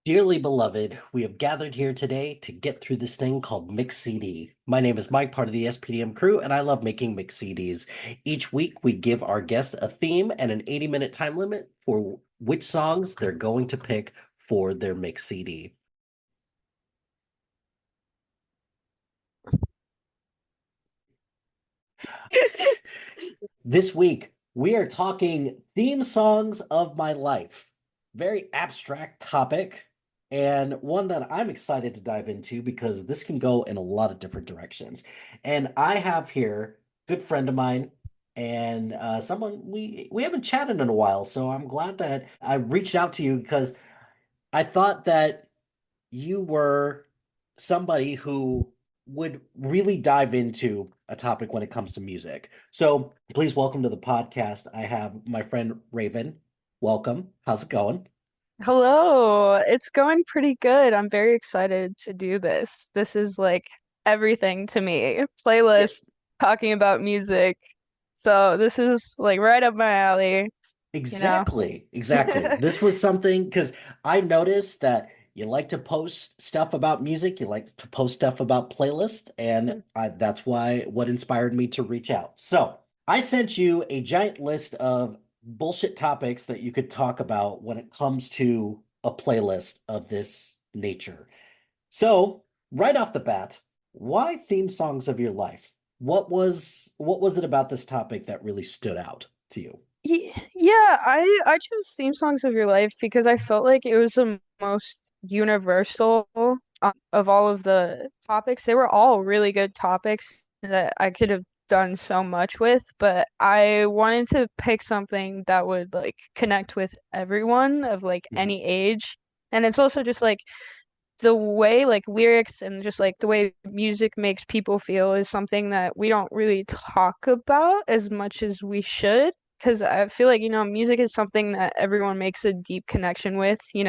Dearly beloved, we have gathered here today to get through this thing called Mix CD. My name is Mike, part of the SPDM crew, and I love making Mix CDs. Each week, we give our guests a theme and an 80-minute time limit for which songs they're going to pick for their Mix CD. This week, we are talking theme songs of my life. Very abstract topic, and one that I'm excited to dive into because this can go in a lot of different directions. And I have here a good friend of mine and someone we haven't chatted in a while, so I'm glad that I reached out to you because I thought that you were somebody who would really dive into a topic when it comes to music. So please welcome to the podcast. I have my friend Raven. Welcome. How's it going? Hello, it's going pretty good. I'm very excited to do this. This is like everything to me. Yeah, Playlist, talking about music. So this is like right up my alley, you know. exactly. Exactly. This was something because I noticed that you like to post stuff about music, you like to post stuff about playlists, and that's why what inspired me to reach out. So I sent you a giant list of bullshit topics that you could talk about when it comes to a playlist of this nature. So, right off the bat, why theme songs of your life? What was it about this topic that really stood out to you? Yeah, I chose theme songs of your life because I felt like it was the most universal of all of the topics. They were all really good topics that I could have done so much with, but I wanted to pick something that would like connect with everyone of like Mhm. any age. And it's also just like the way like lyrics and just like the way music makes people feel is something that we don't really talk about as much as we should. Because I feel like, music is something that everyone makes a deep connection with. You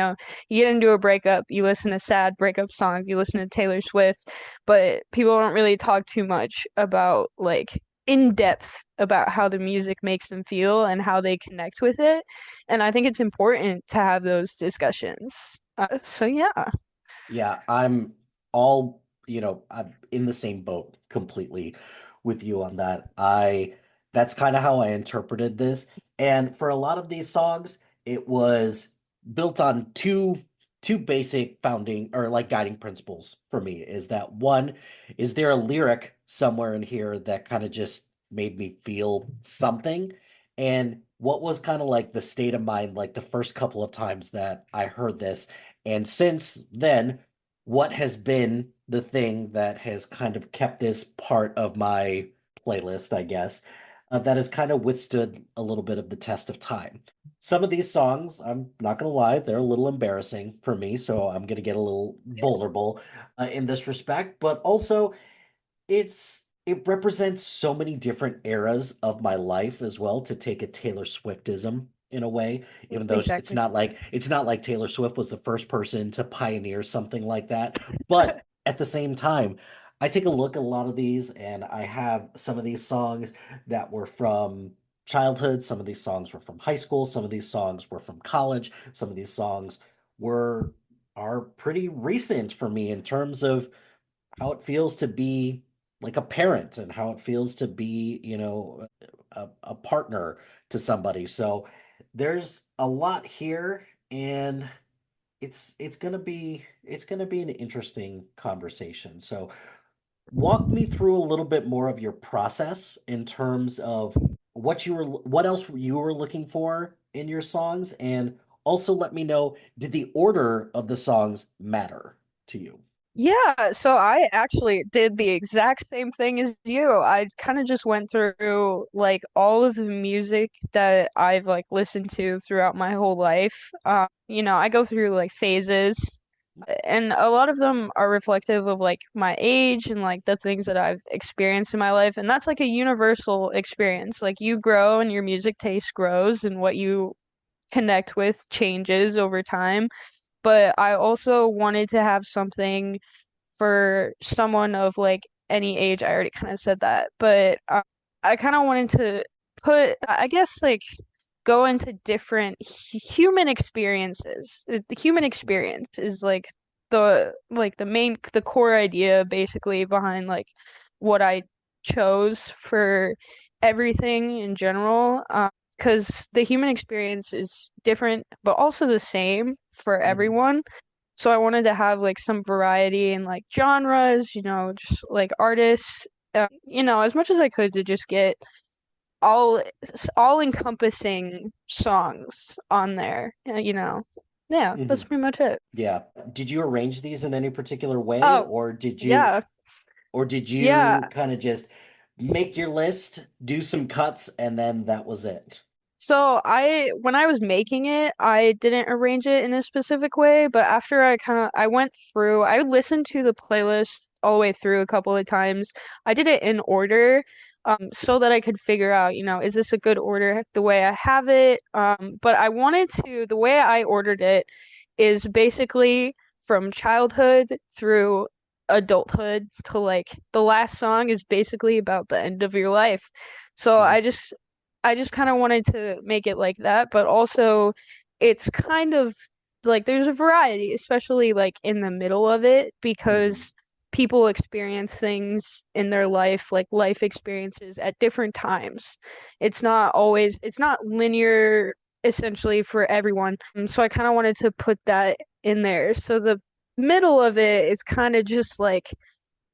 get into a breakup, you listen to sad breakup songs, you listen to Taylor Swift, but people don't really talk too much about like in depth about how the music makes them feel and how they connect with it. And I think it's important to have those discussions. So yeah. Yeah, I'm I'm in the same boat completely with you on that. That's kind of how I interpreted this. And for a lot of these songs, it was built on two basic founding or like guiding principles for me is that one, is there a lyric somewhere in here that kind of just made me feel something? And what was kind of like the state of mind like the first couple of times that I heard this? And since then, what has been the thing that has kind of kept this part of my playlist, I guess, that has kind of withstood a little bit of the test of time. Some of these songs, I'm not going to lie, they're a little embarrassing for me, so I'm going to get a little vulnerable in this respect, but also it represents so many different eras of my life as well to take a Taylor Swiftism in a way, even though Exactly. it's not like Taylor Swift was the first person to pioneer something like that. But at the same time, I take a look at a lot of these and I have some of these songs that were from childhood, some of these songs were from high school, some of these songs were from college, some of these songs were are pretty recent for me in terms of how it feels to be like a parent and how it feels to be, a partner to somebody. So there's a lot here and it's gonna be an interesting conversation. So walk me through a little bit more of your process in terms of what else you were looking for in your songs, and also let me know, did the order of the songs matter to you? Yeah, so I actually did the exact same thing as you. I kind of just went through like all of the music that I've like listened to throughout my whole life. I go through like phases, and a lot of them are reflective of like my age and like the things that I've experienced in my life. And that's like a universal experience. Like you grow and your music taste grows and what you connect with changes over time. But I also wanted to have something for someone of like any age. I already kind of said that, but I kind of wanted to put, I guess, like go into different human experiences. The human experience is like the main the core idea basically behind like what I chose for everything in general. Because the human experience is different, but also the same for Mhm. everyone. So I wanted to have like some variety in like genres, just like artists, as much as I could to just get all all encompassing songs on there. Yeah, that's Mhm. pretty much it. Yeah. Did you arrange these in any particular way, Oh, or did you yeah. or did Yeah. you kind of just make your list, do some cuts, and then that was it? So when I was making it, I didn't arrange it in a specific way, but after I went through, I listened to the playlist all the way through a couple of times. I did it in order, so that I could figure out, is this a good order the way I have it? But the way I ordered it is basically from childhood through adulthood to like the last song is basically about the end of your life. So Mhm. I just kind of wanted to make it like that, but also it's kind of like there's a variety, especially like in the middle of it, Mhm. because people experience things in their life, like life experiences at different times. It's not linear essentially for everyone. So I kind of wanted to put that in there. So the middle of it is kind of just like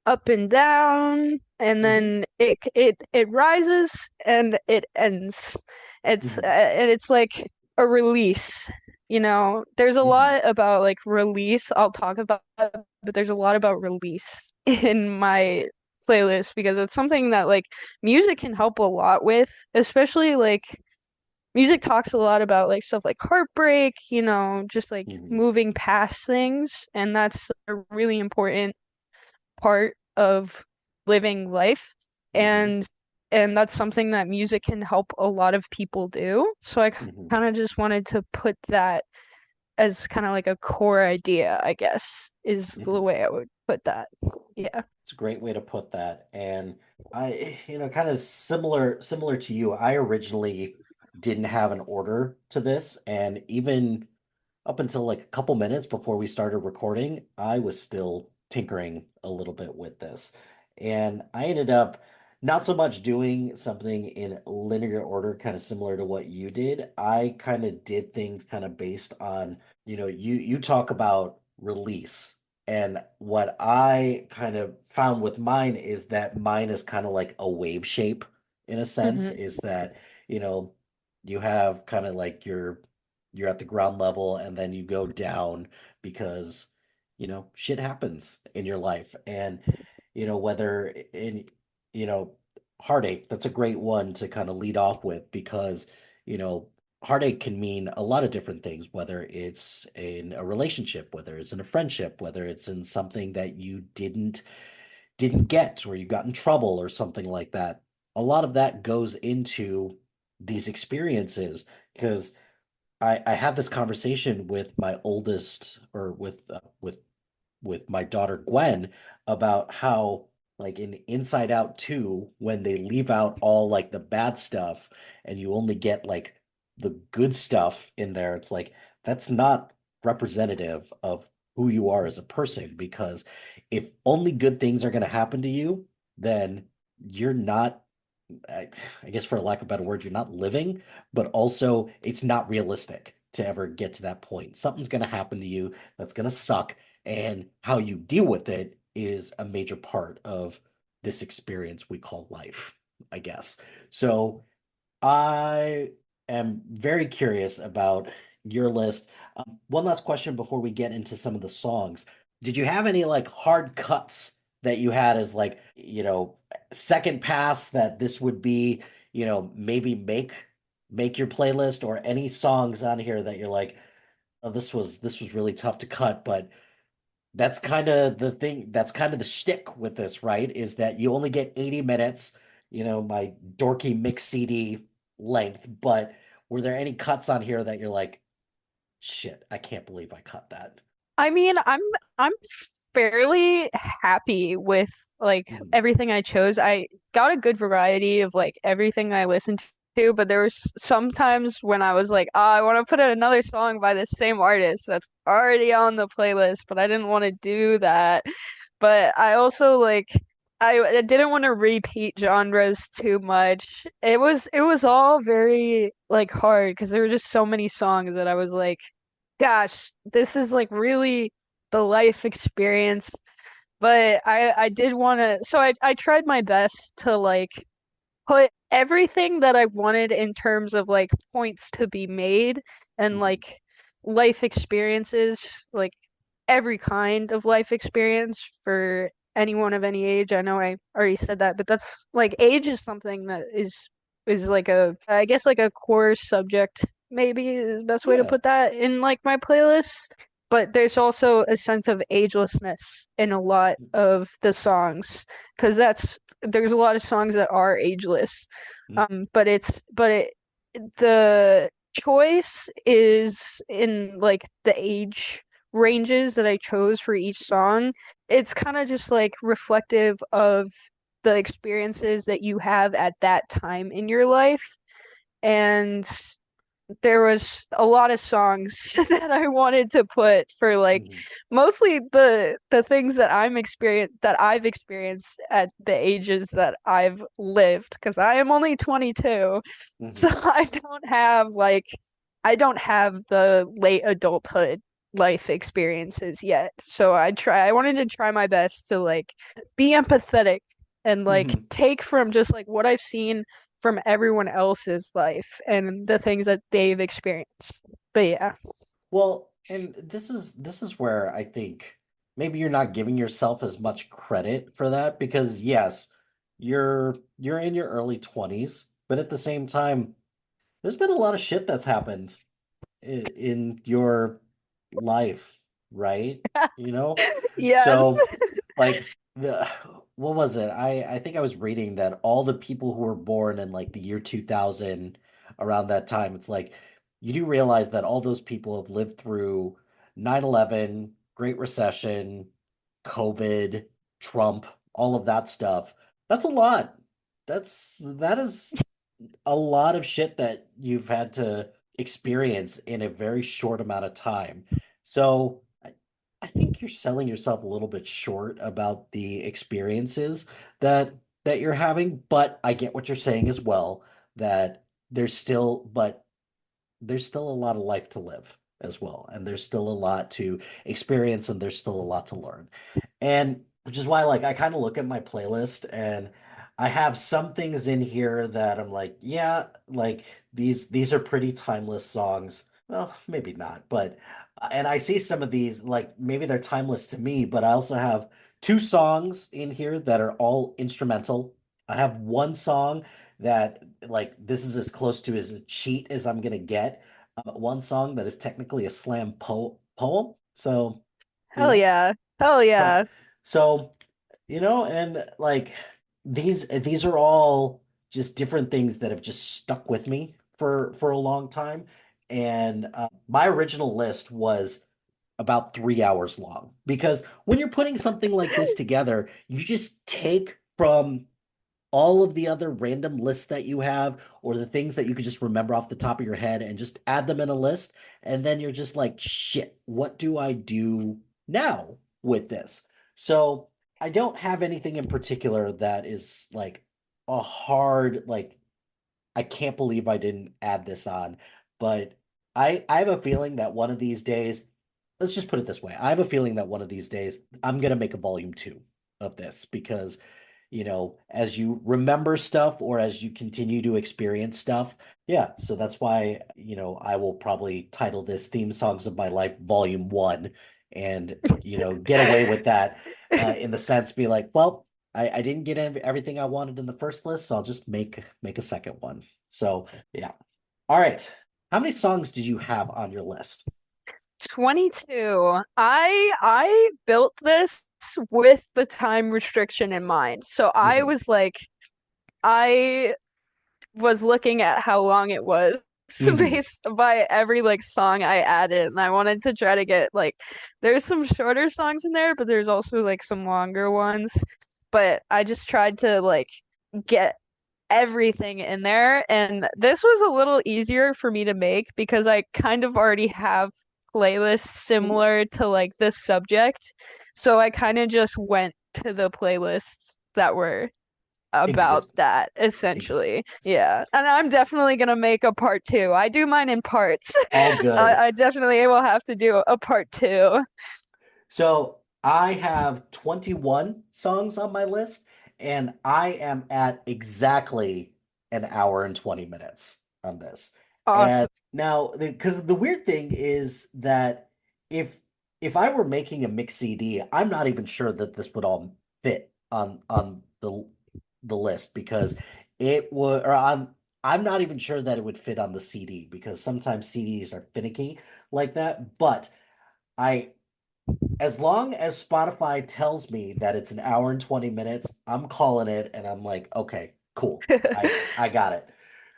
up and down, and Mhm. then it rises and it ends. Mhm. And it's like a release. There's a Mhm. lot about like release I'll talk about, but there's a lot about release in my playlist because it's something that like music can help a lot with, especially like music talks a lot about like stuff like heartbreak, just like Mhm. moving past things, and that's a really important part of living life, Mhm. and that's something that music can help a lot of people do. So I Mhm. kind of just wanted to put that as kind of like a core idea, I guess, is the Mhm. way I would put that. Yeah. It's a great way to put that. And kind of similar to you, I originally didn't have an order to this, and even up until like a couple minutes before we started recording, I was still tinkering a little bit with this. And I ended up not so much doing something in linear order, kind of similar to what you did. I kind of did things kind of based on, you talk about release. And what I kind of found with mine is that mine is kind of like a wave shape in a sense, Hmm. is that, you know, you have kind of like you're at the ground level and then you go down because shit happens in your life. And whether in you know heartache, that's a great one to kind of lead off with, because you know heartache can mean a lot of different things, whether it's in a relationship, whether it's in a friendship, whether it's in something that you didn't get, or you got in trouble or something like that. A lot of that goes into these experiences, because I had this conversation with my oldest, or with my daughter Gwen, about how, like, in Inside Out 2, when they leave out all like the bad stuff and you only get like the good stuff in there, it's like that's not representative of who you are as a person, because if only good things are going to happen to you, then you're not, I, I guess for lack of a better word, you're not living, but also it's not realistic to ever get to that point. Something's going to happen to you that's going to suck, and how you deal with it is a major part of this experience we call life, I guess. So I am very curious about your list. One last question before we get into some of the songs. Did you have any like hard cuts that you had as like, second pass, that this would be, maybe make your playlist, or any songs on here that you're like, oh, this was really tough to cut, but that's kind of the thing. That's kind of the shtick with this, right? Is that you only get 80 minutes, my dorky mix CD length, but Were there any cuts on here that you're like, shit, I can't believe I cut that? I mean, I'm fairly happy with like Mhm. everything I chose. I got a good variety of like everything I listened to, but there was sometimes when I was like, I want to put in another song by the same artist that's already on the playlist, but I didn't want to do that. But I also like I didn't want to repeat genres too much. It was all very like hard because there were just so many songs that I was like, gosh, this is like really the life experience. But I did want to, so I tried my best to like put everything that I wanted in terms of like points to be made and Mhm. like life experiences, like every kind of life experience for anyone of any age. I know I already said that, but that's like age is something that is like a I guess like a core subject maybe is the best way to Yeah. put that in like my playlist. But there's also a sense of agelessness in a lot of the songs because there's a lot of songs that are ageless. Mhm. But the choice is in like the age ranges that I chose for each song. It's kind of just like reflective of the experiences that you have at that time in your life. And there was a lot of songs that I wanted to put for like Mhm. mostly the things that I've experienced at the ages that I've lived because I am only 22. So Mhm. I don't have the late adulthood life experiences yet. So I wanted to try my best to like be empathetic and like Mhm. take from just like what I've seen from everyone else's life and the things that they've experienced. But yeah. Well, and this is where I think maybe you're not giving yourself as much credit for that because yes, you're in your early 20s, but at the same time, there's been a lot of shit that's happened in your life, right? You know? Yes. So like the what was it? I think I was reading that all the people who were born in like the year 2000 around that time, it's like you do realize that all those people have lived through 9/11, Great Recession, COVID, Trump, all of that stuff. That's a lot. That is a lot of shit that you've had to experience in a very short amount of time. So I think you're selling yourself a little bit short about the experiences that you're having, but I get what you're saying as well, that there's still a lot of life to live as well, and there's still a lot to experience, and there's still a lot to learn. And which is why, like, I kind of look at my playlist and I have some things in here that I'm like, yeah, like these are pretty timeless songs. Well, maybe not, but and I see some of these like maybe they're timeless to me, but I also have two songs in here that are all instrumental. I have one song that like this is as close to as a cheat as I'm gonna get. One song that is technically a slam poem. So, you Hell know. yeah. Hell Huh. yeah. So, and like these are all just different things that have just stuck with me for a long time. And my original list was about 3 hours long because when you're putting something like this together, you just take from all of the other random lists that you have or the things that you could just remember off the top of your head and just add them in a list. And then you're just like, shit, what do I do now with this? So I don't have anything in particular that is like a hard, like, I can't believe I didn't add this on. But I have a feeling that one of these days, let's just put it this way. I have a feeling that one of these days I'm gonna make a volume two of this because as you remember stuff or as you continue to experience stuff. Yeah, so that's why, I will probably title this Theme Songs of My Life Volume 1 and, get away with that in the sense be like, well, I didn't get everything I wanted in the first list, so I'll just make a second one. So, yeah. All right. How many songs did you have on your list? 22. I built this with the time restriction in mind. So Hmm. I was looking at how long it was. Hmm. based by every like song I added, and I wanted to try to get like there's some shorter songs in there, but there's also like some longer ones. But I just tried to like get everything in there, and this was a little easier for me to make because I kind of already have playlists similar to like this subject. So I kind of just went to the playlists that were about Exist. that Ex essentially. Yeah. And I'm definitely gonna make a part two. I do mine in parts. all good. I definitely will have to do a part two. So I have 21 songs on my list, and I am at exactly an hour and 20 minutes on this. And Awesome. now, because the weird thing is that if if I were making a mix CD, I'm not even sure that this would all fit on the list because it would, or I'm not even sure that it would fit on the CD because sometimes CDs are finicky like that. But I as long as Spotify tells me that it's an hour and 20 minutes, I'm calling it and I'm like, okay, cool. I got it.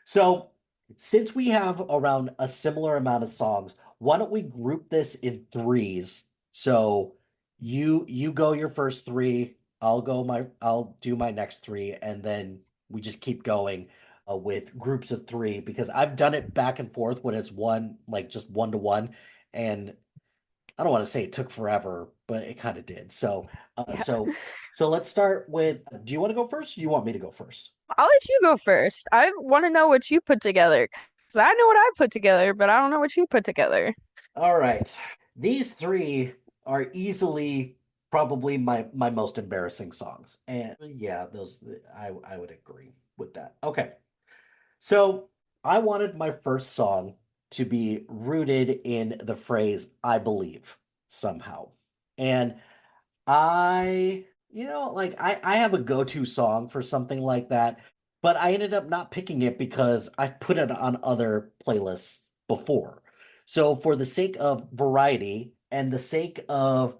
So, since we have around a similar amount of songs, why don't we group this in threes? So, you go your first three, I'll do my next three, and then we just keep going with groups of three because I've done it back and forth when it's one, like just one to one, and I don't want to say it took forever, but it kind of did. So, uh, Yeah. so, so let's start with, do you want to go first? Or do you want me to go first? I'll let you go first. I want to know what you put together. Because I know what I put together, but I don't know what you put together. All right. These three are easily probably my most embarrassing songs. And yeah, those I would agree with that. Okay. So, I wanted my first song to be rooted in the phrase I believe somehow. And like I have a go-to song for something like that, but I ended up not picking it because I've put it on other playlists before. So for the sake of variety and the sake of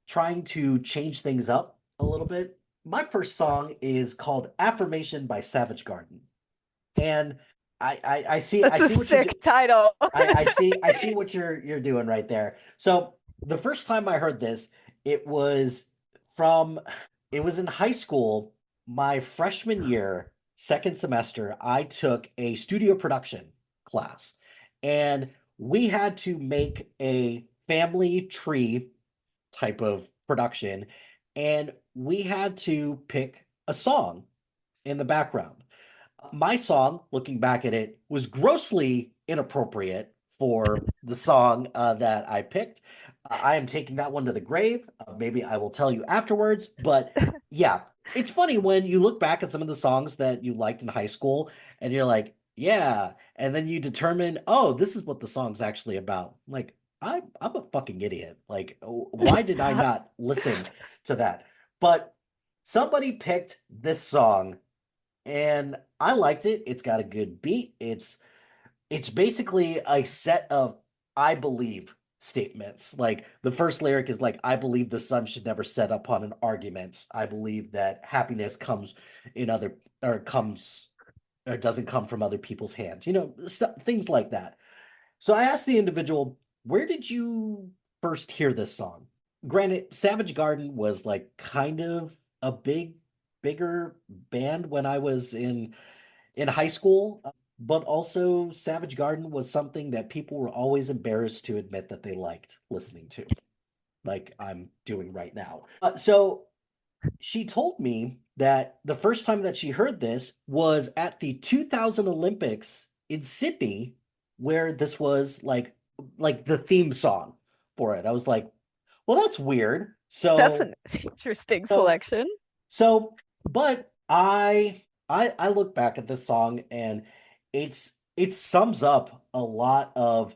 trying to change things up a little bit, my first song is called Affirmation by Savage Garden. And I That's a see what you're sick title. I see what you're doing right there. So the first time I heard this, it was from it was in high school, my freshman year, second semester, I took a studio production class, and we had to make a family tree type of production, and we had to pick a song in the background. My song, looking back at it, was grossly inappropriate for the song that I picked. I am taking that one to the grave. Maybe I will tell you afterwards. But yeah, it's funny when you look back at some of the songs that you liked in high school and you're like, yeah. And then you determine, oh, this is what the song's actually about. Like, I'm a fucking idiot. Like, why did I not listen to that? But somebody picked this song and I liked it. It's got a good beat. It's basically a set of I believe statements. Like the first lyric is like I believe the sun should never set upon an argument. I believe that happiness comes in other or comes or doesn't come from other people's hands. Things like that. So I asked the individual, "Where did you first hear this song?" Granted, Savage Garden was like kind of a bigger band when I was in high school, but also Savage Garden was something that people were always embarrassed to admit that they liked listening to, like I'm doing right now. So she told me that the first time that she heard this was at the 2000 Olympics in Sydney, where this was like the theme song for it. I was like, well, that's weird. That's So an interesting so selection. but I look back at this song and it sums up a lot of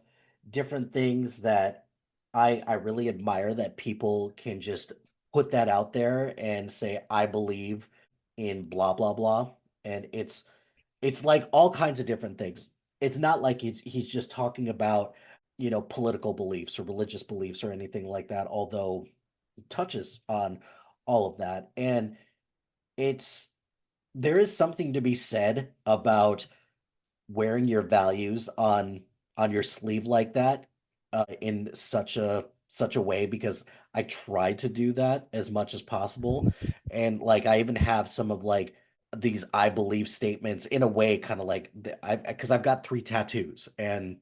different things that I really admire that people can just put that out there and say I believe in blah blah blah, and it's like all kinds of different things. It's not like he's just talking about, political beliefs or religious beliefs or anything like that, although it touches on all of that. And it's there is something to be said about wearing your values on your sleeve like that in such a way because I try to do that as much as possible. And like I even have some of like these I believe statements in a way kind of like I because I've got three tattoos and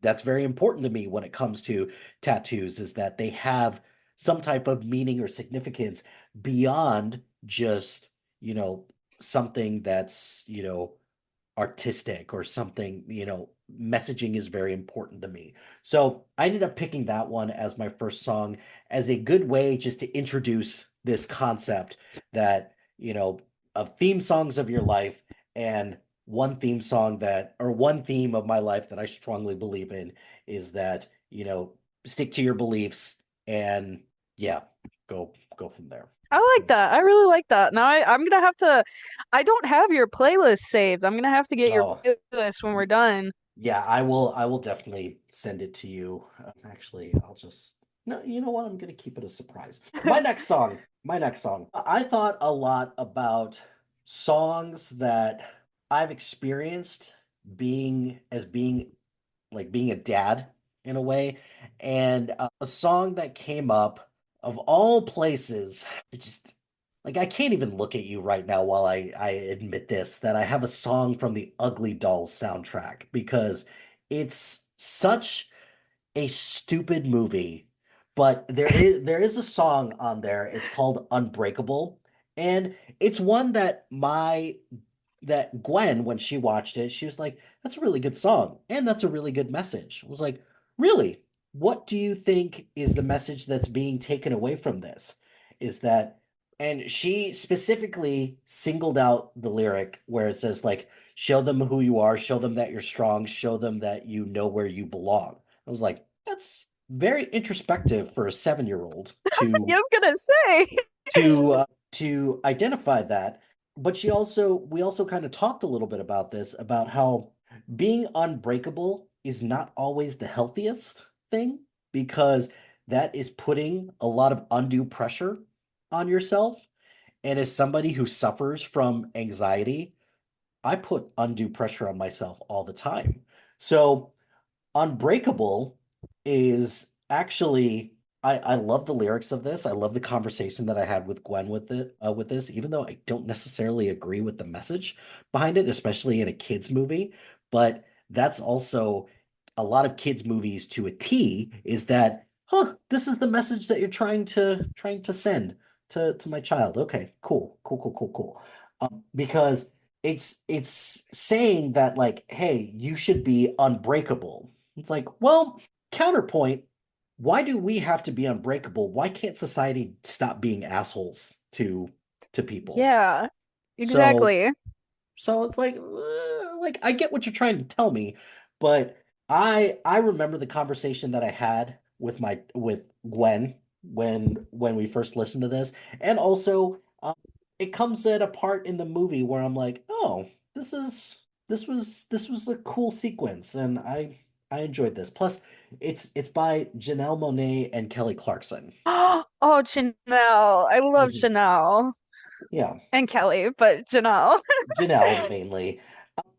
that's very important to me when it comes to tattoos is that they have some type of meaning or significance beyond just, you know, something that's, artistic or something, messaging is very important to me. So I ended up picking that one as my first song as a good way just to introduce this concept that, of theme songs of your life and one theme song that, or one theme of my life that I strongly believe in is that, stick to your beliefs and yeah, go from there. I like that. I really like that. Now I'm gonna have to. I don't have your playlist saved. I'm gonna have to get your Oh, playlist when we're done. yeah, I will definitely send it to you. Actually, I'll just no, you know what? I'm gonna keep it a surprise. My next song. I thought a lot about songs that I've experienced being like being a dad in a way, and a song that came up of all places, it just like I can't even look at you right now while I admit this that I have a song from the Ugly Dolls soundtrack because it's such a stupid movie, but there is a song on there. It's called Unbreakable, and it's one that Gwen, when she watched it, she was like, "That's a really good song, and that's a really good message." I was like, "Really? What do you think is the message that's being taken away from this? Is that?" And she specifically singled out the lyric where it says like, "Show them who you are, show them that you're strong, show them that you know where you belong." I was like, "That's very introspective for a 7-year-old I was gonna say. to identify that." But we also kind of talked a little bit about this, about how being unbreakable is not always the healthiest thing because that is putting a lot of undue pressure on yourself. And as somebody who suffers from anxiety, I put undue pressure on myself all the time. So Unbreakable is actually I love the lyrics of this. I love the conversation that I had with Gwen with this, even though I don't necessarily agree with the message behind it, especially in a kids movie. But that's also a lot of kids movies to a T is that, huh, this is the message that you're trying to send to my child. Okay, cool, cool, cool, cool, cool. Because it's saying that like, hey, you should be unbreakable. It's like, well, counterpoint, why do we have to be unbreakable? Why can't society stop being assholes to people? Yeah, So exactly. so it's like I get what you're trying to tell me, but I remember the conversation that I had with Gwen when we first listened to this, and also it comes at a part in the movie where I'm like, oh, this was a cool sequence, and I enjoyed this. Plus, it's by Janelle Monáe and Kelly Clarkson. Oh, Janelle. I love Mhm. Janelle Yeah, and Kelly, but Janelle. Janelle mainly.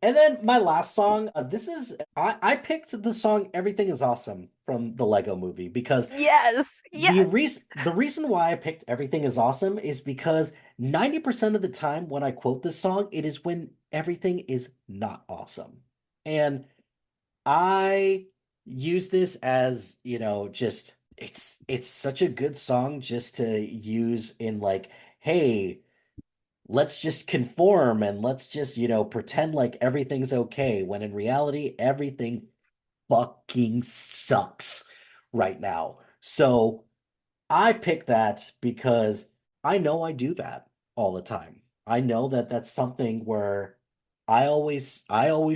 And then my last song, this is I picked the song "Everything Is Awesome" from the Lego Movie because Yes, yes. the reason why I picked "Everything Is Awesome" is because 90% of the time when I quote this song, it is when everything is not awesome. And I use this as, just it's such a good song just to use in like, hey, let's just conform and let's just, pretend like everything's okay when in reality everything fucking sucks right now. So I pick that because I know I do that all the time. I know that that's something where I always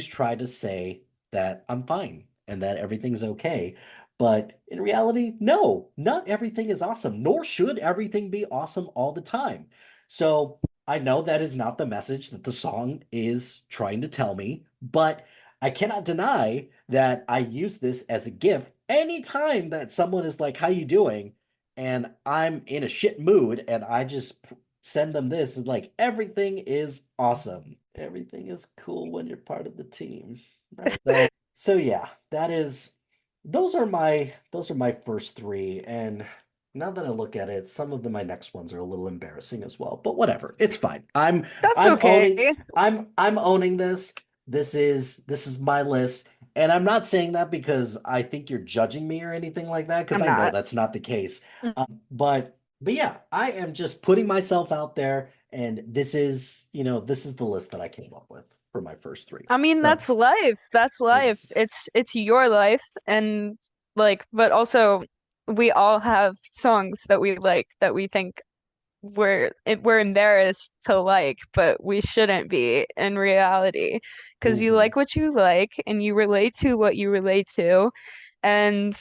try to say that I'm fine and that everything's okay. But in reality, no, not everything is awesome, nor should everything be awesome all the time. So I know that is not the message that the song is trying to tell me, but I cannot deny that I use this as a gift anytime that someone is like, "How you doing?" and I'm in a shit mood and I just send them this. It's like everything is awesome. Everything is cool when you're part of the team, right? So yeah, that is those are my first three. And now that I look at it, some of my next ones are a little embarrassing as well. But whatever, it's fine. That's I'm owning okay. I'm owning this. This is my list. And I'm not saying that because I think you're judging me or anything like that, because I'm I know not. that's not the case. But yeah, I am just putting myself out there, and this is, this is the list that I came up with for my first three. I mean, So that's life. That's life. it's It's your life, and like, but also we all have songs that we like that we think we're embarrassed to like, but we shouldn't be in reality because you mhm, like what you like and you relate to what you relate to, and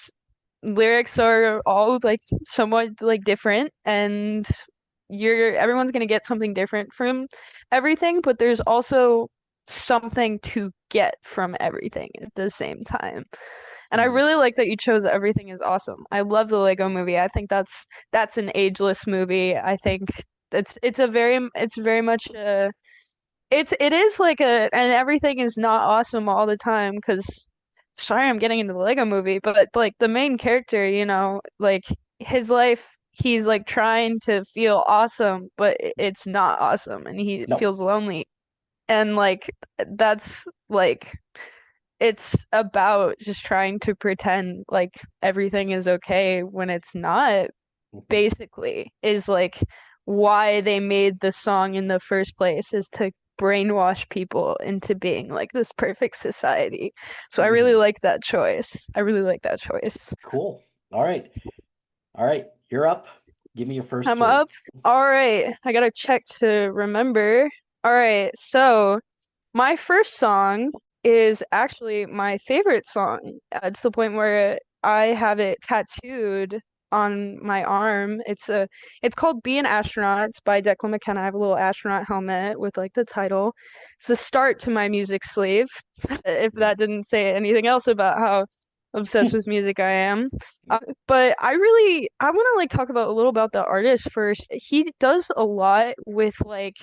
lyrics are all like somewhat like different, and you're everyone's gonna get something different from everything, but there's also something to get from everything at the same time. And I mhm, really like that you chose Everything is Awesome. I love the Lego movie. I think that's an ageless movie. I think it's very much it is like a and everything is not awesome all the time because sorry I'm getting into the Lego movie, but like the main character, like his life he's like trying to feel awesome, but it's not awesome and he no. feels lonely. And like that's like it's about just trying to pretend like everything is okay when it's not, Mhm, basically, is like why they made the song in the first place is to brainwash people into being like this perfect society. So I really mhm. like that choice. I really like that choice. Cool. All right. All right. You're up. Give me your first I'm three. up. All right. I gotta check to remember. All right. So my first song is actually my favorite song, to the point where I have it tattooed on my arm. It's called Be an Astronaut. It's by Declan McKenna. I have a little astronaut helmet with like the title. It's the start to my music sleeve. If Mhm. that didn't say anything else about how obsessed with music I am. But I want to like talk about a little about the artist first. He does a lot with like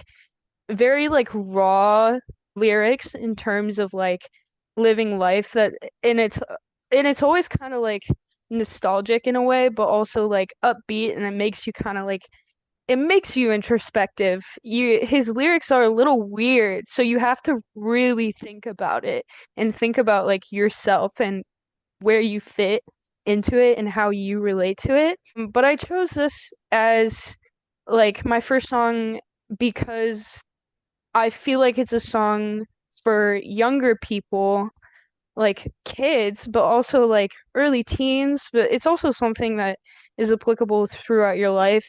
very like raw lyrics in terms of like living life that and it's and it's always kind of like nostalgic in a way, but also like upbeat, and it makes you kind of like it makes you introspective. His lyrics are a little weird, so you have to really think about it and think about like yourself and where you fit into it and how you relate to it. But I chose this as like my first song because I feel like it's a song for younger people, like kids, but also like early teens. But it's also something that is applicable throughout your life.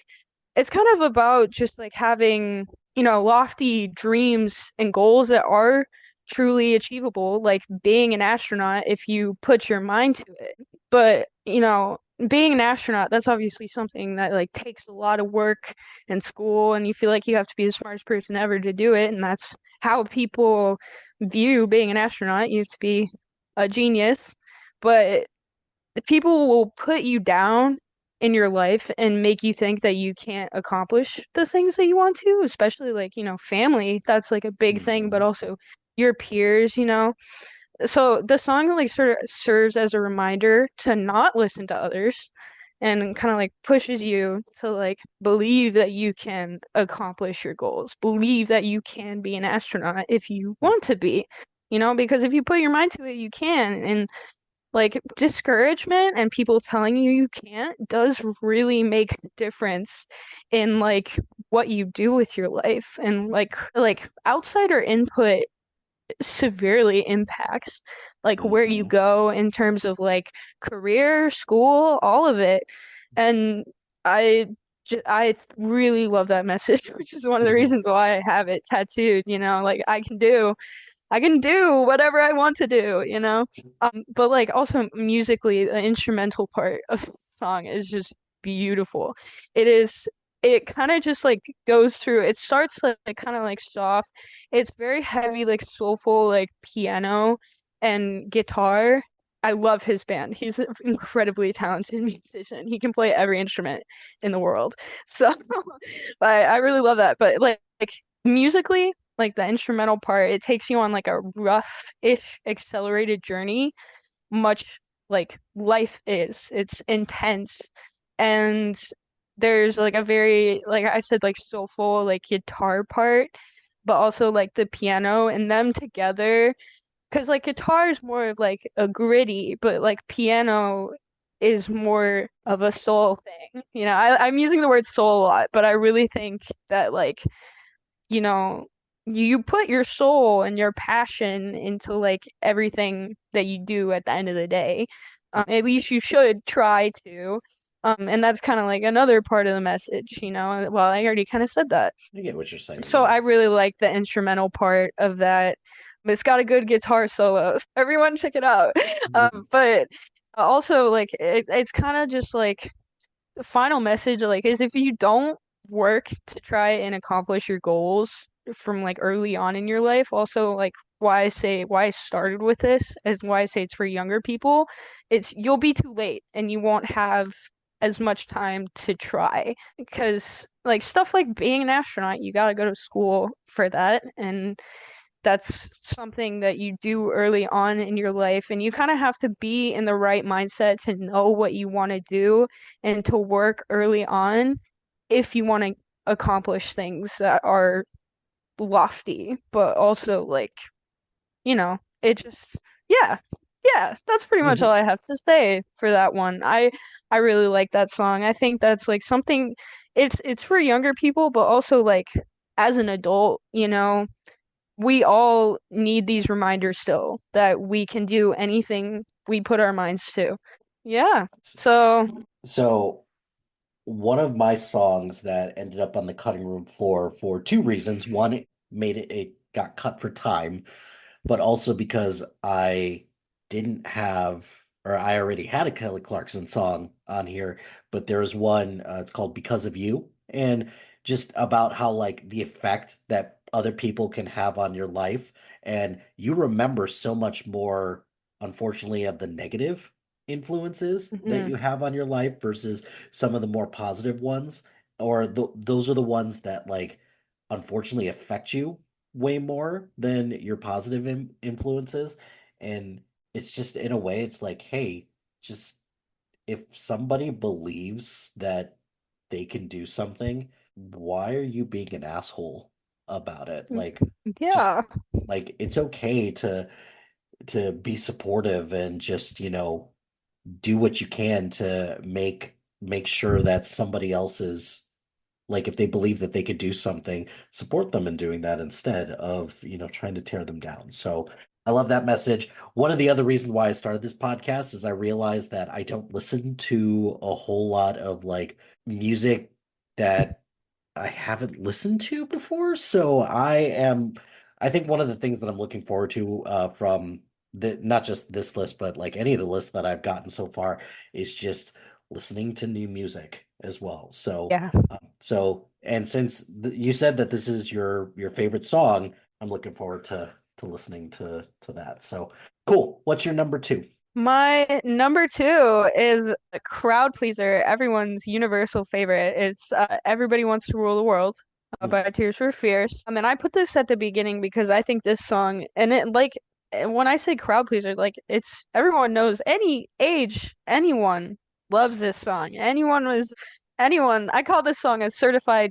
It's kind of about just like having, lofty dreams and goals that are truly achievable, like being an astronaut if you put your mind to it. But, being an astronaut, that's obviously something that like takes a lot of work and school, and you feel like you have to be the smartest person ever to do it, and that's how people view being an astronaut. You have to be a genius, but people will put you down in your life and make you think that you can't accomplish the things that you want to, especially like, family. That's like a big thing, but Mhm. also your peers. So the song like sort of serves as a reminder to not listen to others and kind of like pushes you to like believe that you can accomplish your goals, believe that you can be an astronaut if you want to be, because if you put your mind to it, you can. And like discouragement and people telling you can't does really make a difference in like what you do with your life, and like outsider input severely impacts like where you Mhm. go in terms of like career, school, all of it. And I I really love that message, which is one of the Mhm. reasons why I have it tattooed, like I can do whatever I want to do. But like also musically, the instrumental part of the song is just beautiful. It is, it kind of just like goes through, it starts like kind of like soft. It's very heavy, like soulful, like piano and guitar. I love his band. He's an incredibly talented musician. He can play every instrument in the world. So I really love that. But like musically, like the instrumental part, it takes you on like a rough-ish accelerated journey, much like life is. It's intense. And there's like a very, like I said, like soulful, like guitar part, but also like the piano and them together. Because like guitar is more of like a gritty, but like piano is more of a soul thing. I'm using the word soul a lot, but I really think that like, you know, you put your soul and your passion into like everything that you do at the end of the day. At least you should try to. And that's kind of like another part of the message. Well, I already kind of said that. I get what you're saying. So Yeah. I really like the instrumental part of that. It's got a good guitar solo. Everyone check it out. Mhm. But also like it's kind of just like the final message like is if you don't work to try and accomplish your goals from like early on in your life, also like why I started with this as why I say it's for younger people, it's you'll be too late and you won't have as much time to try because like stuff like being an astronaut, you gotta go to school for that and that's something that you do early on in your life and you kind of have to be in the right mindset to know what you want to do and to work early on if you want to accomplish things that are lofty but also like it just yeah that's pretty much all Mhm. I have to say for that one. I really like that song. I think that's like something it's for younger people but also like as an adult we all need these reminders still that we can do anything we put our minds to. Yeah. So, So one of my songs that ended up on the cutting room floor for two reasons. One, it got cut for time, but also because I didn't have, or I already had a Kelly Clarkson song on here, but there's one, it's called Because of You, and just about how like the effect that other people can have on your life. And you remember so much more, unfortunately, of the negative influences that mhm, you have on your life versus some of the more positive ones, or those are the ones that like unfortunately affect you way more than your positive influences. And it's just in a way, it's like, hey, just if somebody believes that they can do something, why are you being an asshole about it? Like, just yeah. like it's okay to be supportive and just, do what you can to make sure that somebody else's like if they believe that they could do something, support them in doing that instead of, trying to tear them down. So I love that message. One of the other reasons why I started this podcast is I realized that I don't listen to a whole lot of like music that I haven't listened to before. So I think one of the things that I'm looking forward to from not just this list, but like any of the lists that I've gotten so far is just listening to new music as well. So, Yeah. and since you said that this is your favorite song, I'm looking forward to listening to that. So cool. What's your number two? My number two is a crowd pleaser, everyone's universal favorite. It's Everybody Wants to Rule the World Mm. by Tears for Fears. And I put this at the beginning because I think this song, and it like when I say crowd pleaser, like it's everyone knows any age, anyone loves this song. Anyone. I call this song a certified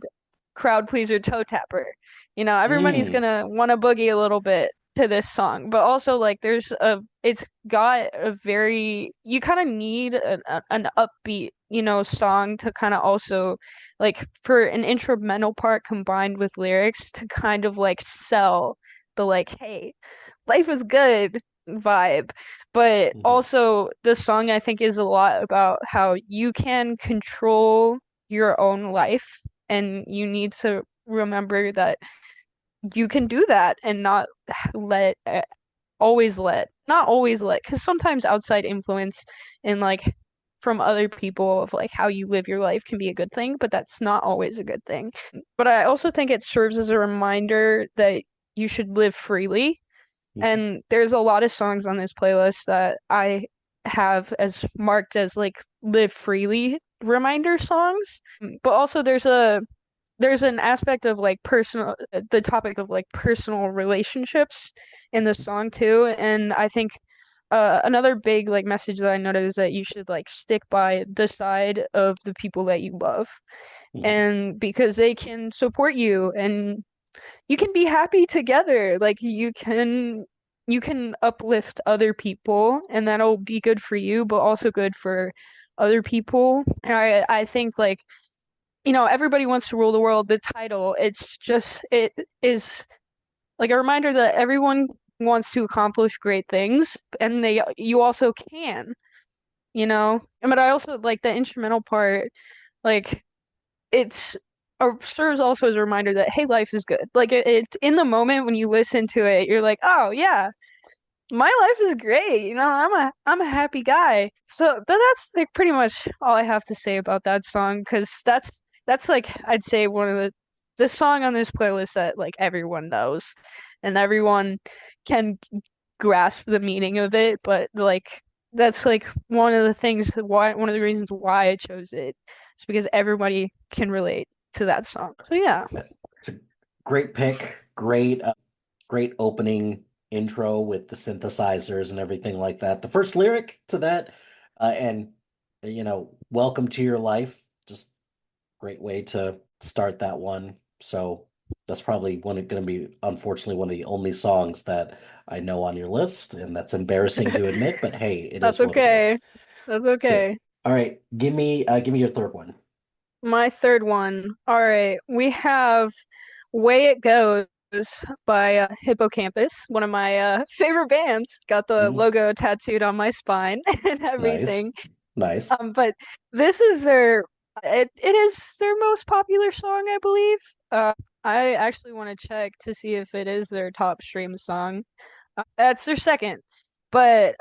crowd pleaser toe tapper. Everybody's Mm. gonna want to boogie a little bit to this song, but also like it's got a very you kind of need an upbeat, song to kind of also like for an instrumental part combined with lyrics to kind of like sell the like, hey, life is good vibe. But Mhm. also the song I think is a lot about how you can control your own life and you need to remember that you can do that and not let not always let because sometimes outside influence and like from other people of like how you live your life can be a good thing, but that's not always a good thing. But I also think it serves as a reminder that you should live freely. Mhm. And there's a lot of songs on this playlist that I have as marked as like live freely reminder songs. But also there's an aspect of like personal the topic of like personal relationships in the song too. And I think another big like message that I noticed is that you should like stick by the side of the people that you love, Mhm. and because they can support you and you can be happy together. Like you can uplift other people and that'll be good for you, but also good for other people. And I think like, you know, everybody wants to rule the world, the title, it's just it is like a reminder that everyone wants to accomplish great things and they you also can, you know? But I also like the instrumental part, like it's serves also as a reminder that hey, life is good. Like it's in the moment when you listen to it, you're like, oh yeah, my life is great. You know, I'm a happy guy. So that's like pretty much all I have to say about that song because that's like I'd say one of the song on this playlist that like everyone knows and everyone can grasp the meaning of it. But like that's like one of the things why one of the reasons why I chose it is because everybody can relate to that song. So yeah. It's a great pick. Great opening intro with the synthesizers and everything like that. The first lyric to that, and welcome to your life. Just great way to start that one. So that's probably going to be, unfortunately, one of the only songs that I know on your list, and that's embarrassing to admit, but hey, it That's is what it is. okay. That's So, okay. all right, give me your third one. My third one. All right. We have Way It Goes by Hippocampus, one of my favorite bands. Got the Mhm. logo tattooed on my spine and Nice, everything. nice. But this is their it is their most popular song, I believe. I actually want to check to see if it is their top stream song. That's their second. But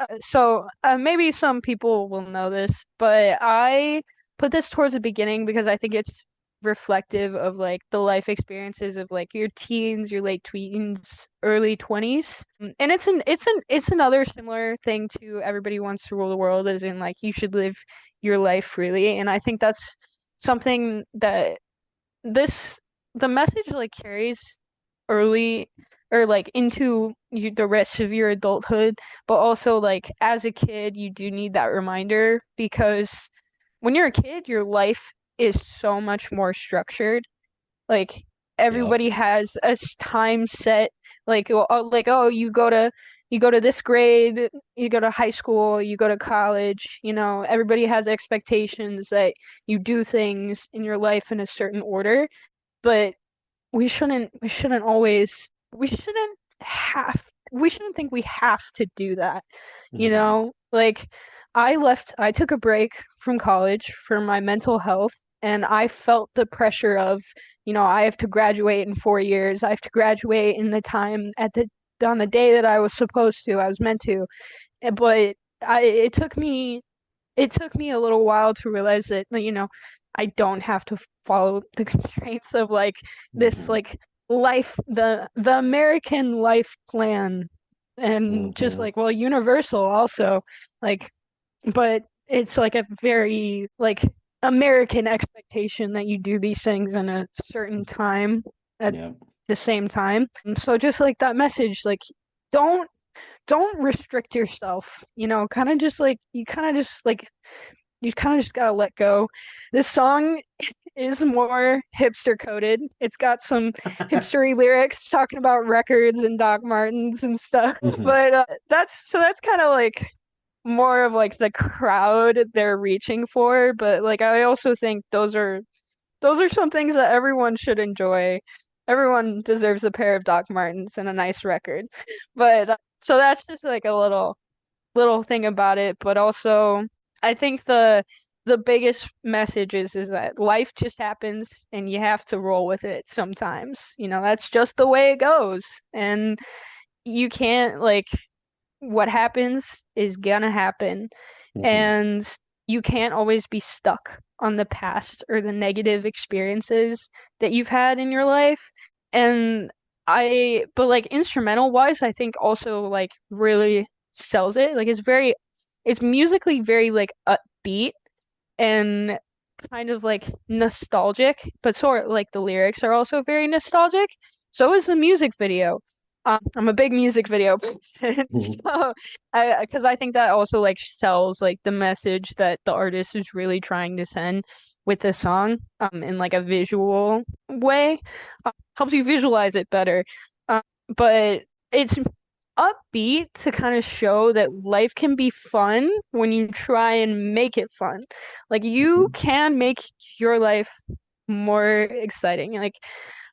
maybe some people will know this, but I put this towards the beginning because I think it's reflective of like the life experiences of like your teens, your late tweens, early 20s. And it's another similar thing to Everybody Wants to Rule the World, as in like you should live your life freely. And I think that's something that this the message like carries early or like into the rest of your adulthood, but also like as a kid, you do need that reminder because when you're a kid, your life is so much more structured. Like Yep. everybody has a time set. Like oh, you go to this grade, you go to high school, you go to college. You know, everybody has expectations that you do things in your life in a certain order, but we shouldn't always we shouldn't think we have to do that, you Mhm. know? Like I took a break from college for my mental health and I felt the pressure of, you know, I have to graduate in 4 years. I have to graduate in the time at the on the day that I was supposed to, I was meant to. But it took me a little while to realize that, you know, I don't have to follow the constraints of like this Mhm. like life the American life plan and just Mhm. like well universal also like but it's like a very like American expectation that you do these things in a certain time at Yeah. the same time. And so just like that message like don't don't restrict yourself, you know, kind of just like you kind of just gotta let go. This song is more hipster coded. It's got some hipstery lyrics talking about records and Doc Martens and stuff. Mhm. But that's kind of like more of like the crowd they're reaching for. But like I also think those are some things that everyone should enjoy. Everyone deserves a pair of Doc Martens and a nice record. But so that's just like a little thing about it, but also I think the biggest message is that life just happens and you have to roll with it sometimes. You know, that's just the way it goes. And you can't like what happens is gonna happen. Mhm. And you can't always be stuck on the past or the negative experiences that you've had in your life. And but like instrumental wise, I think also like really sells it. Like it's very it's musically very like upbeat and kind of like nostalgic, but sort of like the lyrics are also very nostalgic. So is the music video. I'm a big music video person, Mhm. so because I think that also like sells like the message that the artist is really trying to send with the song, in like a visual way. Helps you visualize it better. But it's upbeat to kind of show that life can be fun when you try and make it fun. Like you Mhm. can make your life more exciting. Like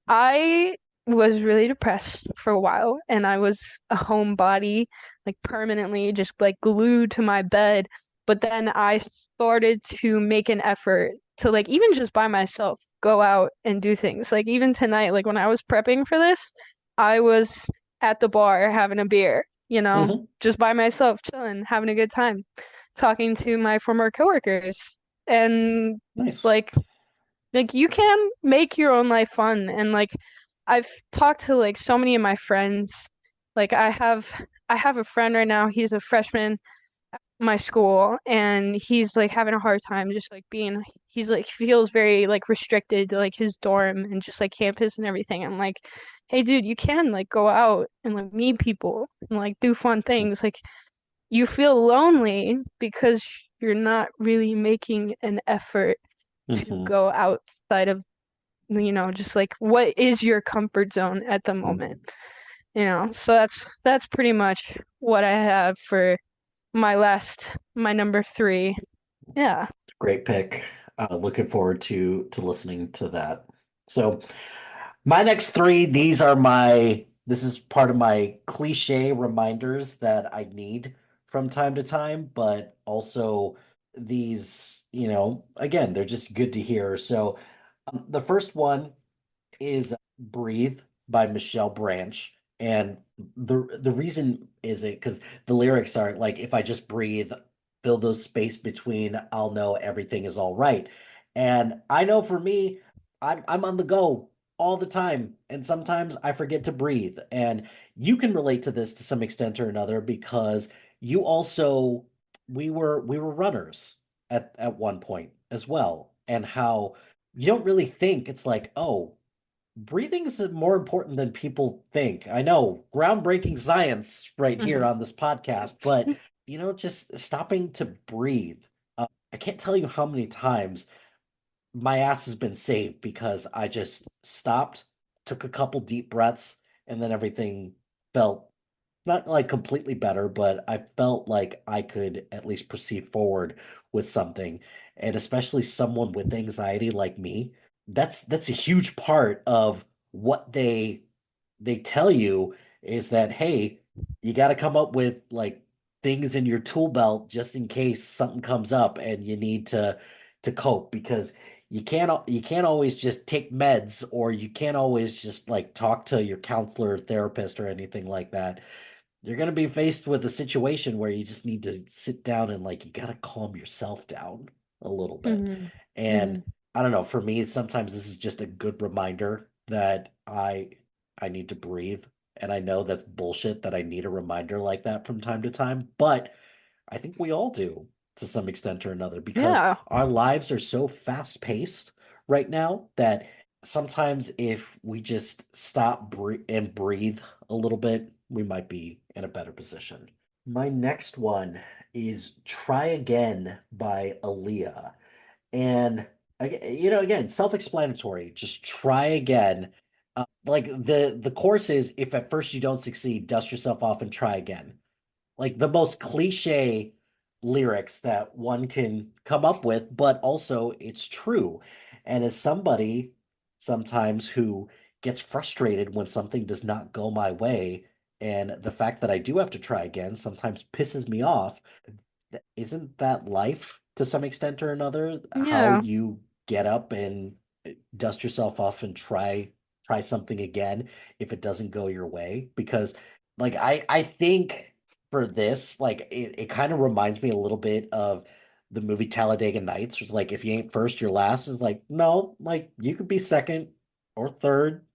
I was really depressed for a while and I was a homebody, like permanently just like glued to my bed. But then I started to make an effort to like even just by myself go out and do things. Like even tonight, like when I was prepping for this, I was at the bar having a beer, Mhm. just by myself, chilling, having a good time, talking to my former coworkers. And Nice. like you can make your own life fun. And like I've talked to like so many of my friends. Like I have a friend right now, he's a freshman at my school and he's like having a hard time just like being he's like feels very like restricted to like his dorm and just like campus and everything. I'm like, hey dude, you can like go out and like meet people and like do fun things. Like you feel lonely because you're not really making an effort to Mhm. go outside of, just like what is your comfort zone at the moment, Mhm. So that's pretty much what I have for my number three. Yeah. Great pick. Looking forward to listening to that. So my next three, this is part of my cliche reminders that I need from time to time, but also these, again, they're just good to hear. So the first one is Breathe by Michelle Branch. And the reason is it because the lyrics are like, if I just breathe, fill those space between, I'll know everything is all right. And I know for me, I'm on the go all the time. And sometimes I forget to breathe. And you can relate to this to some extent or another because you also we were runners at one point as well. And how you don't really think it's like, oh, breathing is more important than people think. I know, groundbreaking science right here Hmm. on this podcast, but just stopping to breathe. I can't tell you how many times my ass has been saved because I just stopped, took a couple deep breaths, and then everything felt not like completely better, but I felt like I could at least proceed forward with something. And especially someone with anxiety like me, that's a huge part of what they tell you is that, hey, you got to come up with like things in your tool belt just in case something comes up and you need to cope because you can't always just take meds or you can't always just like talk to your counselor or therapist or anything like that. You're going to be faced with a situation where you just need to sit down and like you got to calm yourself down a little bit. Hmm. And Hmm. I don't know, for me sometimes this is just a good reminder that I need to breathe, and I know that's bullshit that I need a reminder like that from time to time, but I think we all do to some extent or another because Yeah. our lives are so fast-paced right now that sometimes if we just stop and breathe a little bit, we might be in a better position. My next one is Try Again by Aaliyah. And again, self-explanatory. Just try again. Like the course is if at first you don't succeed, dust yourself off and try again. Like the most cliche lyrics that one can come up with, but also it's true. And as somebody sometimes who gets frustrated when something does not go my way, and the fact that I do have to try again sometimes pisses me off, isn't that life to some extent or another? How Yeah. you get up and dust yourself off and try something again if it doesn't go your way? Because like I think for this, like it kind of reminds me a little bit of the movie Talladega Nights. It's like if you ain't first, you're last. It's like, no, like you could be second or third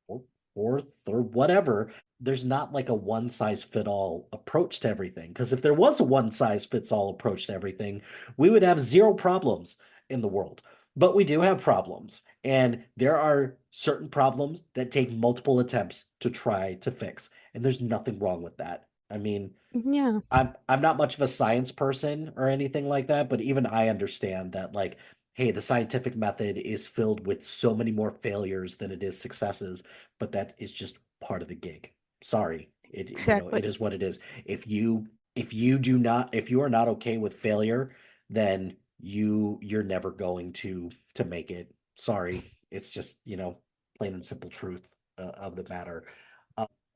or fourth or whatever. there's not like a one size fit all approach to everything. Because if there was a one size fits all approach to everything, we would have zero problems in the world. But we do have problems, and there are certain problems that take multiple attempts to try to fix, and there's nothing wrong with that. I mean, Yeah. I'm not much of a science person or anything like that, but even I understand that like, hey, the scientific method is filled with so many more failures than it is successes, but that is just part of the gig. Sorry. It Exactly. is what it is. If you are not okay with failure, then you're never going to make it. Sorry. It's just, plain and simple truth of the matter.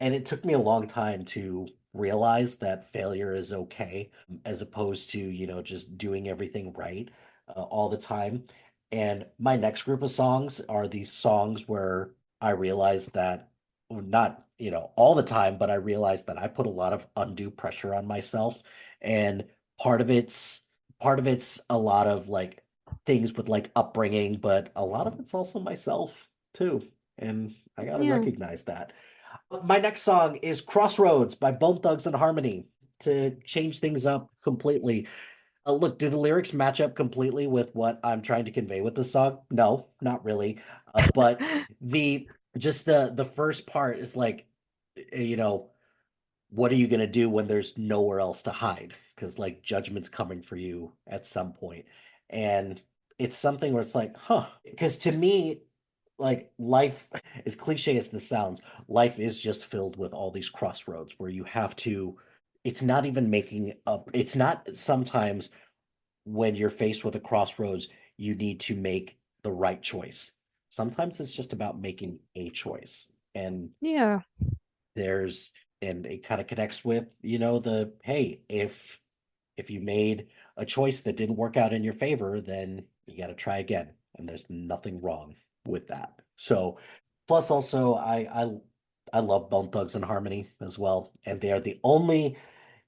And it took me a long time to realize that failure is okay, as opposed to, just doing everything right all the time. And my next group of songs are these songs where I realized that, well, not, all the time, but I realized that I put a lot of undue pressure on myself. And part of it's part of it's a lot of like things with like upbringing, but a lot of it's also myself too. And I gotta Yeah. recognize that. My next song is Crossroads by Bone Thugs and Harmony to change things up completely. Look, do the lyrics match up completely with what I'm trying to convey with this song? No, not really. But the just the first part is like, you know, what are you gonna do when there's nowhere else to hide? Because like judgment's coming for you at some point. And it's something where it's like, huh. Because to me, like life, as cliche as this sounds, life is just filled with all these crossroads where you have to, it's not even making up, it's not sometimes when you're faced with a crossroads, you need to make the right choice. Sometimes it's just about making a choice. And Yeah. there's, and it kind of connects with, the, hey, if you made a choice that didn't work out in your favor, then you got to try again. And there's nothing wrong with that. So, plus also, I love Bone Thugs and Harmony as well, and they are the only.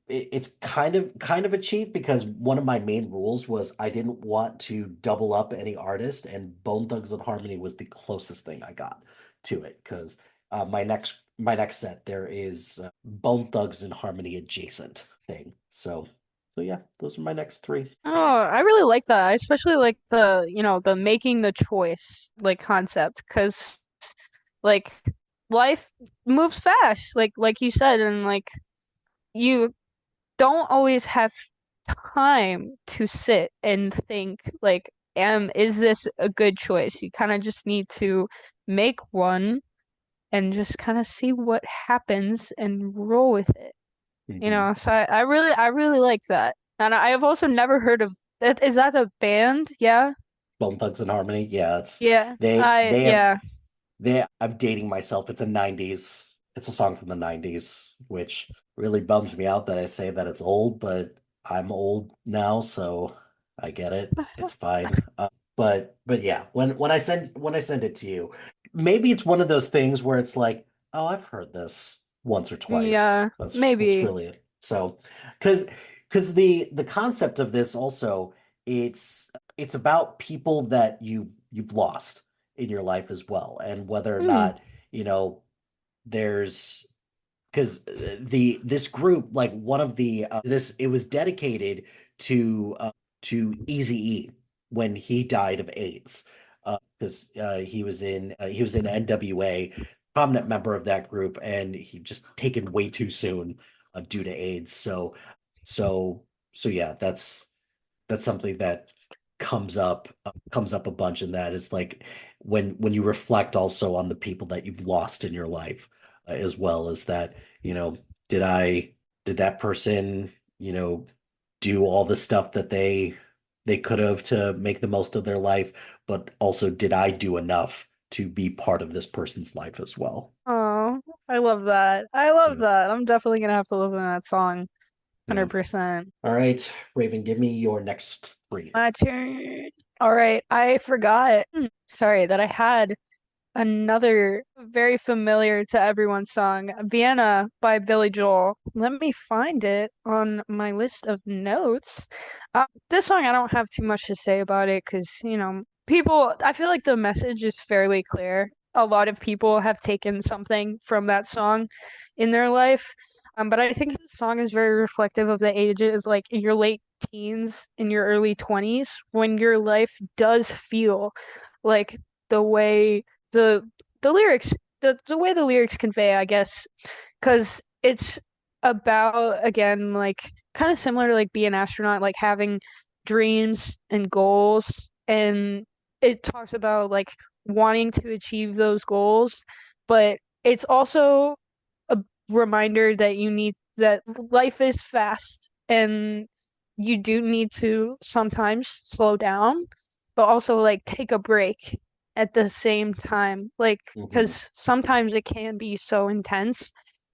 It's kind of a cheat because one of my main rules was I didn't want to double up any artist, and Bone Thugs and Harmony was the closest thing I got to it because my next set there is Bone Thugs and Harmony adjacent thing. So yeah, those are my next three. Oh, I really like that. I especially like the making the choice like concept because like life moves fast, like you said, and like you don't always have time to sit and think like, is this a good choice? You kind of just need to make one and just kind of see what happens and roll with it. Mhm. So I really like that. And I have also never heard of that. Is that a band? Yeah. Bone Thugs and Harmony, yeah, Yeah. they I they have yeah. I'm dating myself. It's a song from the 90s, which really bums me out that I say that it's old, but I'm old now, so I get it. It's fine. But yeah, when I send it to you, maybe it's one of those things where it's like, oh, I've heard this once or twice. Yeah, That's maybe. really it. So, because because the concept of this also, it's about people that you've lost in your life as well, and whether or Hmm. not, you know, there's because the this group, like one of the this it was dedicated to Eazy-E when he died of AIDS, because he was in NWA, prominent member of that group, and he just taken way too soon due to AIDS. So yeah, that's something that comes up a bunch, and that is like when you reflect also on the people that you've lost in your life, as well as that, you know did I did that person, do all the stuff that they could have to make the most of their life, but also did I do enough to be part of this person's life as well. Oh, I love that. I love Yeah. that. I'm definitely gonna have to listen to that song Yeah. 100%. All right, Raven, give me your next three. My turn. All right, I forgot. Sorry that I had another very familiar to everyone song, Vienna by Billy Joel. Let me find it on my list of notes. This song, I don't have too much to say about it because, people, I feel like the message is fairly clear. a lot of people have taken something from that song in their life. But I think the song is very reflective of the ages, like in your late teens, in your early 20s, when your life does feel like the way the the lyrics the way the lyrics convey, I guess, because it's about again like kind of similar to like being an astronaut, like having dreams and goals, and it talks about like wanting to achieve those goals, but it's also a reminder that that life is fast and you do need to sometimes slow down, but also like take a break at the same time. Like, Hmm. because sometimes it can be so intense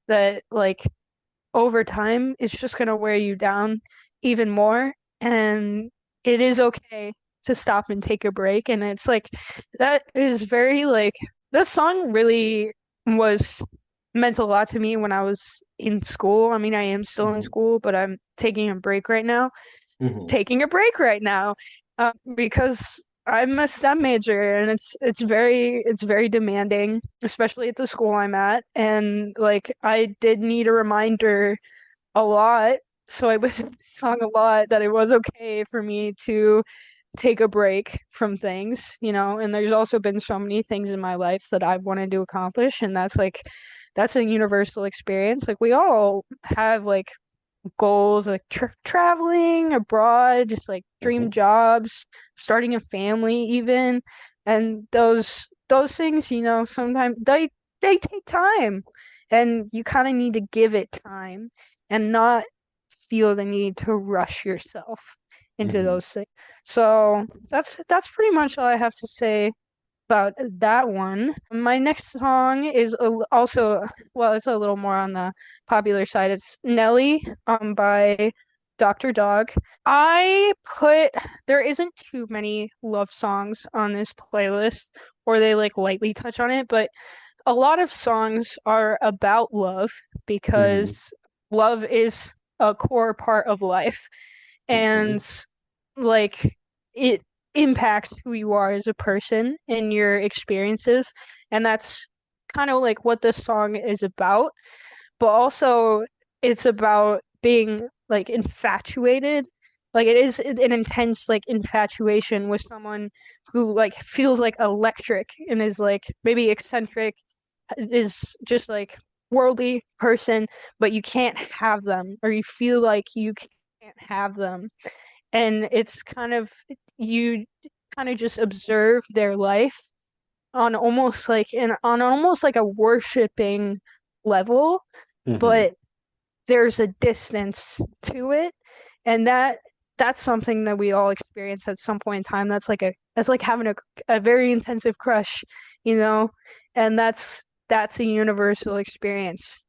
that like over time it's just gonna wear you down even more. And it is okay to stop and take a break. And it's like that is very like this song really was meant a lot to me when I was in school. I mean, I am still in Hmm. school, but I'm taking a break right now. Hmm. Taking a break right now, because I'm a STEM major and it's very demanding, especially at the school I'm at. And like I did need a reminder a lot, so I listened to the song a lot that it was okay for me to take a break from things, you know. And there's also been so many things in my life that I've wanted to accomplish, and that's a universal experience. Like we all have like goals, like traveling abroad, just like dream Hmm. jobs, starting a family even. And those things, you know, sometimes they take time, and you kind of need to give it time and not feel the need to rush yourself into Hmm. those things. So that's pretty much all I have to say about that one. My next song is also, well, it's a little more on the popular side. It's Nelly by Dr. Dog. I put there isn't too many love songs on this playlist, or they like lightly touch on it, but a lot of songs are about love Hmm. because love is a core part of life, Hmm. and like it impacts who you are as a person and your experiences, and that's kind of like what this song is about. But also it's about being like infatuated, like it is an intense like infatuation with someone who like feels like electric and is like maybe eccentric, is just like worldly person, but you can't have them, or you feel like you can't have them. And it's kind of you kind of just observe their life on almost like a worshiping level, Hmm. but there's a distance to it, and that's something that we all experience at some point in time. That's like having a very intensive crush, you know, and that's a universal experience.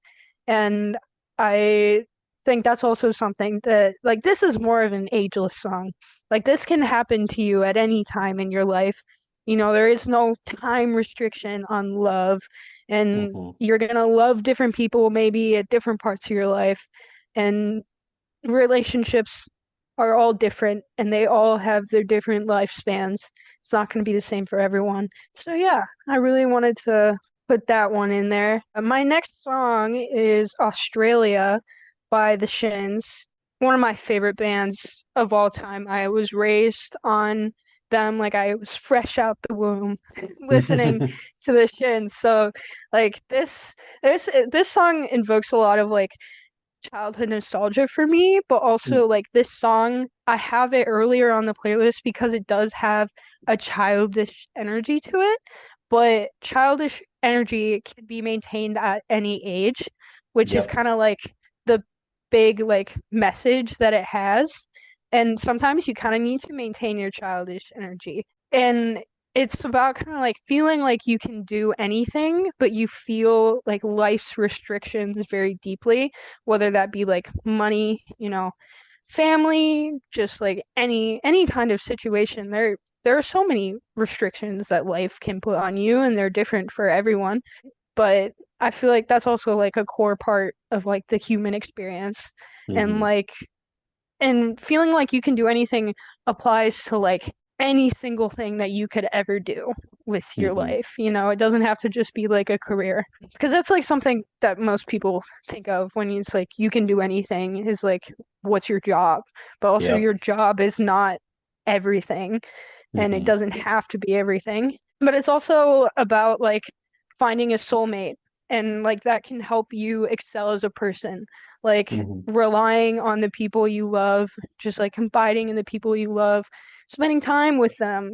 And I think that's also something that like this is more of an ageless song. Like this can happen to you at any time in your life. You know, there is no time restriction on love, and Hmm. you're gonna love different people maybe at different parts of your life. And relationships are all different and they all have their different lifespans. It's not going to be the same for everyone. So yeah, I really wanted to put that one in there. My next song is Australia by the Shins, one of my favorite bands of all time. I was raised on them, like I was fresh out the womb listening Hmm. to the Shins. So like this song invokes a lot of like childhood nostalgia for me, but also like this song, I have it earlier on the playlist because it does have a childish energy to it, but childish energy can be maintained at any age, which is Yep. kind of like the big like message that it has. And sometimes you kind of need to maintain your childish energy. And it's about kind of like feeling like you can do anything, but you feel like life's restrictions very deeply, whether that be like money, you know, family, just like any kind of situation. There are so many restrictions that life can put on you, and they're different for everyone. But I feel like that's also like a core part of like the human experience. And Hmm. like and feeling like you can do anything applies to like any single thing that you could ever do with your Hmm. life. It doesn't have to just be like a career. Because that's like something that most people think of when it's like you can do anything is like, what's your job? But also, Yep. your job is not everything, and it Hmm. doesn't have to be everything. But it's also about like finding a soulmate, and like that can help you excel as a person. Like Hmm. relying on the people you love, just like confiding in the people you love, spending time with them,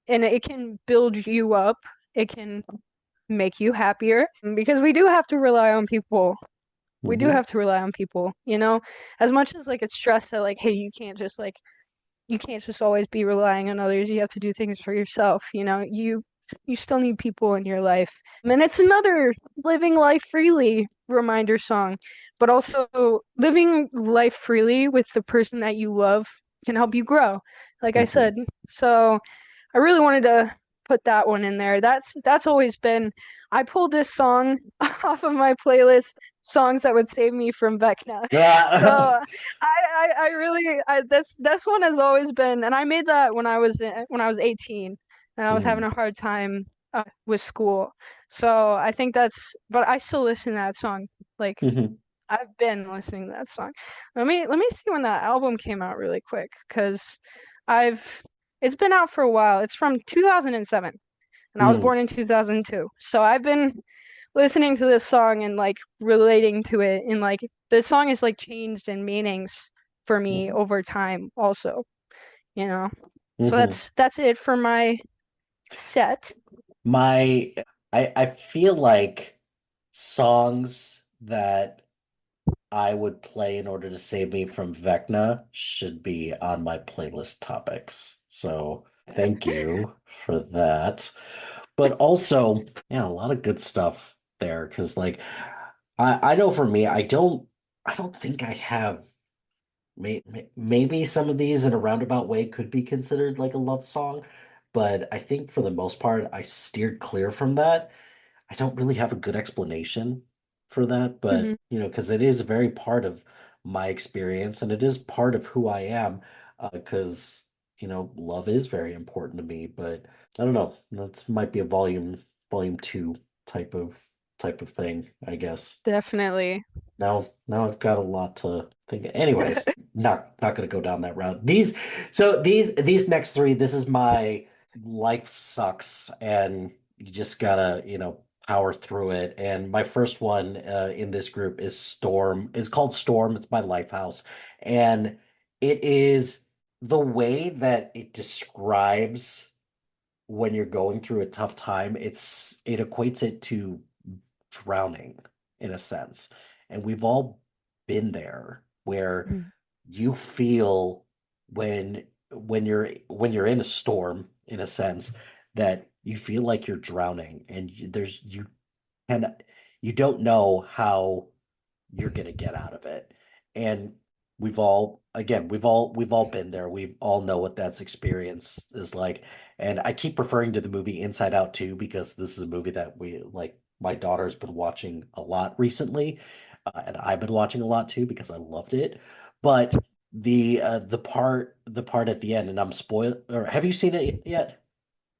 and it can build you up. It can make you happier because we do have to rely on people. We do Hmm. have to rely on people, as much as like it's stressed that like, hey, you can't just always be relying on others. You have to do things for yourself. You still need people in your life. And it's another living life freely reminder song, but also living life freely with the person that you love can help you grow, like I Hmm. said. So I really wanted to put that one in there. That's always been. I pulled this song off of my playlist, songs that would save me from Vecna. So Yeah. I really this one has always been, and I made that when I was 18, and I was having Hmm. a hard time with school. So I think but I still listen to that song. Like Hmm. I've been listening to that song. Let me see when that album came out really quick, because I've it's been out for a while. It's from 2007, and I was Hmm. born in 2002. So I've been listening to this song and like relating to it, and like this song is like changed in meanings for me Hmm. over time also, you know. So Hmm. that's it for my set. My, I feel like songs that I would play in order to save me from Vecna should be on my playlist topics. So thank you for that. But also, yeah, a lot of good stuff there. Because like I know for me, I don't think I have maybe some of these in a roundabout way could be considered like a love song, but I think for the most part I steered clear from that. I don't really have a good explanation for that, Hmm. but because it is very part of my experience and it is part of who I am, because love is very important to me, but I don't know. That might be a volume two type of type of thing, I guess. Definitely. Now I've got a lot to think. Anyways, not gonna go down that route. These next three, this is my life sucks, and you just gotta, power through it. And my first one in this group is Storm. It's called Storm. It's by Lifehouse, and it is the way that it describes when you're going through a tough time. It equates it to drowning in a sense. And we've all been there where Mhm. you feel when you're in a storm in a sense that you feel like you're drowning and can you don't know how you're going to get out of it. And we've all been there. We all know what that's experience is like. And I keep referring to the movie Inside Out too, because this is a movie that we like my daughter's been watching a lot recently. And I've been watching a lot too because I loved it. But the part at the end, and I'm spoiled, or have you seen it yet?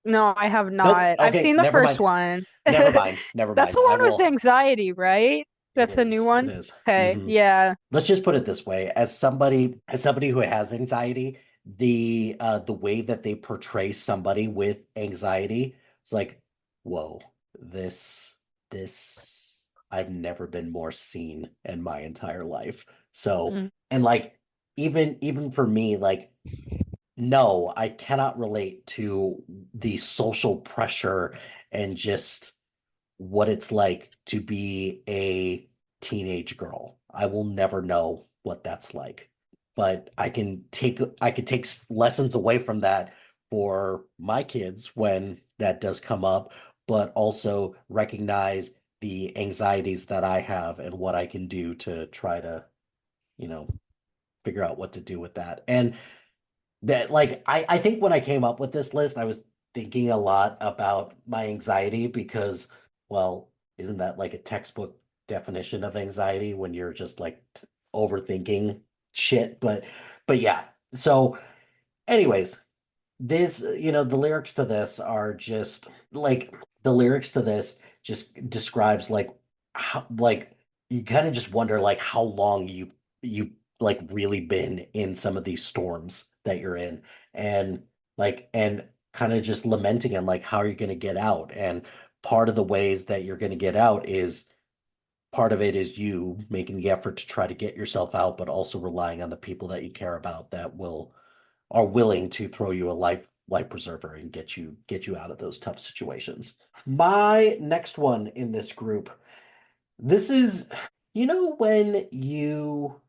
No, I have Nope. not. I've Okay, seen the never first mind. one. Never mind. Never That's mind. the I one with will. anxiety, right? It That's a new is. It one. is. Okay, yeah. Let's just put it this way. As somebody who has anxiety, the way that they portray somebody with anxiety, it's like, whoa, this this I've never been more seen in my entire life. So, Mm. and like even for me, like no, I cannot relate to the social pressure and just what it's like to be a teenage girl. I will never know what that's like. But I can take lessons away from that for my kids when that does come up, but also recognize the anxieties that I have and what I can do to try to, you know, figure out what to do with that. And that like I think when I came up with this list, I was thinking a lot about my anxiety because, well, isn't that like a textbook definition of anxiety when you're just like overthinking shit? But yeah. So anyways, this, the lyrics to this are just like the lyrics to this just describes like how like you kind of just wonder like how long you've like really been in some of these storms that you're in and and kind of just lamenting and like how are you going to get out? And part of the ways that you're going to get out is part of it is you making the effort to try to get yourself out, but also relying on the people that you care about that will are willing to throw you a life preserver and get you out of those tough situations. My next one in this group, this is, when you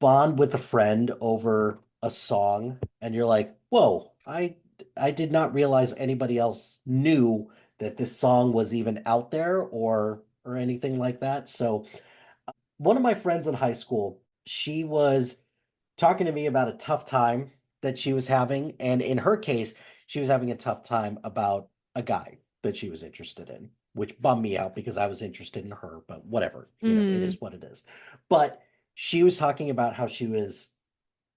bond with a friend over a song and you're like, whoa, I did not realize anybody else knew that this song was even out there or anything like that. So one of my friends in high school, she was talking to me about a tough time that she was having. And in her case, she was having a tough time about a guy that she was interested in, which bummed me out because I was interested in her, but whatever, it Mm. is what it is. But she was talking about how she was,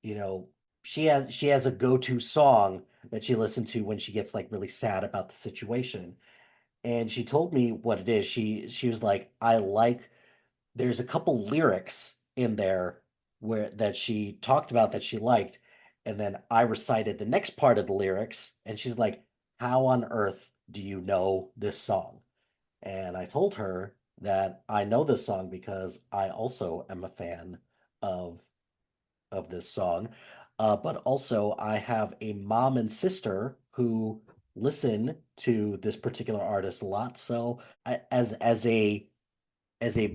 you know, she has a go-to song that she listened to when she gets like really sad about the situation. And she told me what it is. She was like, there's a couple lyrics in there where that she talked about that she liked, and then I recited the next part of the lyrics, and she's like, "How on earth do you know this song?" And I told her that I know this song because I also am a fan of this song. But also I have a mom and sister who listen to this particular artist a lot. So as a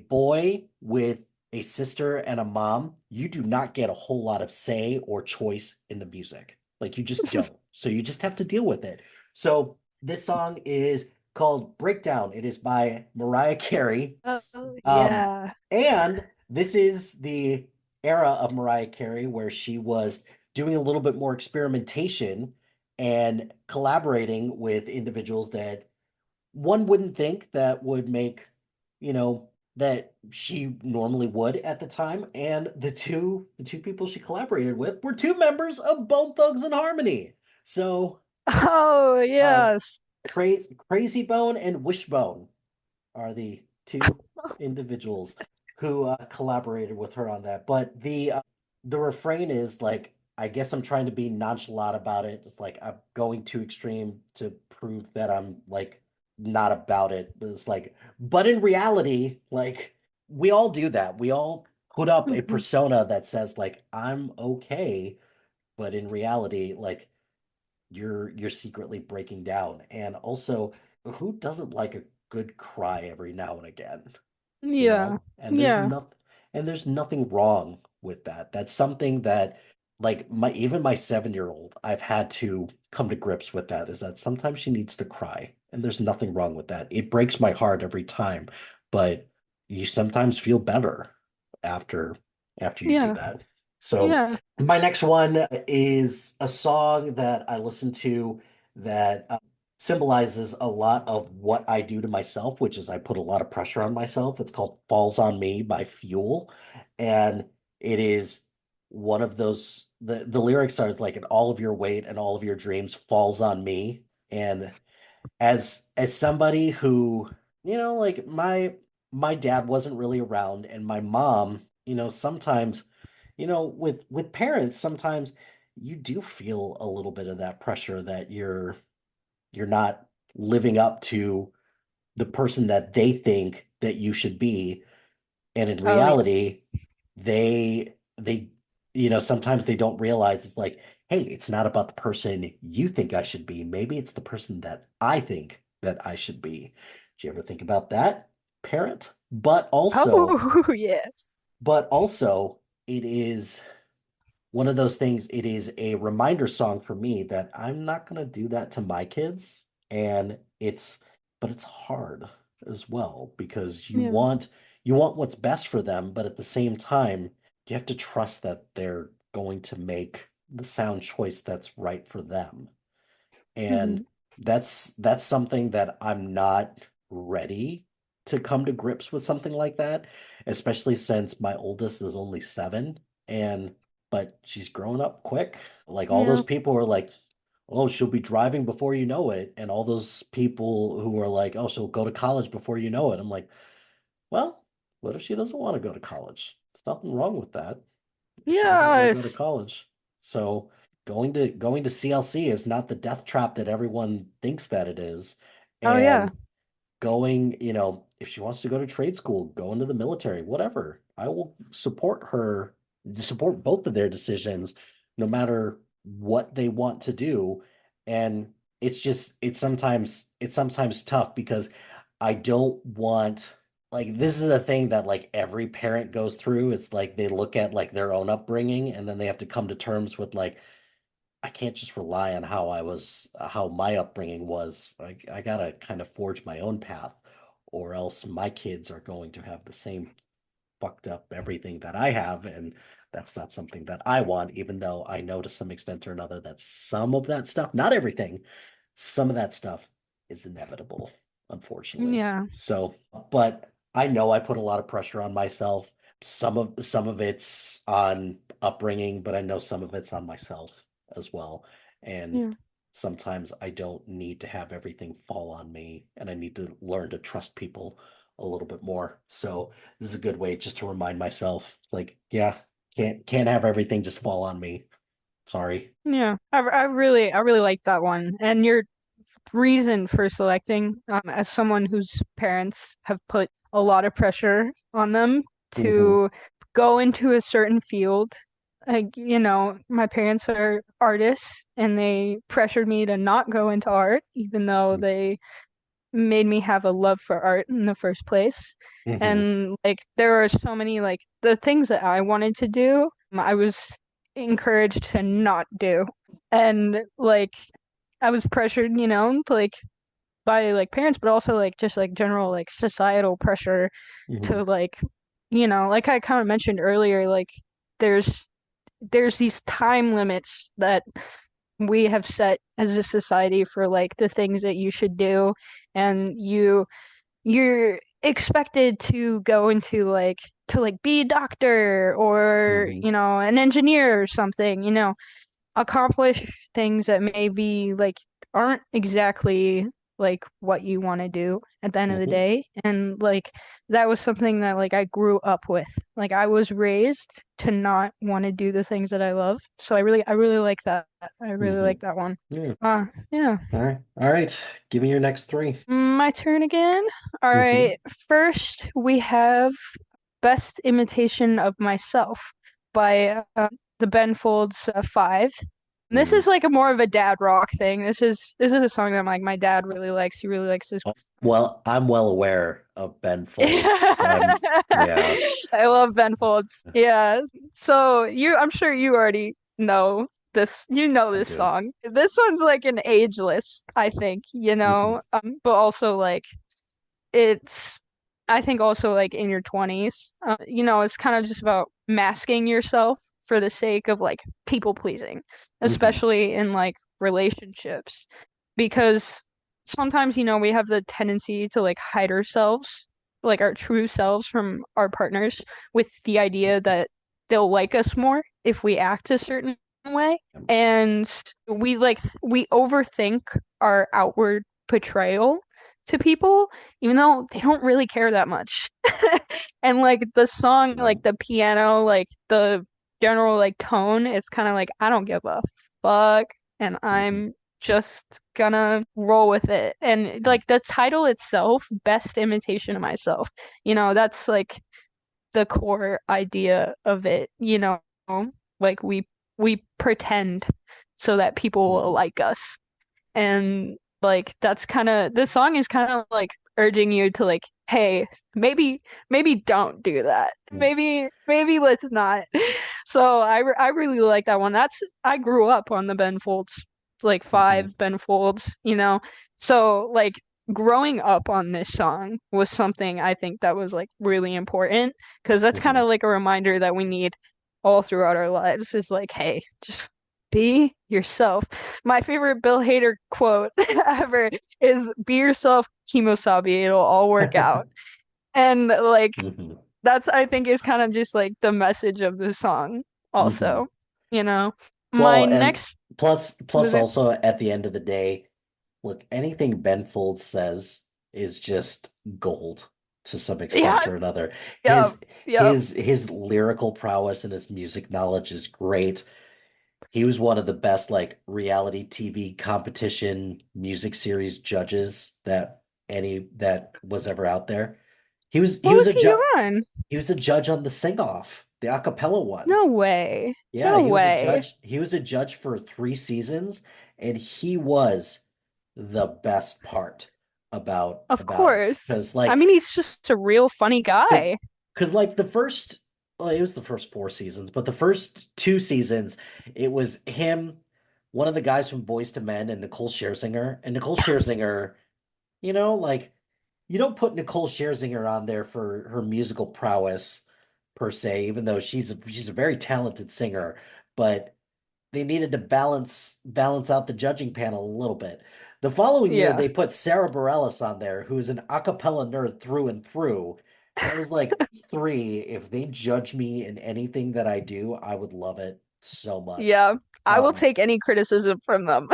boy with a sister and a mom, you do not get a whole lot of say or choice in the music. Like you just don't. So you just have to deal with it. So this song is called Breakdown. It is by Mariah Carey. Oh, Um, yeah. and this is the era of Mariah Carey where she was doing a little bit more experimentation and collaborating with individuals that one wouldn't think that would make, you know, that she normally would at the time. And the two people she collaborated with were two members of Bone Thugs and Harmony. So Oh, uh yes. Crazy Bone and Wishbone are the two individuals who collaborated with her on that. But the refrain is like, I guess I'm trying to be nonchalant about it. It's like I'm going too extreme to prove that I'm like not about it. But it's like, but in reality, like we all do that. We all put up a Mhm. persona that says like I'm okay, but in reality, like you're secretly breaking down. And also, who doesn't like a good cry every now and again? Yeah. And Yeah. there's nothing wrong with that. That's something that like my even my 7-year old, I've had to come to grips with that, is that sometimes she needs to cry. And there's nothing wrong with that. It breaks my heart every time, but you sometimes feel better after you do Yeah. that. So Yeah. my next one is a song that I listen to that symbolizes a lot of what I do to myself, which is I put a lot of pressure on myself. It's called Falls on Me by Fuel. And it is one of those, the lyrics are like, and all of your weight and all of your dreams falls on me. And as somebody who, like my dad wasn't really around, and my mom, sometimes, with parents, sometimes you do feel a little bit of that pressure that you're not living up to the person that they think that you should be. And in Oh, yeah. reality, they sometimes they don't realize it's like, hey, it's not about the person you think I should be. Maybe it's the person that I think that I should be. Do you ever think about that, parent? Oh, yes. But also, it is one of those things, it is a reminder song for me that I'm not going to do that to my kids. And but it's hard as well because you Yeah. want you want what's best for them, but at the same time, you have to trust that they're going to make the sound choice that's right for them. And Hmm. that's something that I'm not ready to come to grips with something like that, especially since my oldest is only 7 and but she's growing up quick. Like all those Yeah. people are like, oh, she'll be driving before you know it. And all those people who are like, oh, she'll go to college before you know it. I'm like, well, what if she doesn't want to go to college? There's nothing wrong with that. If she doesn't want to go to Yes. college. So going to CLC is not the death trap that everyone thinks that it is. Oh yeah. And going, if she wants to go to trade school, go into the military, whatever. I will support her, support both of their decisions, no matter what they want to do. And it's sometimes tough because I don't want like this is the thing that like every parent goes through. It's like they look at like their own upbringing and then they have to come to terms with like I can't just rely on how my upbringing was. I gotta kind of forge my own path, or else my kids are going to have the same fucked up everything that I have, and that's not something that I want, even though I know to some extent or another that some of that stuff, not everything, some of that stuff is inevitable, unfortunately. Yeah. So, but I know I put a lot of pressure on myself. Some of it's on upbringing, but I know some of it's on myself as well. And Yeah. sometimes I don't need to have everything fall on me, and I need to learn to trust people a little bit more. So this is a good way just to remind myself. It's like, yeah, can't have everything just fall on me. Sorry. Yeah. I really like that one. And your reason for selecting, as someone whose parents have put a lot of pressure on them Hmm. to go into a certain field. Like, my parents are artists and they pressured me to not go into art, even though they made me have a love for art in the first place. Hmm. And like there are so many like the things that I wanted to do, I was encouraged to not do. And like I was pressured, like by like parents, but also like just like general like societal pressure Hmm. to like, like I kind of mentioned earlier, like there's there's these time limits that we have set as a society for like the things that you should do, and you're expected to go into like to like be a doctor or Hmm. an engineer or something, accomplish things that maybe like aren't exactly like what you want to do at the end of the Hmm. day. And like that was something that like I grew up with. Like I was raised to not want to do the things that I love. So I really like that. I really Hmm. like that one. Yeah. Yeah. All right. All right. Give me your next three. My turn again. All Hmm. right. First, we have Best Imitation of Myself by the Ben Folds 5. And this is Hmm. like a more of a dad rock thing. This is a song that like my dad really likes. He really likes this. Well, I'm well aware of Ben Folds. Yeah. I love Ben Folds. Yeah. So I'm sure you already know this. You know I this do. song. This one's like an ageless, I think, Hmm. but also like it's I think also like in your 20s, it's kind of just about masking yourself for the sake of like people pleasing, Hmm. especially in like relationships, because sometimes we have the tendency to like hide ourselves, like our true selves from our partners with the idea that they'll like us more if we act a certain way. And we overthink our outward portrayal to people, even though they don't really care that much. And like the song, Right. like the piano, like the general like tone, it's kind of like I don't give a fuck and Hmm. I'm just gonna roll with it. And like the title itself, Best Imitation of Myself, that's like the core idea of it, like we pretend so that people will Hmm. like us. And like that's kind of this song is kind of like urging you to like, hey, maybe don't do that. Maybe let's not. So I really like that one. I grew up on the Ben Folds, like Hmm. 5 Ben Folds, so like growing up on this song was something I think that was like really important, because that's kind Hmm. of like a reminder that we need all throughout our lives is like, hey, just be yourself. My favorite Bill Hader quote ever is "Be yourself, Kimosabi. It'll all work out." And like Hmm. that's I think is kind of just like the message of the song Hmm. also, you know. My Well, and next plus was it? also at the end of the day, look, anything Ben Folds says is just gold to some extent Yes. or another. Yep. Yep. His lyrical prowess and his music knowledge is great. He was one of the best like reality TV competition music series judges that was ever out there. He What was was a he judge on? he was a judge on the Sing Off, the a cappella one. No way. Yeah, No way. he was a judge for 3 seasons, and he was the best part Of about it. course. Because I like mean, he's just a real funny because guy. because like the first well, it was the first 4 seasons, but the first 2 seasons, it was him, one of the guys from Boys to Men, and Nicole Scherzinger. And Nicole Scherzinger, like you don't put Nicole Scherzinger on there for her musical prowess per se, even though she's a very talented singer, but they needed to balance out the judging panel a little bit. The following year, Yeah. they put Sarah Bareilles on there, who is an a cappella nerd through and through. And I was like, these three, if they judge me in anything that I do, I would love it so much. Yeah. I will Um, take any criticism from them.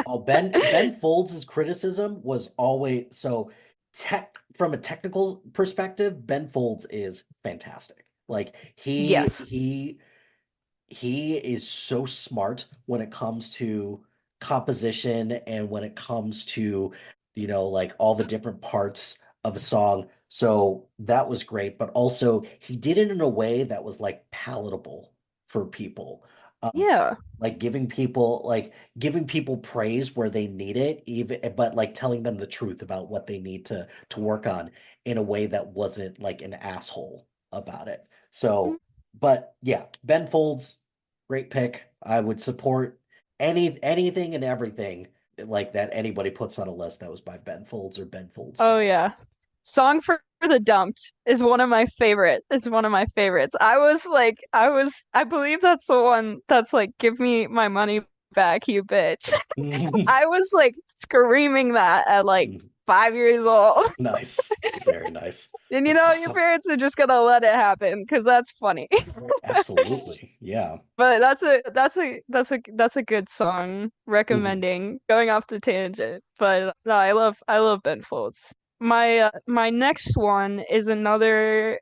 oh, Ben Folds' criticism was always so tech from a technical perspective, Ben Folds is fantastic. Like Yes. he is so smart when it comes to composition and when it comes to, like all the different parts of a song. So that was great, but also he did it in a way that was like palatable for people. Um, Yeah. giving people praise where they need it, even but like telling them the truth about what they need to work on in a way that wasn't like an asshole about it. Mm. So, but yeah, Ben Folds, great pick. I would support anything and everything like that anybody puts on a list that was by Ben Folds or Ben Folds Oh five. yeah. Song for the Dumped is one of my favorite. It's one of my favorites. I believe that's the one that's like, give me my money back, you bitch. I was like screaming that at like 5 years old. Nice. Very nice. And That's your awesome. parents are just gonna let it happen because that's funny. Absolutely. Yeah. But that's a good song Mhm. recommending going off the tangent. But no, I love Ben Folds. My next one is another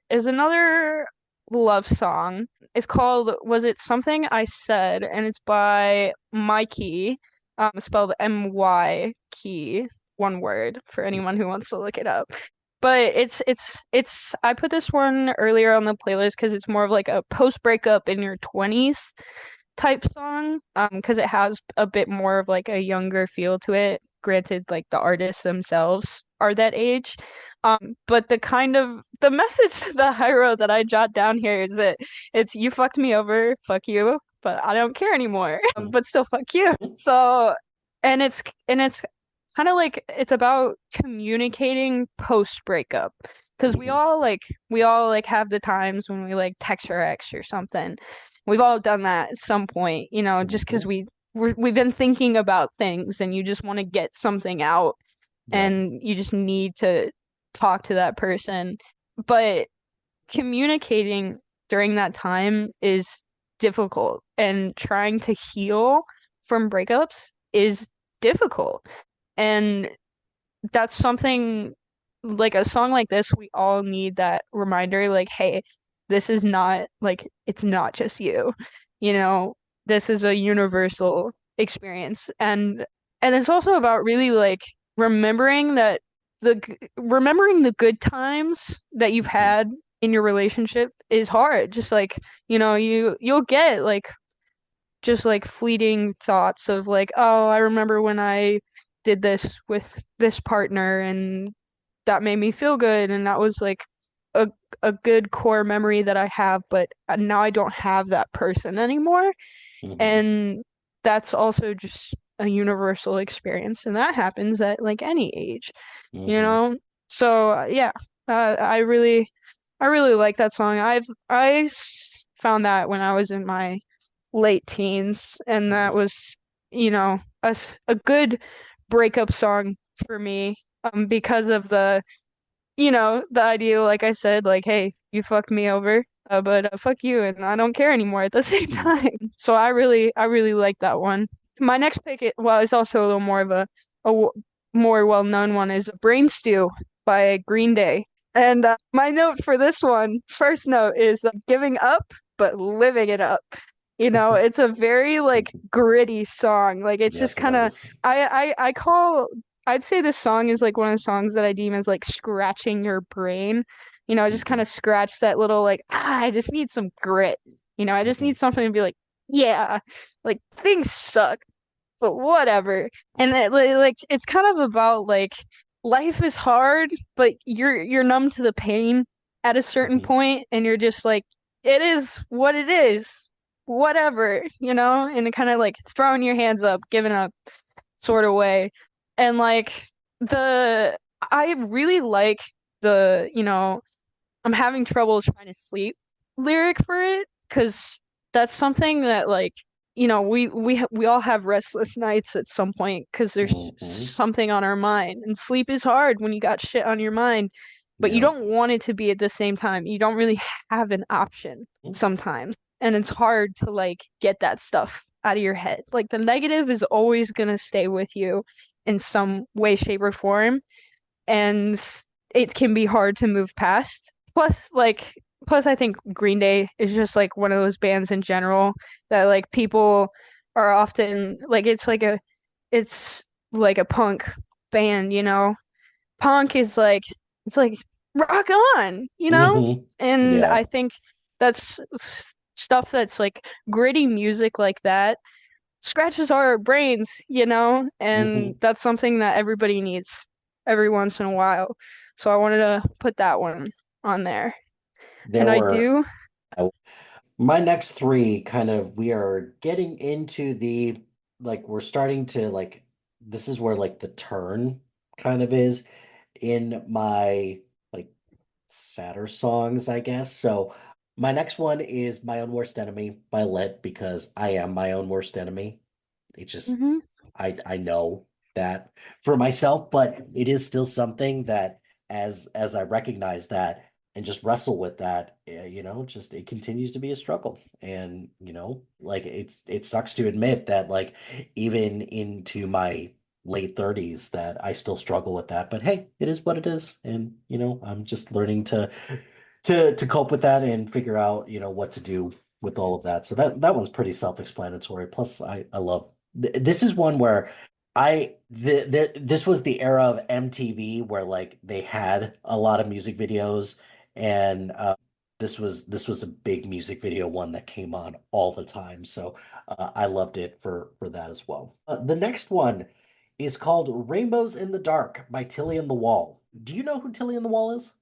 love song. It's called Was It Something I Said, and it's by Mikey, spelled M-Y Key, one word for anyone who wants to look it up. But it's I put this one earlier on the playlist because it's more of like a post breakup in your 20s type song. Because it has a bit more of like a younger feel to it. Granted, like the artists themselves are that age. But the message that I wrote that I jot down here is that it's you fucked me over, fuck you, but I don't care anymore. But still fuck you. So and it's kind of like it's about communicating post breakup because Mhm. we all like have the times when we like text our ex or something. We've all done that at some point, just because Mhm. we've been thinking about things and you just want to get something out Yeah. and you just need to talk to that person. But communicating during that time is difficult, and trying to heal from breakups is difficult. And that's something like a song like this, we all need that reminder, like, hey, this is not like it's not just you, you know, this is a universal experience. And it's also about really like remembering that remembering the good times that you've Mhm. had in your relationship is hard. Just like, you'll get like just like fleeting thoughts of like, oh, I remember when I did this with this partner and that made me feel good and that was like a a good core memory that I have, but now I don't have that person anymore. Mhm. And that's also just a universal experience, and that happens at like any age, you Mhm. know? So yeah, I really like that song. Found that when I was in my late teens, and that Mhm. was, a good breakup song for me, because of the idea, like I said, like, hey, you fucked me over, but fuck you, and I don't care anymore at the same Mhm. time. So I really like that one. My next pick, well, it's also a little more of a more well-known one, is Brain Stew by Green Day. And my note for this one, first note, is giving up, but living it up. It's a very like gritty song. Like it's just Yes, it kind of is. I call I'd say this song is like one of the songs that I deem as like scratching your brain. Just kind Mhm. of scratch that little like, I just need some grit. I just Mhm. need something to be like, yeah, like things suck, but whatever. And like it's kind of about like life is hard, but you're numb to the pain at a certain Mhm. point, and you're just like, it is what it is, whatever, and it kind of like throwing your hands up, giving up sort of way. And like the I really like the I'm having trouble trying to sleep lyric for it, because that's something that like we all have restless nights at some point because there's Mhm. something on our mind, and sleep is hard when you got shit on your mind, but you Yep. don't want it to be at the same time. You don't really have an option sometimes, and it's hard to like get that stuff out of your head. Like the negative is always gonna stay with you in some way, shape, or form, and it can be hard to move past. Plus I think Green Day is just like one of those bands in general that like people are often like it's like a punk band. Punk is like it's like rock on. Hmm. And Yeah. I think that's stuff that's like gritty music like that scratches our brains, and Hmm. that's something that everybody needs every once in a while. So I wanted to put that one on there. And There I were do. I- my next three kind of we are getting into the like we're starting to like this is where like the turn kind of is in my like sadder songs, I guess. So my next one is My Own Worst Enemy by Lit because I am my own worst enemy. It just Hmm. I know that for myself, but it is still something that as I recognize that and just wrestle with that, just it continues to be a struggle. And like it sucks to admit that like even into my late 30s that I still struggle with that. But hey, it is what it is. And I'm just learning to cope with that and figure out, what to do with all of that. So that one's pretty self-explanatory. Plus, I love this is one where this was the era of MTV where like they had a lot of music videos, and this was a big music video one that came on all the time. So I loved it for that as well. The next one is called Rainbows in the Dark by Tilly and the Wall. Do you know who Tilly and the Wall is?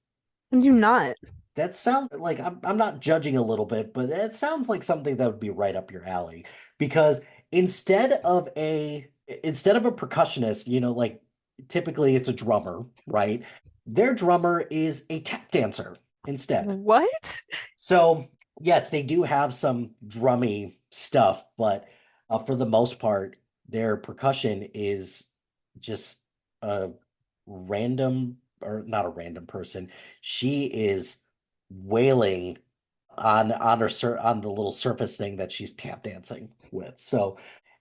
I do not. That sounds like I'm not judging a little bit, but it sounds like something that would be right up your alley because instead of a percussionist, like typically it's a drummer, right? Their drummer is a tap dancer instead. What? So, yes, they do have some drummy stuff, but for the most part, their percussion is just a random, or not a random person. She is wailing on the little surface thing that she's tap dancing with. So,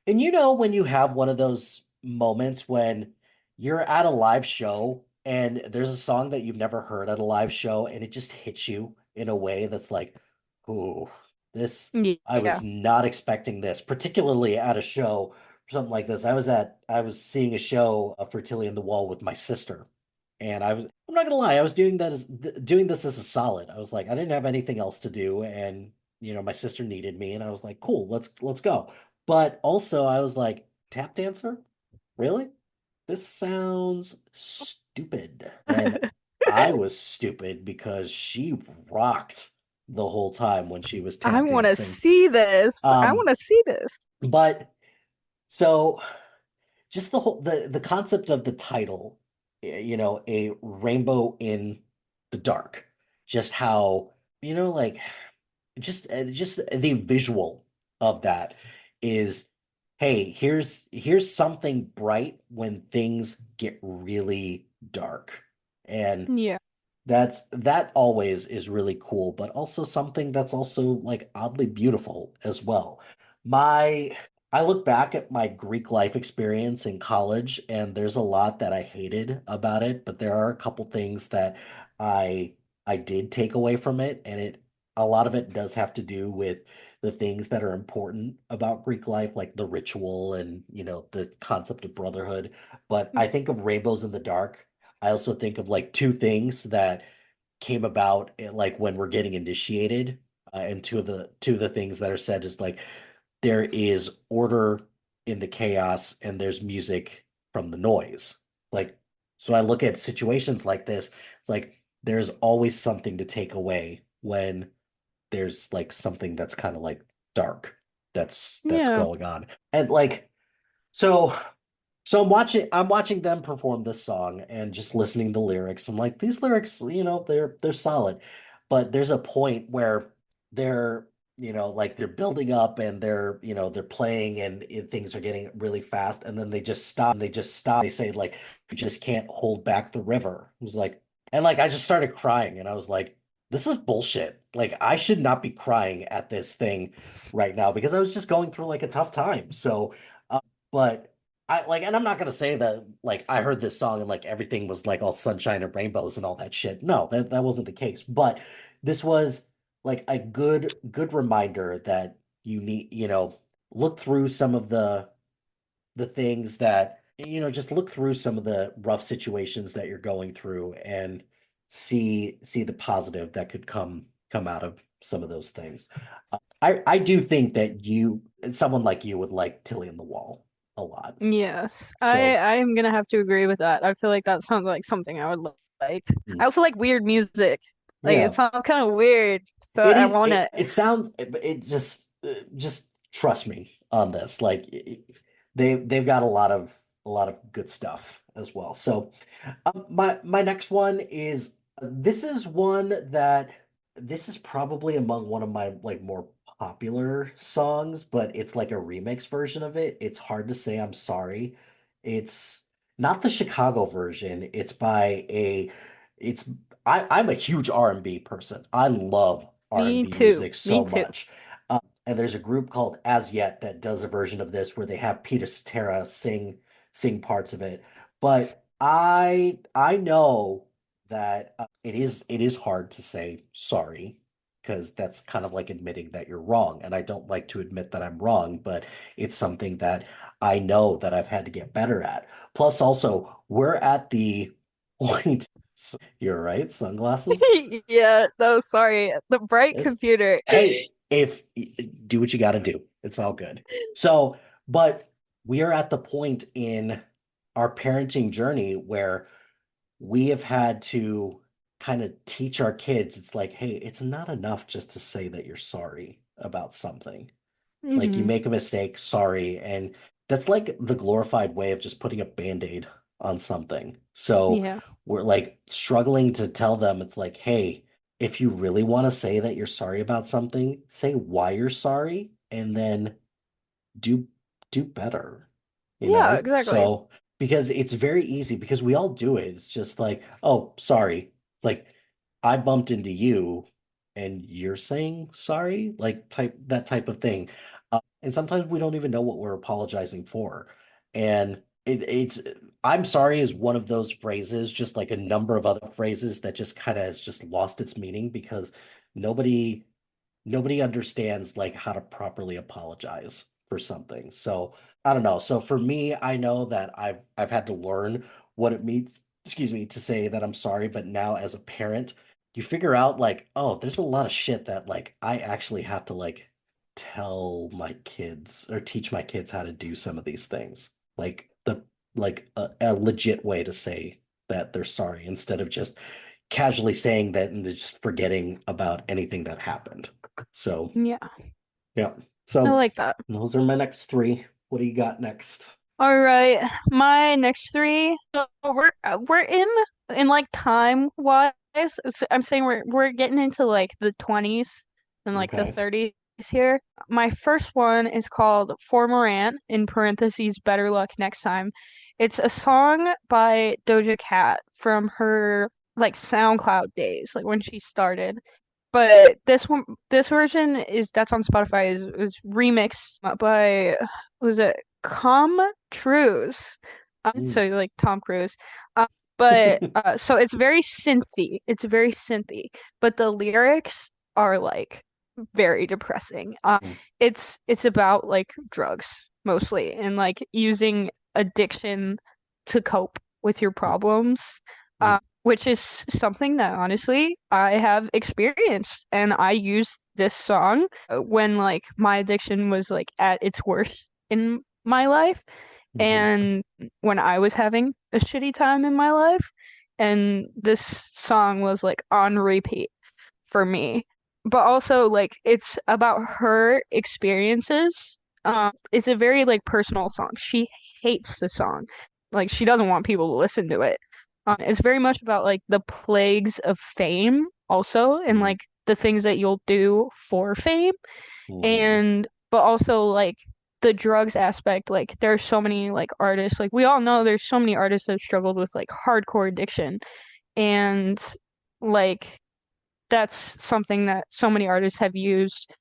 and when you have one of those moments when you're at a live show and there's a song that you've never heard at a live show and it just hits you in a way that's like, ooh, this I Yeah. was not expecting this, particularly at a show or something like this. I was seeing a show for Tilly and the Wall with my sister. And I'm not gonna lie, I was doing this as a solid. I was like, I didn't have anything else to do, and my sister needed me, and I was like, cool, let's go. But also, I was like, tap dancer? Really? This sounds stupid. And I was stupid because she rocked the whole time when she was I tap want to dancing. see this. I Um, want to see this. but so just the concept of the title, a rainbow in the dark, just how, like just the visual of that is, hey, here's something bright when things get really dark. And Yeah. that always is really cool, but also something that's also like oddly beautiful as well. My I look back at my Greek life experience in college, and there's a lot that I hated about it, but there are a couple things that I I did take away from it, and it a lot of it does have to do with the things that are important about Greek life, like the ritual and, the concept of brotherhood. But I think of Rainbows in the Dark. I also think of like two things that came about like when we're getting initiated. And two of the things that are said is like there is order in the chaos and there's music from the noise. Like, so I look at situations like this, it's like there's always something to take away when there's like something that's kind of like dark that's Yeah. going on. And like so so I'm watching them perform this song and just listening to lyrics. I'm like, these lyrics, they're solid. But there's a point where they're, like they're building up and they're playing and things are getting really fast and then they just stop. They say like you just can't hold back the river. It was like and like I just started crying and I was like, this is bullshit. Like I should not be crying at this thing right now because I was just going through like a tough time. So but I like, and I'm not gonna say that like I heard this song and like everything was like all sunshine and rainbows and all that shit. No, that wasn't the case. But this was like a good reminder that you need, look through some of the things that, just look through some of the rough situations that you're going through and see the positive that could come out of some of those things. I do think that someone like you would like Tilly in the Wall a lot. Yes. So I am gonna have to agree with that. I feel like that sounds like something I would like. mm, I also like weird music. Like it yeah, sounds kind of weird. So it I is. wanna It sounds. It just trust me on this. Like they've got a lot of good stuff as well. So my next one is this is one that this is probably among one of my like more popular songs, but it's like a remix version of it. It's hard to say I'm sorry. It's not the Chicago version. It's I'm a huge R&B person. I love me R&B too. music Me so too. much. And there's a group called As Yet that does a version of this where they have Peter Cetera sing parts of it. But I know that it is hard to say sorry because that's kind of like admitting that you're wrong. And I don't like to admit that I'm wrong, but it's something that I know that I've had to get better at. Plus, also, we're at the point. You're right, sunglasses. Yeah, no, sorry. The bright It's, computer. hey, if do what you got to do. It's all good. So, but we are at the point in our parenting journey where we have had to kind of teach our kids it's like, hey, it's not enough just to say that you're sorry about something. Like you Hmm. make a mistake, sorry, and that's like the glorified way of just putting a band-aid on something. So Yeah. we're like struggling to tell them it's like, hey, if you really want to say that you're sorry about something, say why you're sorry and then do do better, you Yeah, know? exactly. So because it's very easy because we all do it. It's just like, oh, sorry. It's like I bumped into you and you're saying sorry, like type of thing. And sometimes we don't even know what we're apologizing for. And it's I'm sorry is one of those phrases, just like a number of other phrases that just kind of has just lost its meaning because nobody nobody understands like how to properly apologize for something. So I don't know. So for me, I know that I've had to learn what it means, excuse me, to say that I'm sorry, but now as a parent, you figure out like, oh, there's a lot of shit that like I actually have to like tell my kids or teach my kids how to do some of these things. Like a legit way to say that they're sorry instead of just casually saying that and just forgetting about anything that happened. So, Yeah, yeah. I So, like that. those are my next three. What do you got next? All right, my next three. So we're in like time wise. I'm saying we're getting into like the 20s and like the Okay. 30s here. My first one is called For Morant in parentheses Better Luck Next Time. It's a song by Doja Cat from her like SoundCloud days, like when she started. But this version is that's on Spotify is remixed by was it Com Truise? Mm. So like Tom Cruise. But so it's very synthy. It's very synthy, but the lyrics are like very depressing. Mm. It's about like drugs mostly and like using addiction to cope with your problems. Mm. Which is something that honestly I have experienced. And I used this song when like my addiction was like at its worst in my life Mhm. and when I was having a shitty time in my life. And this song was like on repeat for me. But also like it's about her experiences. It's a very like personal song. She hates the song. Like she doesn't want people to listen to it. It's very much about like the plagues of fame also and Mhm. like the things that you'll do for fame Mhm. and but also like the drugs aspect. Like there's so many like artists, like we all know there's so many artists that have struggled with like hardcore addiction and like that's something that so many artists have used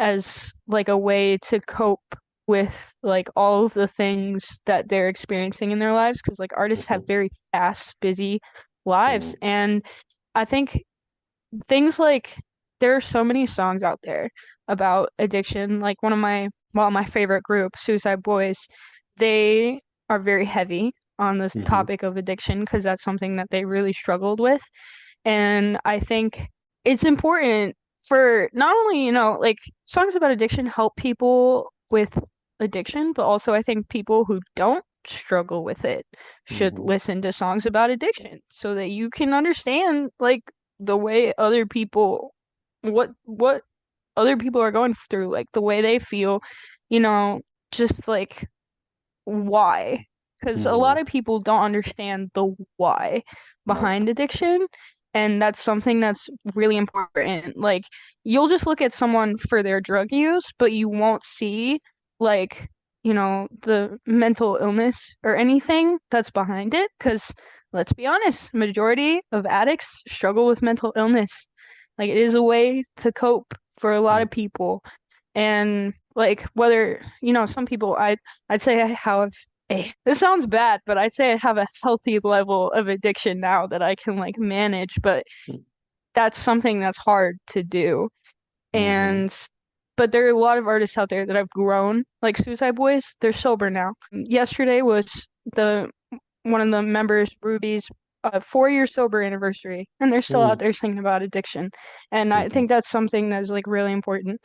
as like a way to cope with like all of the things that they're experiencing in their lives because like artists have Mhm. very fast, busy lives. Mhm. And I think things like there are so many songs out there about addiction. Like my favorite group, Suicide Boys, they are very heavy on this Mhm. topic of addiction because that's something that they really struggled with. And I think it's important for not only, like songs about addiction help people with addiction, but also I think people who don't struggle with it should Mhm. listen to songs about addiction so that you can understand like the way other people what other people are going through, like the way they feel, you know, just like why. Because a lot Mhm. of people don't understand the why Nope. behind addiction. And that's something that's really important. Like, you'll just look at someone for their drug use, but you won't see, like, the mental illness or anything that's behind it. Because let's be honest, majority of addicts struggle with mental illness. Like, it is a way to cope for a lot Mm. of people. And like whether, some people I'd say I have this sounds bad, but I'd say I have a healthy level of addiction now that I can like manage, but that's something that's hard to do. Mhm. And but there are a lot of artists out there that have grown, like Suicide Boys, they're sober now. Yesterday was the one of the members, Ruby's 4 year sober anniversary, and they're still out Mm. there singing about addiction. And I Mhm. think that's something that's like really important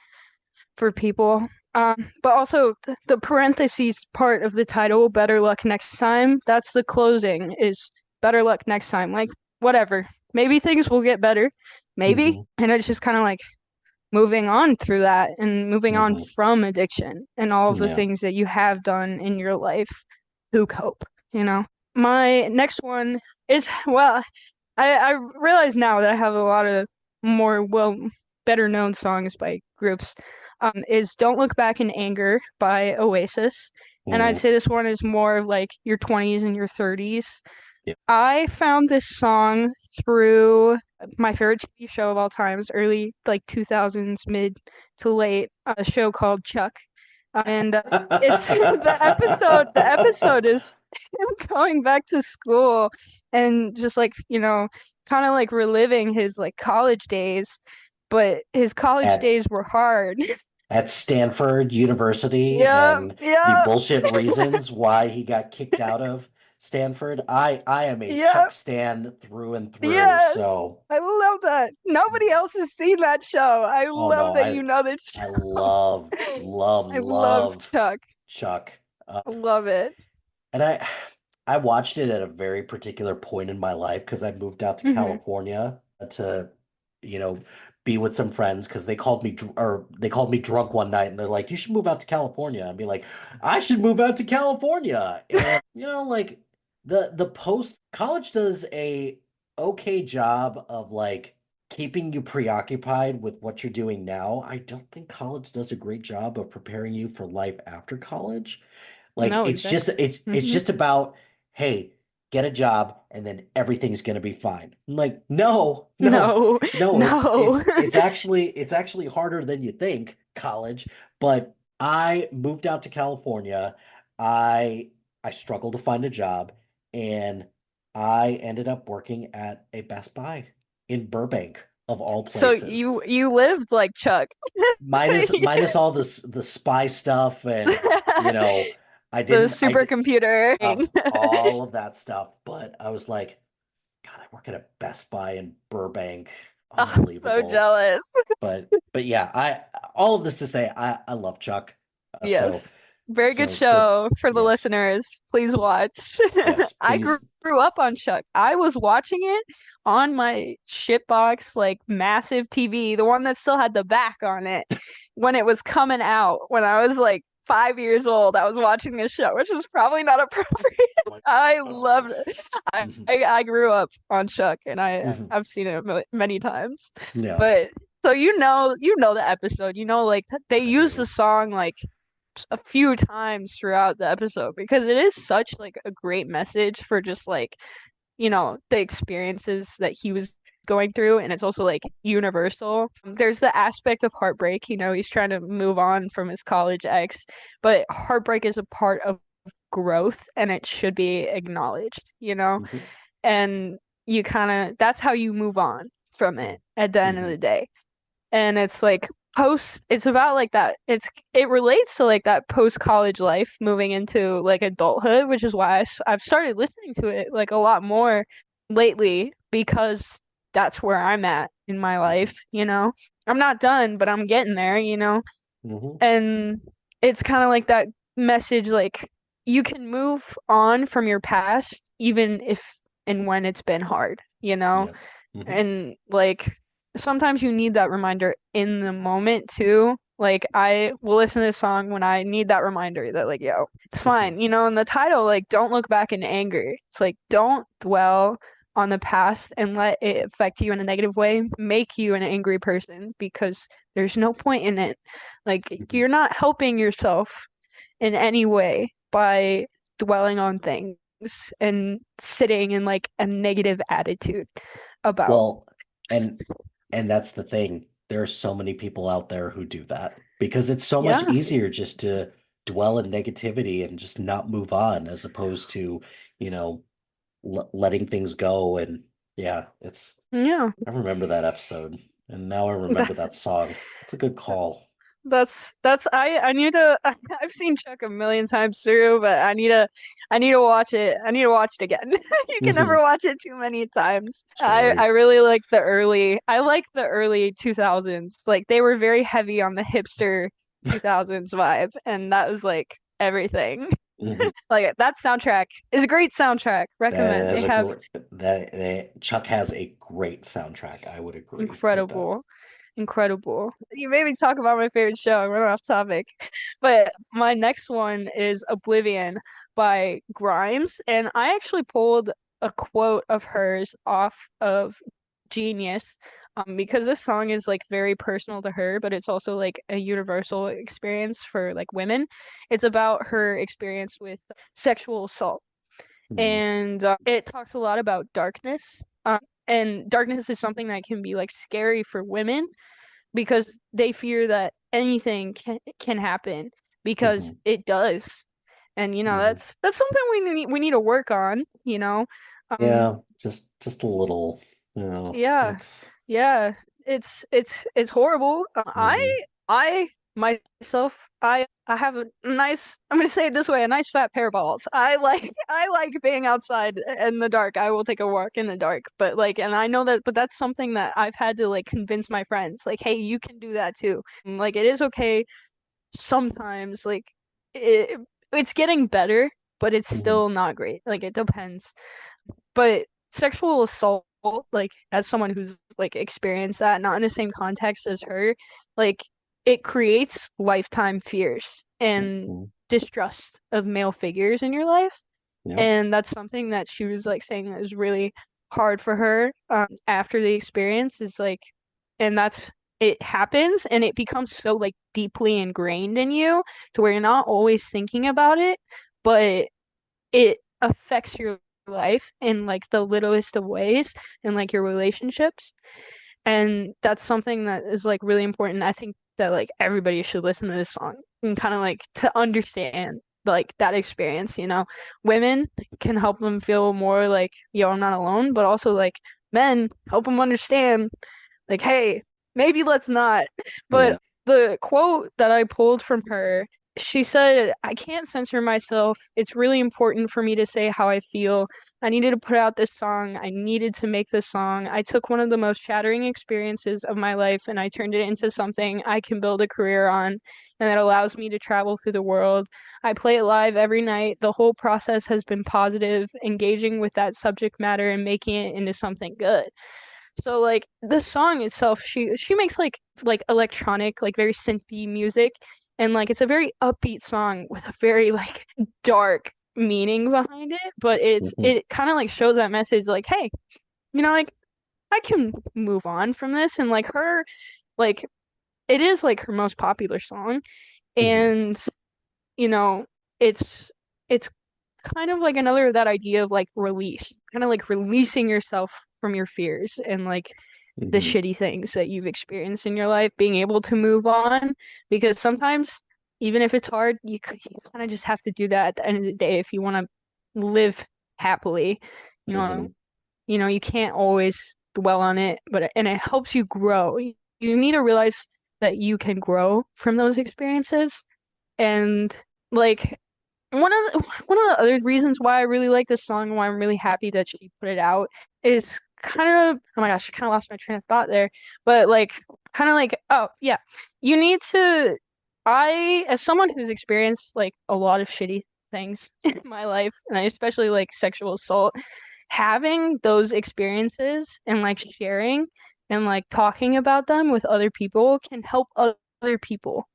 for people. But also the parentheses part of the title, better luck next time, that's the closing, is better luck next time. Like, whatever. Maybe things will get better. Maybe. Mhm. And it's just kind of like moving on through that and moving on Mhm. from addiction and all of the Yeah. things that you have done in your life to cope, you know? My next one is, well, I realize now that I have a lot of more better known songs by groups. Is "Don't Look Back in Anger" by Oasis, and I'd Mm. say this one is more of like your 20s and your 30s. Yeah. I found this song through my favorite TV show of all times, early like 2000s, mid to late, a show called Chuck. And it's the episode is him going back to school and just like, kind of like reliving his like college days, but his college At days were hard. at Stanford University Yep, and the yep, bullshit reasons why he got kicked out of Stanford. I am a Chuck yep. Stan through and through. Yes, So, I love that. Nobody else has seen that show. I oh no, love that you know that show. I love love I love love Chuck. Chuck. I love it. And I watched it at a very particular point in my life because I moved out to Hmm. California to, you know, be with some friends because they called me drunk one night and they're like, "You should move out to California." I'd be like, "I should move out to California." And like the post college does a okay job of like keeping you preoccupied with what you're doing now. I don't think college does a great job of preparing you for life after college. Like No, exactly. it's Hmm. just about, hey, get a job, and then everything's gonna be fine. I'm like, no, no, No, no, it's no. it's it's actually it's actually harder than you think, college. But I moved out to California. I I struggled to find a job, and I ended up working at a Best Buy in Burbank, of all So places. you lived like Chuck. Minus all the spy stuff, and you know, I The didn't I did supercomputer. all of that stuff, but I was like, God, I work at a Best Buy in Burbank. Oh, so Unbelievable. jealous. But yeah, I all of this to say I love Chuck. So Yes. Very good so good. show for the Yes. listeners. Please watch. Yes, I grew, please. grew up on Chuck. I was watching it on my shitbox, like massive TV, the one that still had the back on it, when it was coming out when I was like 5 years old. I was watching this show, which is probably not appropriate. Like, I oh. loved it. Mhm, I grew up on Chuck, and mhm. I've seen it many times. Yeah, But so you know the episode. You know, like they I use the do. song like a few times throughout the episode because it is such like a great message for just like, the experiences that he was going through, and it's also like universal. There's the aspect of heartbreak, he's trying to move on from his college ex, but heartbreak is a part of growth and it should be acknowledged. Hmm. And you kind of that's how you move on from it at the end of Hmm. the day. And it's like it's about like that, it relates to like that post college life moving into like adulthood, which is why I've started listening to it like a lot more lately because that's where I'm at in my life. I'm not done, but I'm getting there. Hmm. And it's kind of like that message, like you can move on from your past even if and when it's been hard. Yeah. Hmm. And like sometimes you need that reminder in the moment too. Like I will listen to this song when I need that reminder that like, yo, it's Hmm. fine. And the title, like, don't look back in anger. It's like don't dwell on the past and let it affect you in a negative way, make you an angry person because there's no point in it. Like Hmm. you're not helping yourself in any way by dwelling on things and sitting in like a negative attitude about. Well, and and that's the thing. There are so many people out there who do that because it's so much Yeah, easier just to dwell in negativity and just not move on as opposed to, you know, letting things go. And yeah, it's yeah. I remember that episode, and now I remember that song. It's a good call. That's I need to I've seen Chuck a million times through, but I need to watch it. I need to watch it again. You can never Hmm. watch it too many times. It's I great. really like the early 2000s. Like they were very heavy on the hipster 2000s vibe, and that was like everything. Hmm. Like that soundtrack is a great soundtrack. Recommend. That They is a have great Chuck has a great soundtrack. I would agree with that. incredible, incredible. You made me talk about my favorite show. I went off topic. But my next one is Oblivion by Grimes. And I actually pulled a quote of hers off of Genius, because this song is like very personal to her, but it's also like a universal experience for like women. It's about her experience with sexual assault. Mhm. And it talks a lot about darkness. And darkness is something that can be like scary for women because they fear that anything can happen because Mhm. it does. And Mhm. that's something we need to work on. Um Yeah, just a little, yeah. it's Yeah, it's horrible. mhm. I myself I have a nice, I'm gonna say it this way, a nice fat pair of balls. I like being outside in the dark. I will take a walk in the dark, but like, and I know that, but that's something that I've had to like convince my friends, like, hey, you can do that too. And, like, it is okay sometimes. Like, it it's getting better, but it's Mhm. still not great. Like, it depends. But sexual assault, like as someone who's like experienced that, not in the same context as her, like it creates lifetime fears and Mhm. distrust of male figures in your life. Yep. And that's something that she was like saying that is really hard for her, after the experience is like, and that's it happens and it becomes so like deeply ingrained in you to where you're not always thinking about it, but it affects your life in like the littlest of ways in like your relationships. And that's something that is like really important. I think that like everybody should listen to this song and kind of like to understand like that experience, you know. Women can help them feel more like, yo, I'm not alone, but also like men help them understand like, hey, maybe let's not. But Yeah. the quote that I pulled from her, she said, I can't censor myself. It's really important for me to say how I feel. I needed to put out this song. I needed to make this song. I took one of the most shattering experiences of my life and I turned it into something I can build a career on and that allows me to travel through the world. I play it live every night. The whole process has been positive, engaging with that subject matter and making it into something good. So like the song itself, she makes like electronic, like very synthy music, and like it's a very upbeat song with a very like dark meaning behind it, but Mhm. it kind of like shows that message like, hey, you know, like I can move on from this, and like her, like it is like her most popular song, Mhm. and you know, it's kind of like another of that idea of like release, kind of like releasing yourself from your fears and like the Mhm. shitty things that you've experienced in your life, being able to move on. Because sometimes, even if it's hard, you kind of just have to do that at the end of the day if you want to live happily. You know, Mhm. you can't always dwell on it, but and it helps you grow. You need to realize that you can grow from those experiences. And like one of the other reasons why I really like this song and why I'm really happy that she put it out is kind of, oh my gosh, I kind of lost my train of thought there. But like kind of like, oh yeah, you need to I as someone who's experienced like a lot of shitty things in my life, and especially like sexual assault, having those experiences and like sharing and like talking about them with other people can help other people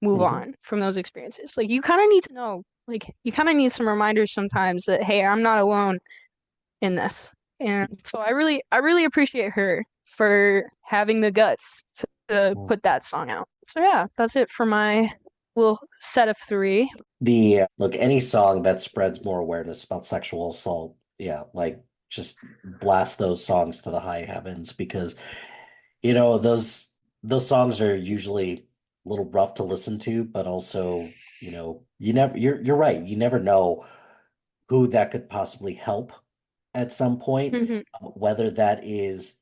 move Mhm. on from those experiences. Like you kind of need to know, like you kind of need some reminders sometimes that hey, I'm not alone in this. And so I really appreciate her for having the guts to put that song out. So yeah, that's it for my little set of three. The look, any song that spreads more awareness about sexual assault, yeah, like just blast those songs to the high heavens because those songs are usually a little rough to listen to, but also, you're right. You never know who that could possibly help at some point, Hmm. whether that is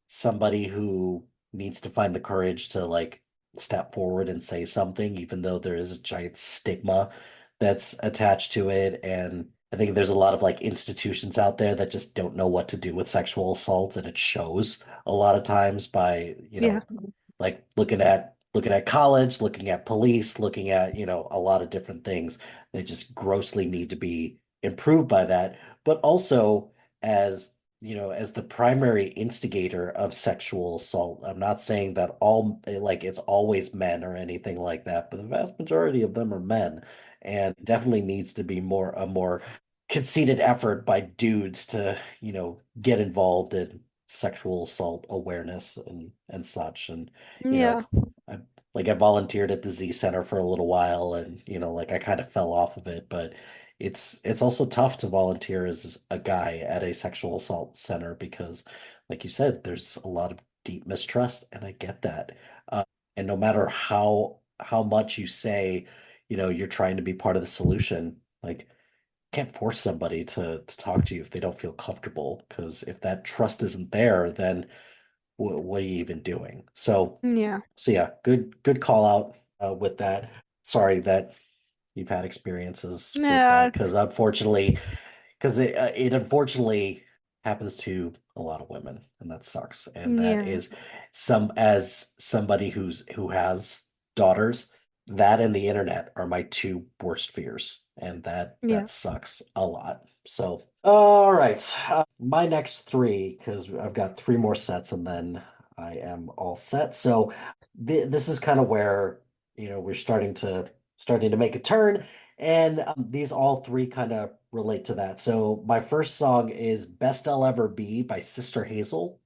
somebody who needs to find the courage to like step forward and say something, even though there is a giant stigma that's attached to it. And I think there's a lot of like institutions out there that just don't know what to do with sexual assault, and it shows a lot of times by, Yeah. like looking at college, looking at police, looking at, a lot of different things. They just grossly need to be improved by that. But also as, as the primary instigator of sexual assault, I'm not saying that all like it's always men or anything like that, but the vast majority of them are men. And definitely needs to be a more conceited effort by dudes to, get involved in sexual assault awareness and such. And you know, Yeah. I I volunteered at the Z Center for a little while, and like I kind of fell off of it, but it's also tough to volunteer as a guy at a sexual assault center because, like you said, there's a lot of deep mistrust, and I get that. Uh, and no matter how much you say, you're trying to be part of the solution, like can't force somebody to talk to you if they don't feel comfortable, because if that trust isn't there, then what are you even doing? Yeah. So yeah, good call out with that. Sorry that you've had experiences with Yeah. that, because it unfortunately happens to a lot of women, and that sucks. And that Yeah. is as somebody who has daughters, that and the internet are my two worst fears, and that Yeah. sucks a lot. So, all right, my next three, because I've got three more sets, and then I am all set. So, this is kind of where we're starting to make a turn. And these all three kind of relate to that. So my first song is Best I'll Ever Be by Sister Hazel.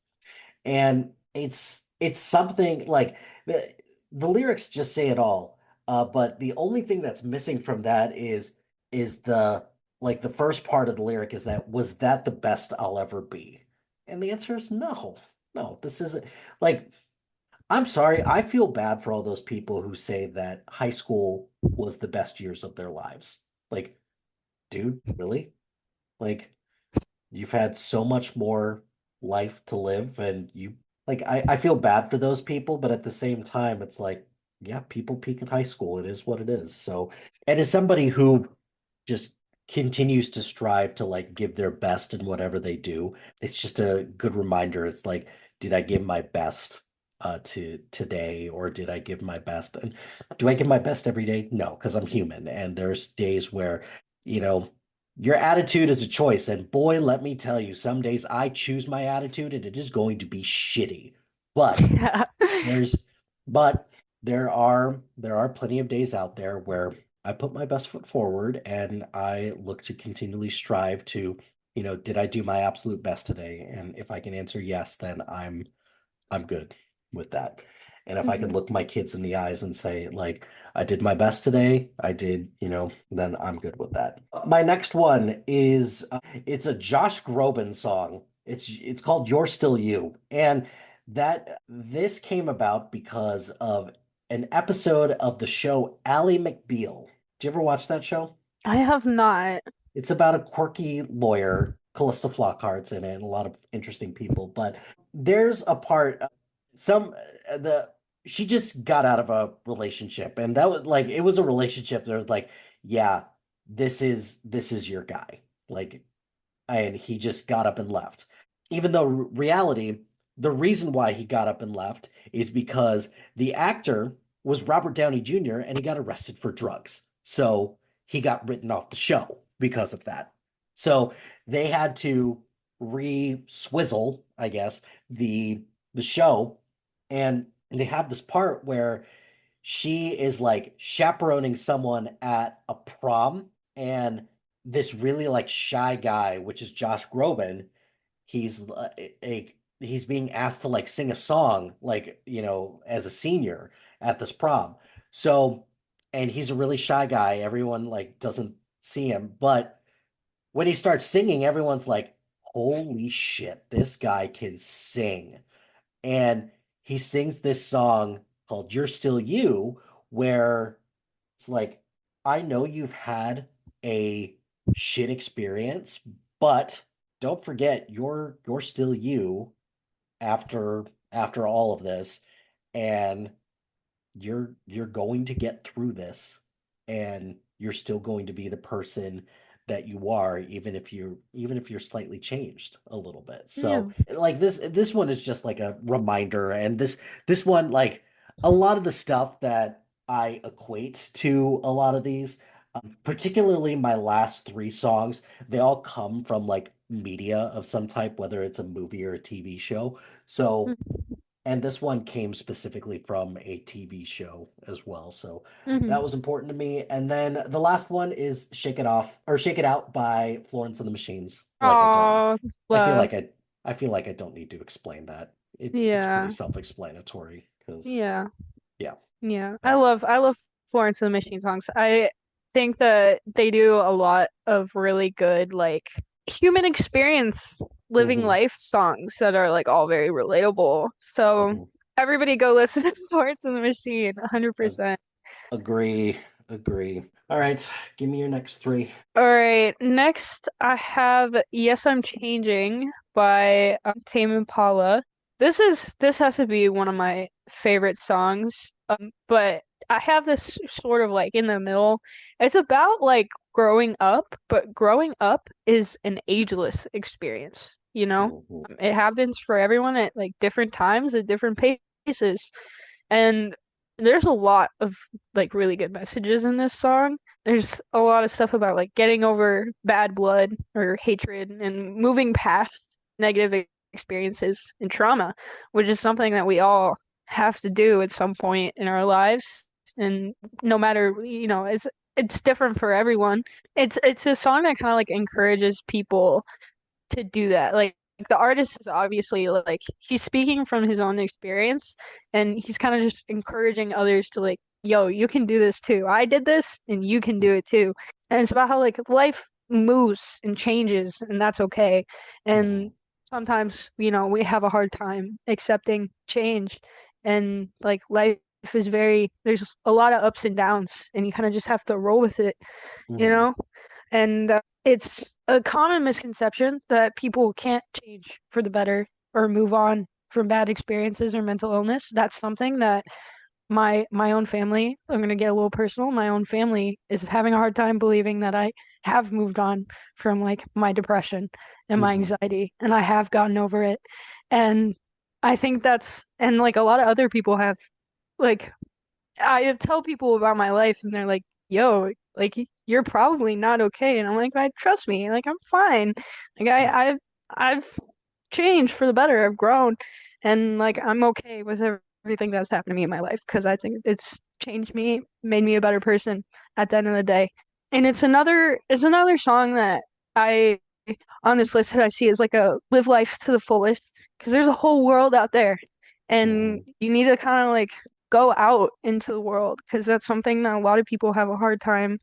And it's something like the lyrics just say it all. But the only thing that's missing from that is the like the first part of the lyric is that, was that the best I'll ever be? And the answer is no. No, this isn't like, I'm sorry, I feel bad for all those people who say that high school was the best years of their lives. Like, dude, really? Like, you've had so much more life to live, and you like, I feel bad for those people, but at the same time, it's like, yeah, people peak in high school. It is what it is. So, and as somebody who just continues to strive to like give their best in whatever they do, it's just a good reminder. It's like, did I give my best to today, or did I give my best? And do I give my best every day? No, because I'm human, and there's days where, you know, your attitude is a choice. And boy, let me tell you, some days I choose my attitude and it is going to be shitty. But Yeah. there's but there are plenty of days out there where I put my best foot forward and I look to continually strive to, did I do my absolute best today? And if I can answer yes, then I'm good with that. And if I could Mhm. look my kids in the eyes and say, like, I did my best today, I did, then I'm good with that. My next one is it's a Josh Groban song. It's called You're Still You. And that this came about because of an episode of the show Ally McBeal. Did you ever watch that show? I have not. It's about a quirky lawyer. Callista Flockhart's in it, and a lot of interesting people. But there's a part, some the she just got out of a relationship, and that was like, it was a relationship that was like, yeah, this is your guy. Like, and he just got up and left. Even though reality, the reason why he got up and left is because the actor was Robert Downey Jr. and he got arrested for drugs. So he got written off the show because of that. So they had to re-swizzle, I guess, the show. And they have this part where she is like chaperoning someone at a prom, and this really like shy guy, which is Josh Groban, he's he's being asked to like sing a song, like, as a senior at this prom. So, and he's a really shy guy. Everyone like doesn't see him, but when he starts singing, everyone's like, holy shit, this guy can sing. And he sings this song called You're Still You, where it's like, I know you've had a shit experience, but don't forget you're still you after all of this, and you're going to get through this, and you're still going to be the person that you are, even if you're slightly changed a little bit. Yeah. So like this one is just like a reminder, and this one, like, a lot of the stuff that I equate to a lot of these, particularly my last three songs, they all come from like media of some type, whether it's a movie or a TV show. So, and this one came specifically from a TV show as well. So Mm-hmm. that was important to me. And then the last one is Shake It Off, or Shake It Out by Florence and the Machines. Oh, I feel love. like I feel like I don't need to explain that. It's pretty Yeah. self-explanatory because, Yeah. yeah, Yeah. I that love I love Florence and the Machine songs. I think that they do a lot of really good like human experience living hmm life songs that are like all very relatable. So hmm everybody go listen to Florence and the Machine, Ag- 100%. agree, agree. All right, give me your next three. All right, next I have Yes, I'm Changing by Tame Impala. This has to be one of my favorite songs. But I have this sort of like in the middle. It's about like growing up, but growing up is an ageless experience, you know? hmm It happens for everyone at like different times at different paces. And there's a lot of like really good messages in this song. There's a lot of stuff about like getting over bad blood or hatred and moving past negative experiences and trauma, which is something that we all have to do at some point in our lives. And no matter, it's different for everyone. It's a song that kind of like encourages people to do that. Like the artist is obviously like he's speaking from his own experience and he's kind of just encouraging others to like, yo, you can do this too. I did this and you can do it too. And it's about how like life moves and changes, and that's okay. And Mhm. sometimes, we have a hard time accepting change, and like life is there's a lot of ups and downs, and you kind of just have to roll with it, you Mhm. know? And it's a common misconception that people can't change for the better or move on from bad experiences or mental illness. That's something that my own family, I'm gonna get a little personal, my own family is having a hard time believing that I have moved on from like my depression and my Mhm. anxiety, and I have gotten over it. And I think and like a lot of other people have, like, I tell people about my life and they're like, yo, like you're probably not okay. And I'm like, I trust me, like I'm fine. Like I've changed for the better. I've grown, and like I'm okay with everything that's happened to me in my life because I think it's changed me, made me a better person at the end of the day. And it's another song that I on this list that I see is like a live life to the fullest, because there's a whole world out there, and Mhm. you need to kind of like go out into the world, because that's something that a lot of people have a hard time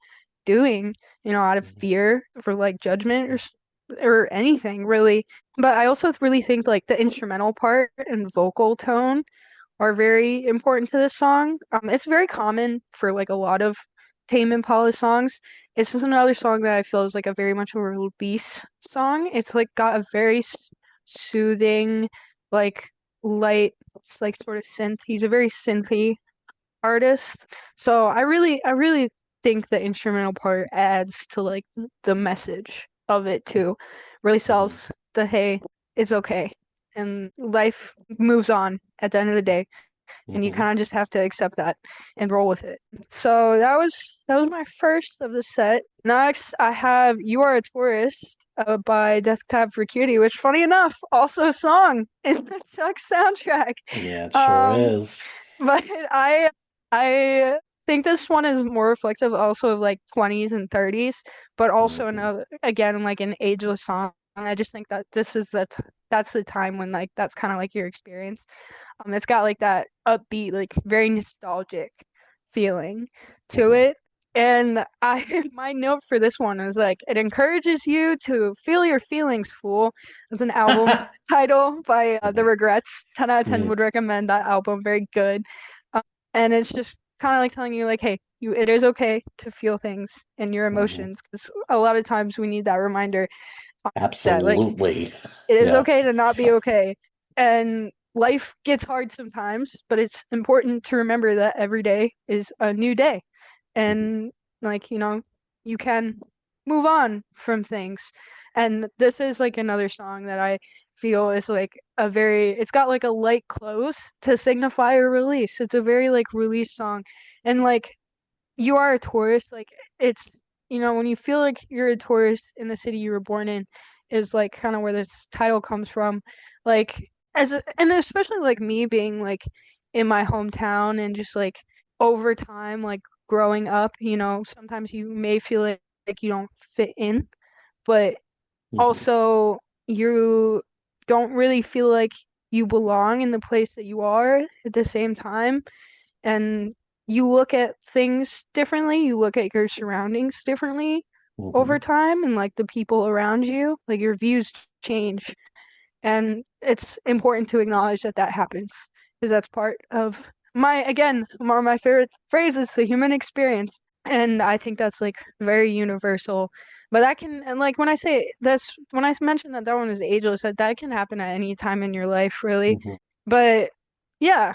doing, out of Mhm. fear for like judgment or anything really. But I also really think like the instrumental part and vocal tone are very important to this song. It's very common for like a lot of Tame Impala songs. It's just another song that I feel is like a very much a release song. It's like got a very soothing, like light, it's like sort of synth. He's a very synthy artist. So I really think the instrumental part adds to like the message of it too. Really Mhm. sells the hey, it's okay. And life moves on at the end of the day, and you Mhm. kind of just have to accept that and roll with it. So that was my first of the set. Next, I have "You Are a Tourist" by Death Cab for Cutie, which, funny enough, also a song in the Chuck soundtrack. Yeah, it sure Um, is. but I think this one is more reflective also of like 20s and 30s, but also Mhm. another again like an ageless song. I just think that that's the time when like that's kind of like your experience. It's got like that upbeat, like very nostalgic feeling to Mhm. it. And I my note for this one is like it encourages you to feel your feelings, fool. It's an album title by The Mhm. Regrets. 10 out of 10 Mhm. would recommend that album. Very good. Um, and it's just kind of like telling you like, hey, it is okay to feel things and your Mhm. emotions, because a lot of times we need that reminder that like Absolutely. it is Yeah. okay to not be okay. And life gets hard sometimes, but it's important to remember that every day is a new day. Mhm. And like, you can move on from things. And this is like another song that I feel is like it's got like a light close to signify a release. It's a very like release song. And like you are a tourist, like it's when you feel like you're a tourist in the city you were born in, is like kind of where this title comes from. Like and especially like me being like in my hometown, and just like over time like growing up, sometimes you may feel like you don't fit in, but Mhm. also you don't really feel like you belong in the place that you are at the same time, and you look at things differently, you look at your surroundings differently over Mhm. time, and like the people around you, like your views change. And it's important to acknowledge that that happens, because that's part of again, one of my favorite phrases, the human experience. And I think that's like very universal. But that can, and like when I mentioned that that one is ageless, that can happen at any time in your life, really. Mhm. But yeah,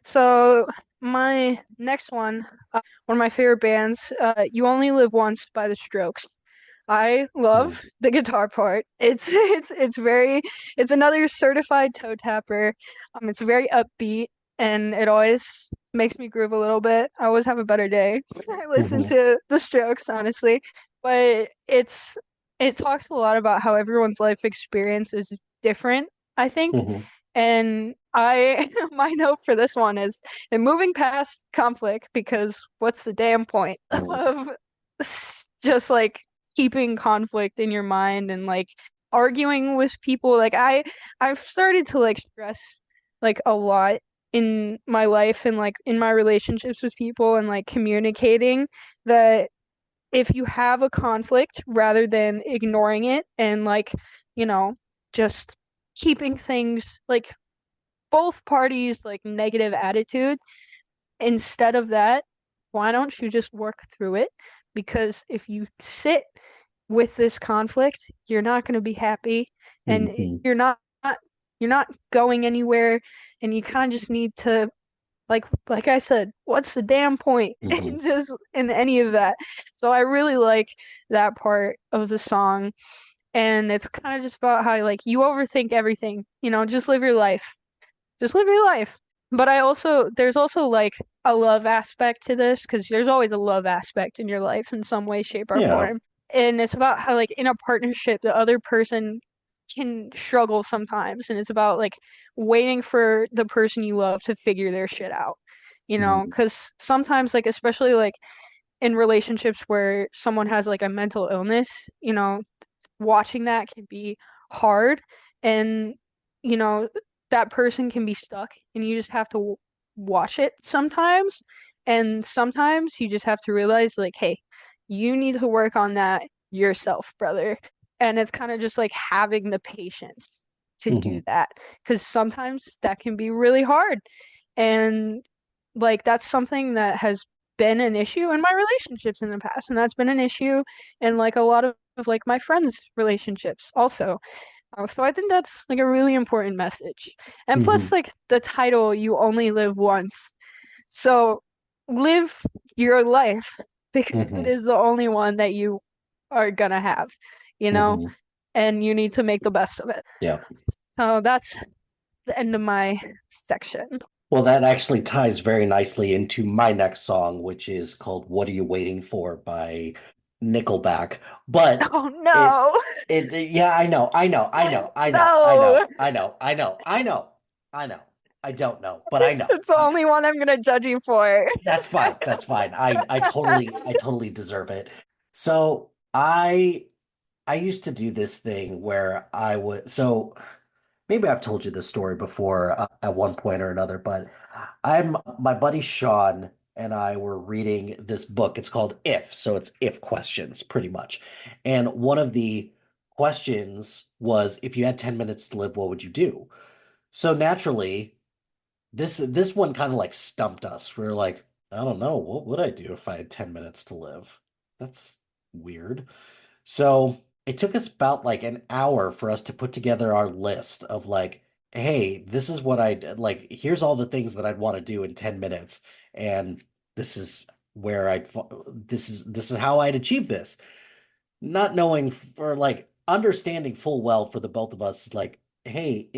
so my next one of my favorite bands, "You Only Live Once" by The Strokes. I Mhm. love the guitar part. It's another certified toe tapper. It's very upbeat, and it always makes me groove a little bit. I always have a better day when I listen Mhm. to The Strokes, honestly. But it talks a lot about how everyone's life experience is different, I think. Mhm. And my note for this one is, in moving past conflict, because what's the damn point Mhm. of just like keeping conflict in your mind and like arguing with people? Like I've started to like stress like a lot in my life and like in my relationships with people, and like communicating that if you have a conflict, rather than ignoring it and like, you know, just keeping things like both parties like negative attitude, instead of that, why don't you just work through it? Because if you sit with this conflict, you're not going to be happy, and Hmm. you're not going anywhere, and you kind of just need to like I said, what's the damn point Hmm. in just in any of that? So I really like that part of the song, and it's kind of just about how like you overthink everything, just live your life. Just live your life. But there's also like a love aspect to this because there's always a love aspect in your life in some way, shape, or Yeah. form. And it's about how like in a partnership, the other person can struggle sometimes. And it's about like waiting for the person you love to figure their shit out. Hmm. Because sometimes like especially like in relationships where someone has like a mental illness, watching that can be hard, and you know that person can be stuck and you just have to watch it sometimes, and sometimes you just have to realize like, hey, you need to work on that yourself, brother. And it's kind of just like having the patience to do Hmm. that, because sometimes that can be really hard, and like that's something that has been an issue in my relationships in the past, and that's been an issue in like a lot of like my friends' relationships also. So I think that's like a really important message. And plus, Hmm. like the title, "You Only Live Once." So live your life because it Hmm. is the only one that you are gonna have, you know, Hmm. and you need to make the best of it. Yeah. So that's the end of my section. Well, that actually ties very nicely into my next song, which is called "What Are You Waiting For" by Nickelback. But Oh it, no. yeah, No. I know. I don't know, but I know. It's the only one I'm gonna judge you for. That's fine. That's fine. I totally deserve it. So I used to do this thing where I would, so maybe I've told you this story before at one point or another, but my buddy Sean and I were reading this book. It's called If, so it's if questions pretty much. And one of the questions was, if you had 10 minutes to live, what would you do? So naturally, this one kind of like stumped us. We were like, I don't know, what would I do if I had 10 minutes to live? That's weird. So it took us about like an hour for us to put together our list of like, hey, this is what I like, here's all the things that I'd want to do in 10 minutes. And this is where this is how I'd achieve this. Not knowing for like understanding full well for the both of us, like, hey,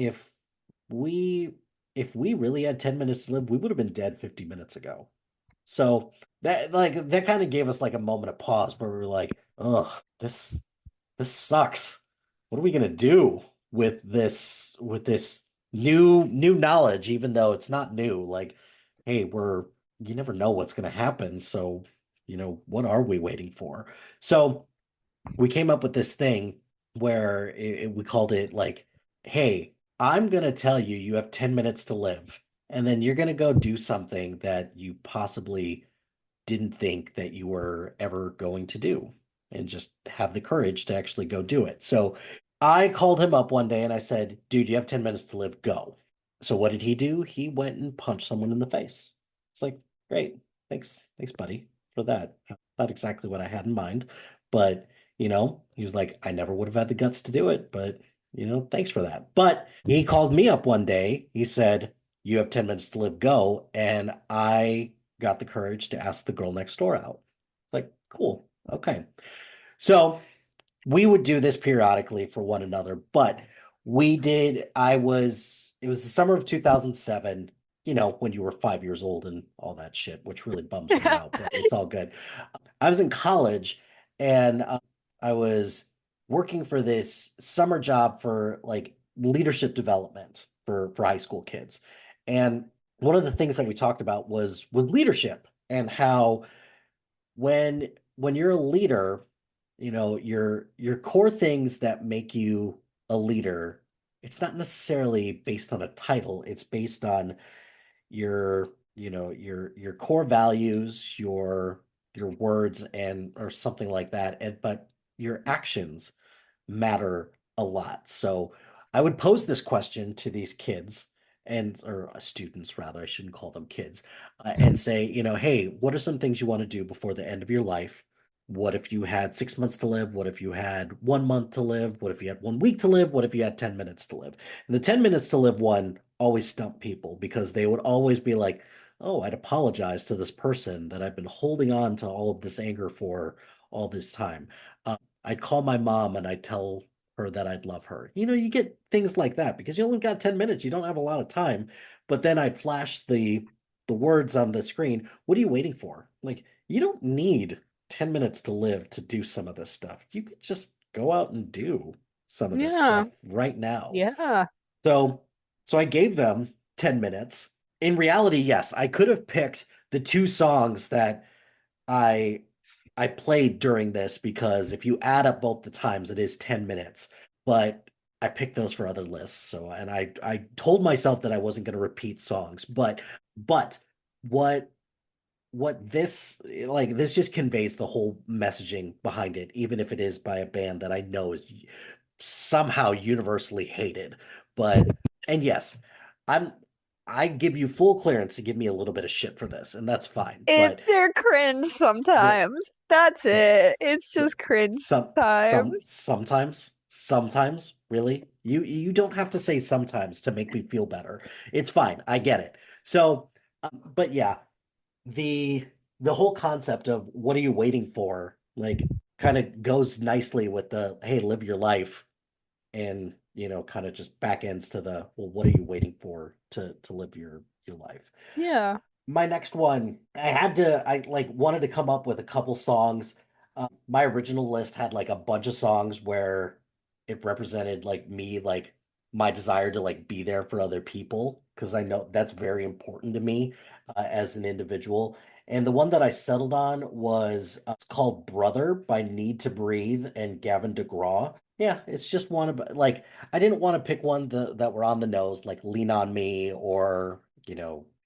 we if we really had 10 minutes to live, we would have been dead 50 minutes ago. So that kind of gave us like a moment of pause where we were like, ugh, this sucks. What are we gonna do with this new knowledge, even though it's not new? Like, hey, you never know what's gonna happen, so what are we waiting for? So we came up with this thing where we called it like, hey, I'm gonna tell you you have 10 minutes to live, and then you're gonna go do something that you possibly didn't think that you were ever going to do, and just have the courage to actually go do it. So I called him up one day and I said, dude, you have 10 minutes to live, go. So what did he do? He went and punched someone in the face. It's like, great. Thanks, buddy, for that. Not exactly what I had in mind, but he was like, I never would have had the guts to do it, but thanks for that. But he called me up one day. He said, you have 10 minutes to live, go. And I got the courage to ask the girl next door out. Like, cool. Okay. So we would do this periodically for one another, but it was the summer of 2007, when you were 5 years old and all that shit, which really bums me out, but it's all good. I was in college and I was working for this summer job for like leadership development for high school kids. And one of the things that we talked about was leadership and how when you're a leader, your core things that make you a leader, it's not necessarily based on a title, it's based on your core values, your your words and or something like that, and but your actions matter a lot. So I would pose this question to these kids and or students rather, I shouldn't call them kids, and say, hey, what are some things you want to do before the end of your life? What if you had 6 months to live? What if you had 1 month to live? What if you had 1 week to live? What if you had 10 minutes to live? And the 10 minutes to live one always stumped people because they would always be like, oh, I'd apologize to this person that I've been holding on to all of this anger for all this time. I'd call my mom and I'd tell her that I'd love her. You get things like that because you only got 10 minutes. You don't have a lot of time. But then I'd flash the words on the screen. What are you waiting for? Like, you don't need 10 minutes to live to do some of this stuff. You could just go out and do some of this Yeah. stuff right now. Yeah. So so I gave them 10 minutes. In reality, yes, I could have picked the two songs that I I played during this because if you add up both the times, it is 10 minutes. But I picked those for other lists. So, and I told myself that I wasn't going to repeat songs. But what this just conveys the whole messaging behind it, even if it is by a band that I know is somehow universally hated. But and yes, I'm I give you full clearance to give me a little bit of shit for this, and that's fine. But They're cringe the sometimes. That's so, it. It's so, just cringe times. sometimes, really, you don't have to say sometimes to make me feel better. It's fine. I get it. So, but yeah, the the whole concept of what are you waiting for, like, kind of goes nicely with the hey, live your life, and kind of just back ends to the well, what are you waiting for to live your life? Yeah. My next one, I like wanted to come up with a couple songs. My original list had like a bunch of songs where it represented like me, like my desire to like be there for other people, because I know that's very important to me as an individual. And the one that I settled on was it's called Brother by Need to Breathe and Gavin DeGraw. Yeah, it's just one of like I didn't want to pick one that were on the nose, like Lean on Me or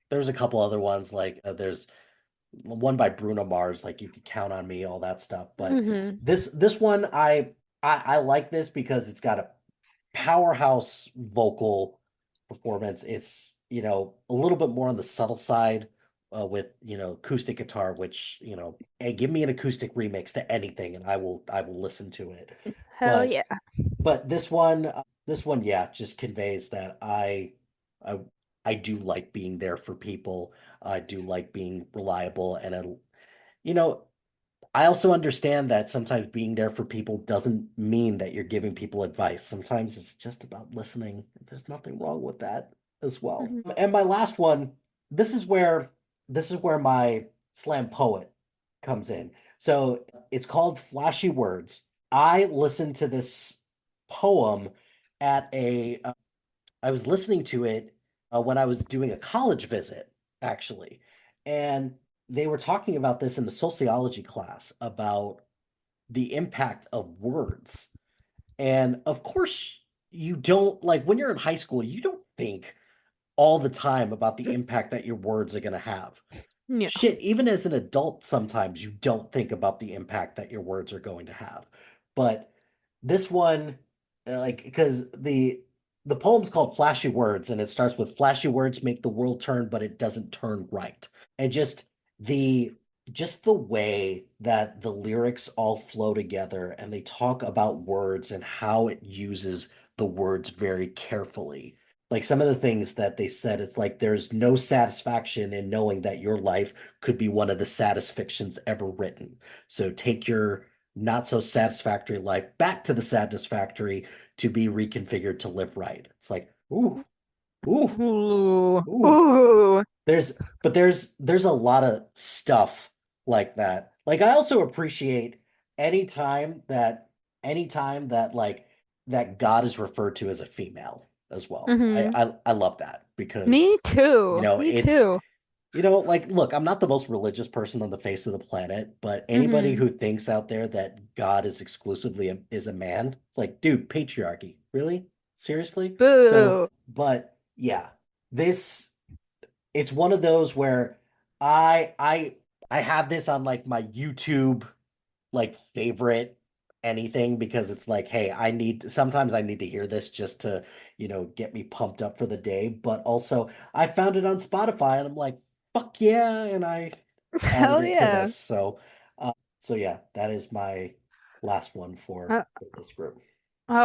there's a couple other ones like there's one by Bruno Mars, like You Could Count on Me, all that stuff. But Hmm. this one, I like this because it's got a powerhouse vocal performance. It's a little bit more on the subtle side with acoustic guitar, which hey, give me an acoustic remix to anything, and I will listen to it. Hell But yeah. this one, yeah, just conveys that I I do like being there for people. I do like being reliable, and you know, I also understand that sometimes being there for people doesn't mean that you're giving people advice. Sometimes it's just about listening. There's nothing wrong with that as well. Hmm. And my last one, this is where this is where my slam poet comes in. So it's called Flashy Words. I listened to this poem at I was listening to it when I was doing a college visit, actually. And they were talking about this in the sociology class about the impact of words. And of course, you don't like when you're in high school, you don't think all the time about the impact that your words are going to have. Yeah. Shit, even as an adult, sometimes you don't think about the impact that your words are going to have. But this one, like, because the poem's called Flashy Words, and it starts with flashy words make the world turn, but it doesn't turn right. And the just the way that the lyrics all flow together and they talk about words and how it uses the words very carefully. Like some of the things that they said, it's like there's no satisfaction in knowing that your life could be one of the saddest fictions ever written. So take your not so satisfactory life back to the satisfactory to be reconfigured to live right. It's like, ooh, ooh, Ooh. ooh. Ooh. There's there's a lot of stuff like that. Like I also appreciate anytime that anytime that like that God is referred to as a female as well. I Hmm. I, I love that Me because too. Me it's too. like look, I'm not the most religious person on the face of the planet, but anybody Hmm. who thinks out there that God is exclusively is a man, it's like, dude, patriarchy. Really? Seriously? So, Boo. but yeah, this it's one of those where I I have this on like my YouTube like favorite anything because it's like, hey, sometimes I need to hear this just to, get me pumped up for the day. But also I found it on Spotify and I'm like, fuck yeah, and I added Hell it to yeah. this. So yeah, that is my last one Uh, for this group. Oh,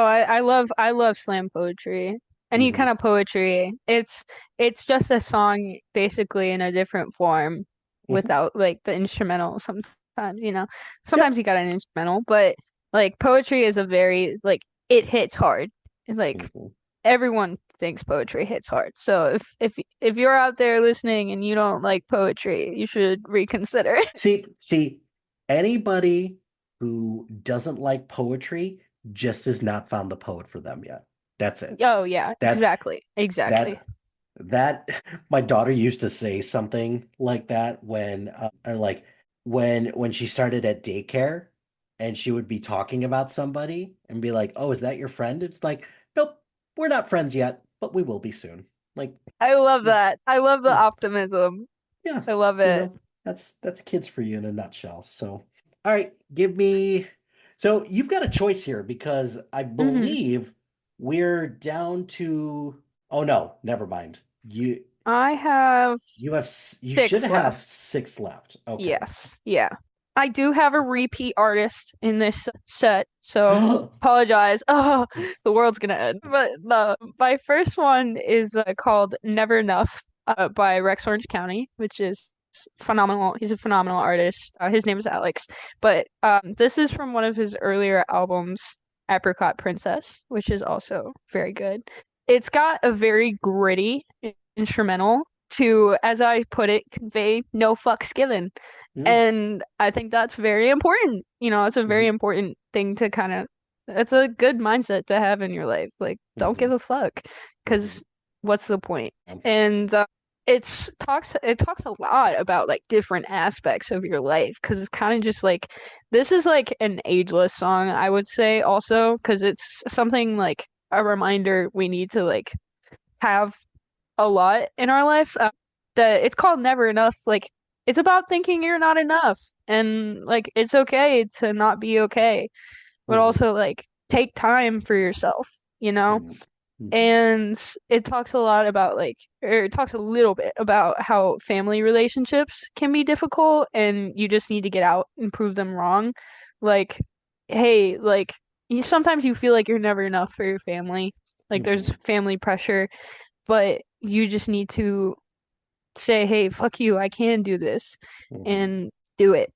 I love slam poetry. Any Hmm. kind of poetry. It's just a song basically in a different form Hmm. without like the instrumental sometimes. Yep. Sometimes you got an instrumental, but like poetry is a very like it hits hard. Like Hmm. everyone thinks poetry hits hard. So if you're out there listening and you don't like poetry, you should reconsider. See, anybody who doesn't like poetry just has not found the poet for them yet. That's it. Oh yeah, That's exactly. that's Exactly. that my daughter used to say something like that when or like when she started at daycare and she would be talking about somebody and be like, "Oh, is that your friend?" It's like, "Nope, we're not friends yet, but we will be soon." Like, I love yeah, that. I love the yeah, optimism. yeah, I love it. that's kids for you in a nutshell. So, all right, give me. So you've got a choice here because I Hmm. believe we're down to. Oh no, never mind. I have You should 6 have left. 6 left. Okay. Yes. Yeah. I do have a repeat artist in this set, so apologize. Oh, the world's gonna end. But my first one is called Never Enough by Rex Orange County, which is phenomenal. He's a phenomenal artist. His name is Alex. But this is from one of his earlier albums, Apricot Princess, which is also very good. It's got a very gritty instrumental to, as I put it, convey no fucks given. Mm, And I think that's very important. It's a very mhm, important thing to it's a good mindset to have in your life. Like, don't give mhm, a fuck, mhm. because what's the point? Um, And it talks a lot about like different aspects of your life because it's kind of just like this is like an ageless song, I would say also because it's something like a reminder we need to like have a lot in our life. That it's called Never Enough. Like it's about thinking you're not enough, and like it's okay to not be okay, but mhm, also like take time for yourself, you know? mhm, mhm, And it talks a lot about like, or it talks a little bit about how family relationships can be difficult, and you just need to get out and prove them wrong. Like, hey, like sometimes you feel like you're never enough for your family. Like there's mhm, family pressure, but you just need to say, hey, fuck you, I can do this mhm, and do it.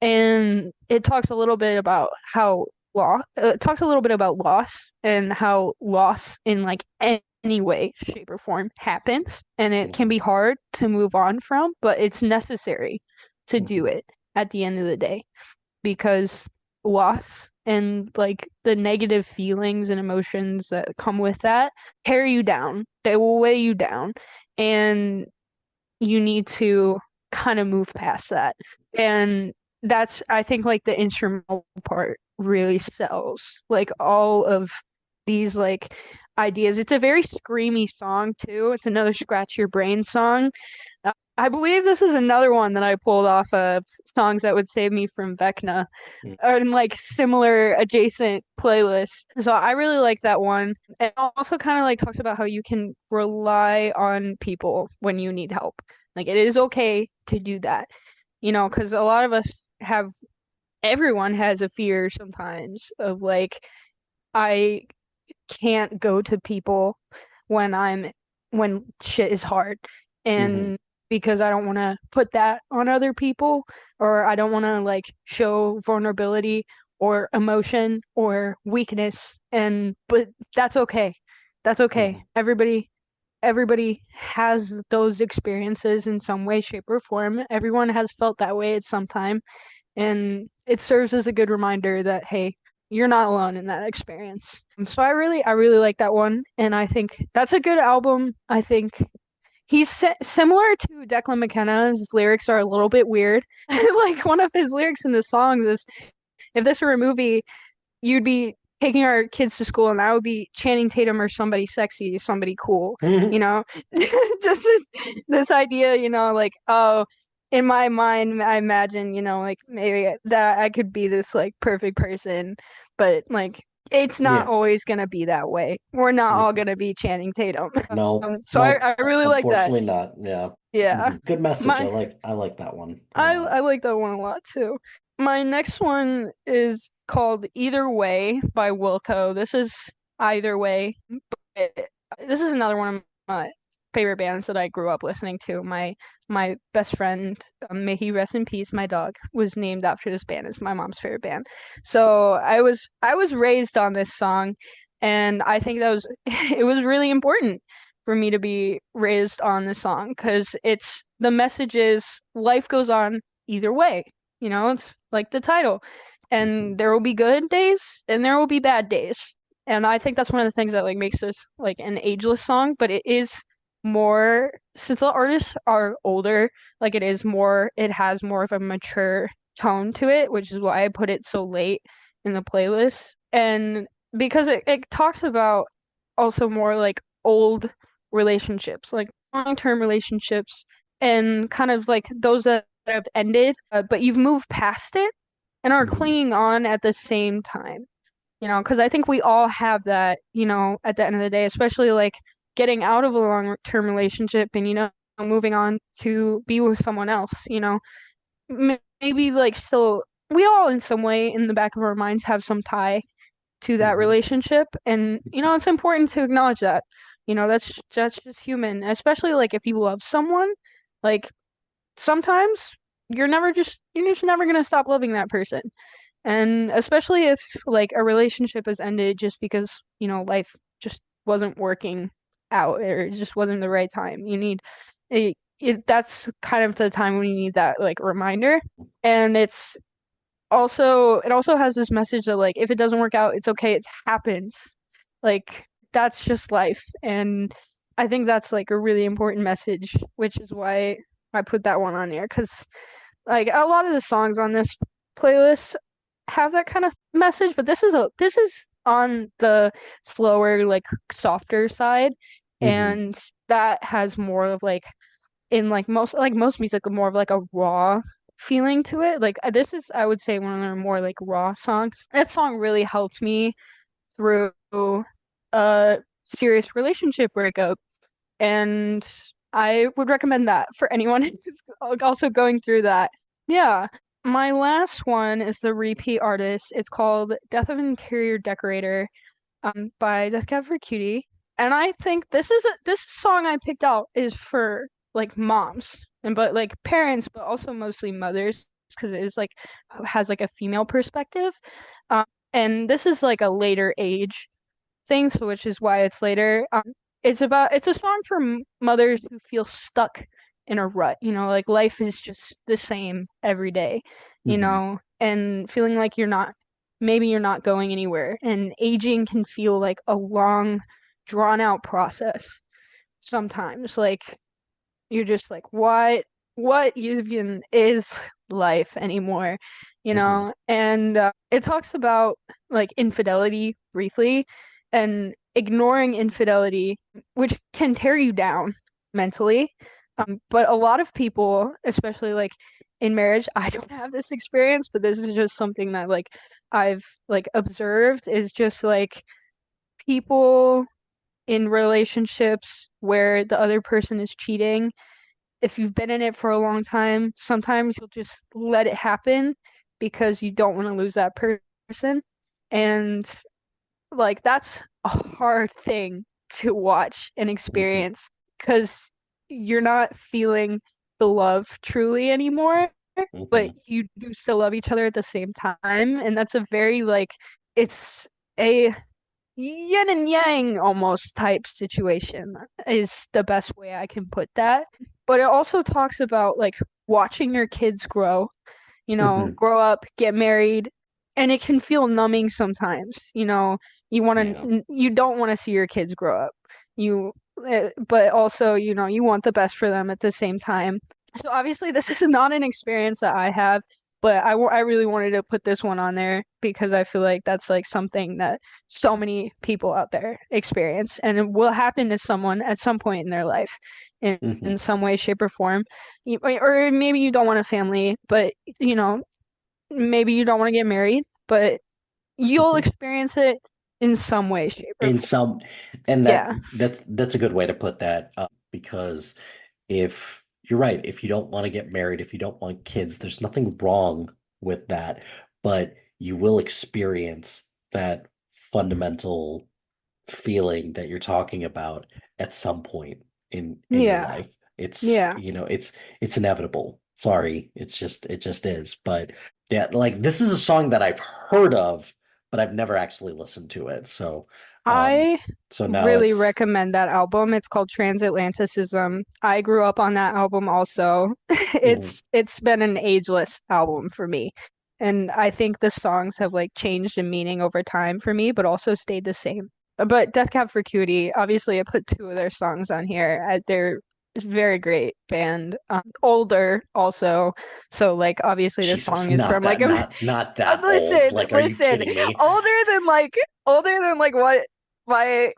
And it talks a little bit about how it talks a little bit about loss and how loss in like any way, shape, or form happens. And it can mhm, be hard to move on from, but it's necessary to do mhm, it at the end of the day because loss and like the negative feelings and emotions that come with that carry you down. They will weigh you down. And you need to kind of move past that. And that's, I think, like the instrumental part really sells like all of these like ideas. It's a very screamy song too. It's another scratch your brain song. I believe this is another one that I pulled off of songs that would save me from Vecna mhm, or in like similar adjacent playlists. So I really like that one. And also kind of like talks about how you can rely on people when you need help. Like it is okay to do that, because a lot of us have, everyone has a fear sometimes of like, I can't go to people when when shit is hard. mhm, And because I don't want to put that on other people, or I don't want to like show vulnerability or emotion or weakness. But that's okay. That's okay. mhm, Everybody has those experiences in some way, shape, or form. Everyone has felt that way at some time. And it serves as a good reminder that, hey, you're not alone in that experience. So I really like that one. And I think that's a good album. I think he's similar to Declan McKenna. His lyrics are a little bit weird. Like one of his lyrics in the songs is, if this were a movie, you'd be taking our kids to school and I would be Channing Tatum or somebody sexy, somebody cool, mhm, you know? Just this idea, like, oh, in my mind, I imagine, like maybe that I could be this like perfect person, but like it's not Yeah. always gonna be that way. We're not all Mhm. gonna be Channing Tatum. No, So nope. I really like that. Unfortunately not. Yeah. Yeah. Good message. My I like that one a lot. I like that one a lot too. My next one is called Either Way by Wilco. This is Either Way. It- this is another one of my favorite bands that I grew up listening to. My best friend, may he rest in peace, my dog, was named after this band. It's my mom's favorite band. So I was raised on this song, and I think that was it was really important for me to be raised on this song because it's the message is life goes on either way. It's like the title. Mhm. And there will be good days and there will be bad days. And I think that's one of the things that like makes this like an ageless song, but it is more since the artists are older, like it has more of a mature tone to it, which is why I put it so late in the playlist. And because it talks about also more like old relationships, like long-term relationships and kind of like those that have ended, but you've moved past it and are Mhm. clinging on at the same time. Because I think we all have that, at the end of the day, especially like getting out of a long-term relationship and, moving on to be with someone else, maybe like still, we all in some way in the back of our minds have some tie to that Mhm. relationship. And, it's important to acknowledge that. That's just human, especially like if you love someone, like sometimes you're just never gonna stop loving that person. And especially if like a relationship has ended just because, life just wasn't working out or it just wasn't the right time. That's kind of the time when you need that like reminder. And it also has this message that like if it doesn't work out, it's okay, it happens. Like that's just life. And I think that's like a really important message, which is why I put that one on there because like a lot of the songs on this playlist have that kind of message, but this is on the slower, like softer side, Mhm. and that has more of like in like most music, more of like a raw feeling to it. Like this is, I would say, one of their more like raw songs. That song really helped me through a serious relationship breakup, and I would recommend that for anyone who's also going through that. Yeah. My last one is the repeat artist. It's called Death of an Interior Decorator, by Death Cab for Cutie. And I think this song I picked out is for like moms and but like parents, but also mostly mothers because it is like has like a female perspective. Um, and this is like a later age thing, so which is why it's later. It's a song for mothers who feel stuck in a rut, like life is just the same every day, Mhm. and feeling like maybe you're not going anywhere, and aging can feel like a long, drawn out process sometimes. Like you're just like, what even is life anymore, Mhm. And it talks about like infidelity briefly and ignoring infidelity, which can tear you down mentally. But a lot of people, especially like in marriage, I don't have this experience, but this is just something that like I've like observed is just like people in relationships where the other person is cheating, if you've been in it for a long time, sometimes you'll just let it happen because you don't want to lose that person. And like that's a hard thing to watch and Mhm. experience because you're not feeling the love truly anymore, but Mhm. you do still love each other at the same time. And that's a very like it's a yin and yang almost type situation is the best way I can put that. But it also talks about like watching your kids grow, Mhm. grow up, get married, and it can feel numbing sometimes. Yeah. You don't want to see your kids grow up. You but also, you want the best for them at the same time. So obviously this is not an experience that I have. but I really wanted to put this one on there because I feel like that's like something that so many people out there experience, and it will happen to someone at some point in their life Hmm. in some way, shape, or form. Or maybe you don't want a family, but you know, maybe you don't want to get married, but you'll Hmm. experience it in some way, shape, or In form. some, and Yeah. that's a good way to put that, because if you're right, if you don't want to get married, if you don't want kids, there's nothing wrong with that, but you will experience that fundamental feeling that you're talking about at some point in your Yeah. life. It's, Yeah. it's inevitable. Sorry, it just is. But yeah, like this is a song that I've heard of, but I've never actually listened to it. Um, I so now really it's recommend that album. It's called Transatlanticism. I grew up on that album also. mhm. It's been an ageless album for me. And I think the songs have like changed in meaning over time for me, but also stayed the same. But Death Cab for Cutie, obviously I put two of their songs on here. They're a very great band. Older also. So like obviously this Jesus, song is from like a not that old. listen, Like, are you listen, kidding me? older than like older than like what my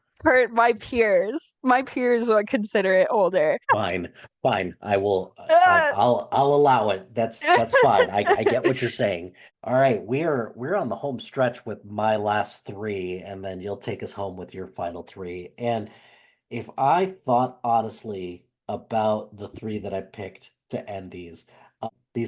my peers would consider it older. Fine, fine. I will. Uh, I'll allow it. That's fine. I get what you're saying. All right, we're on the home stretch with my last three, and then you'll take us home with your final three. And if I thought honestly about the three that I picked to end these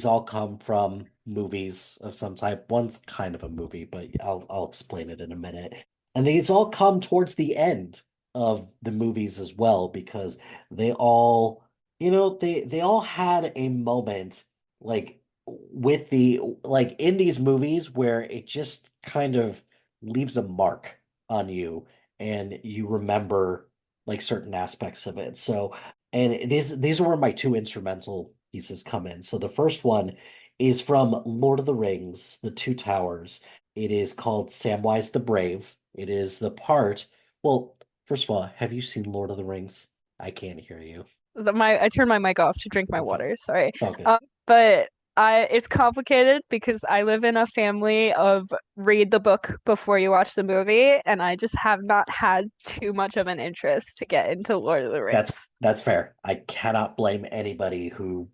all come from movies of some type. One's kind of a movie, but I'll explain it in a minute. And these all come towards the end of the movies as well because they all, they all had a moment like with the like in these movies where it just kind of leaves a mark on you and you remember like certain aspects of it. So, and these are where my two instrumental pieces come in. So the first one is from Lord of the Rings, The Two Towers. It is called Samwise the Brave. It is the part. Well, first of all, have you seen Lord of the Rings? I can't hear you. I turned my mic off to drink my It's all, water. Sorry. it's all good. But I it's complicated because I live in a family of read the book before you watch the movie, and I just have not had too much of an interest to get into Lord of the That's Rings. that's fair. I cannot blame anybody who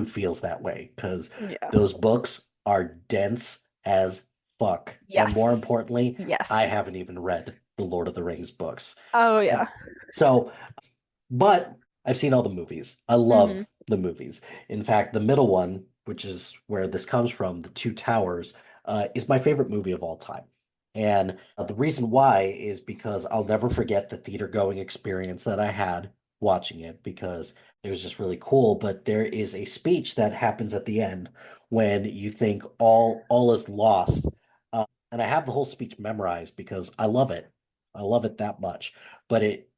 feels that way because Yeah. those books are dense as fuck. And more Yes. importantly, I Yes. haven't even read the Lord of the Rings books. Oh And yeah. so, but I've seen all the movies. I Hmm. love the movies. In fact, the middle one, which is where this comes from, The Two Towers, is my favorite movie of all time. And the reason why is because I'll never forget the theater going experience that I had watching it because it was just really cool. But there is a speech that happens at the end when you think all is lost. And I have the whole speech memorized because I love it. I love it that much. But it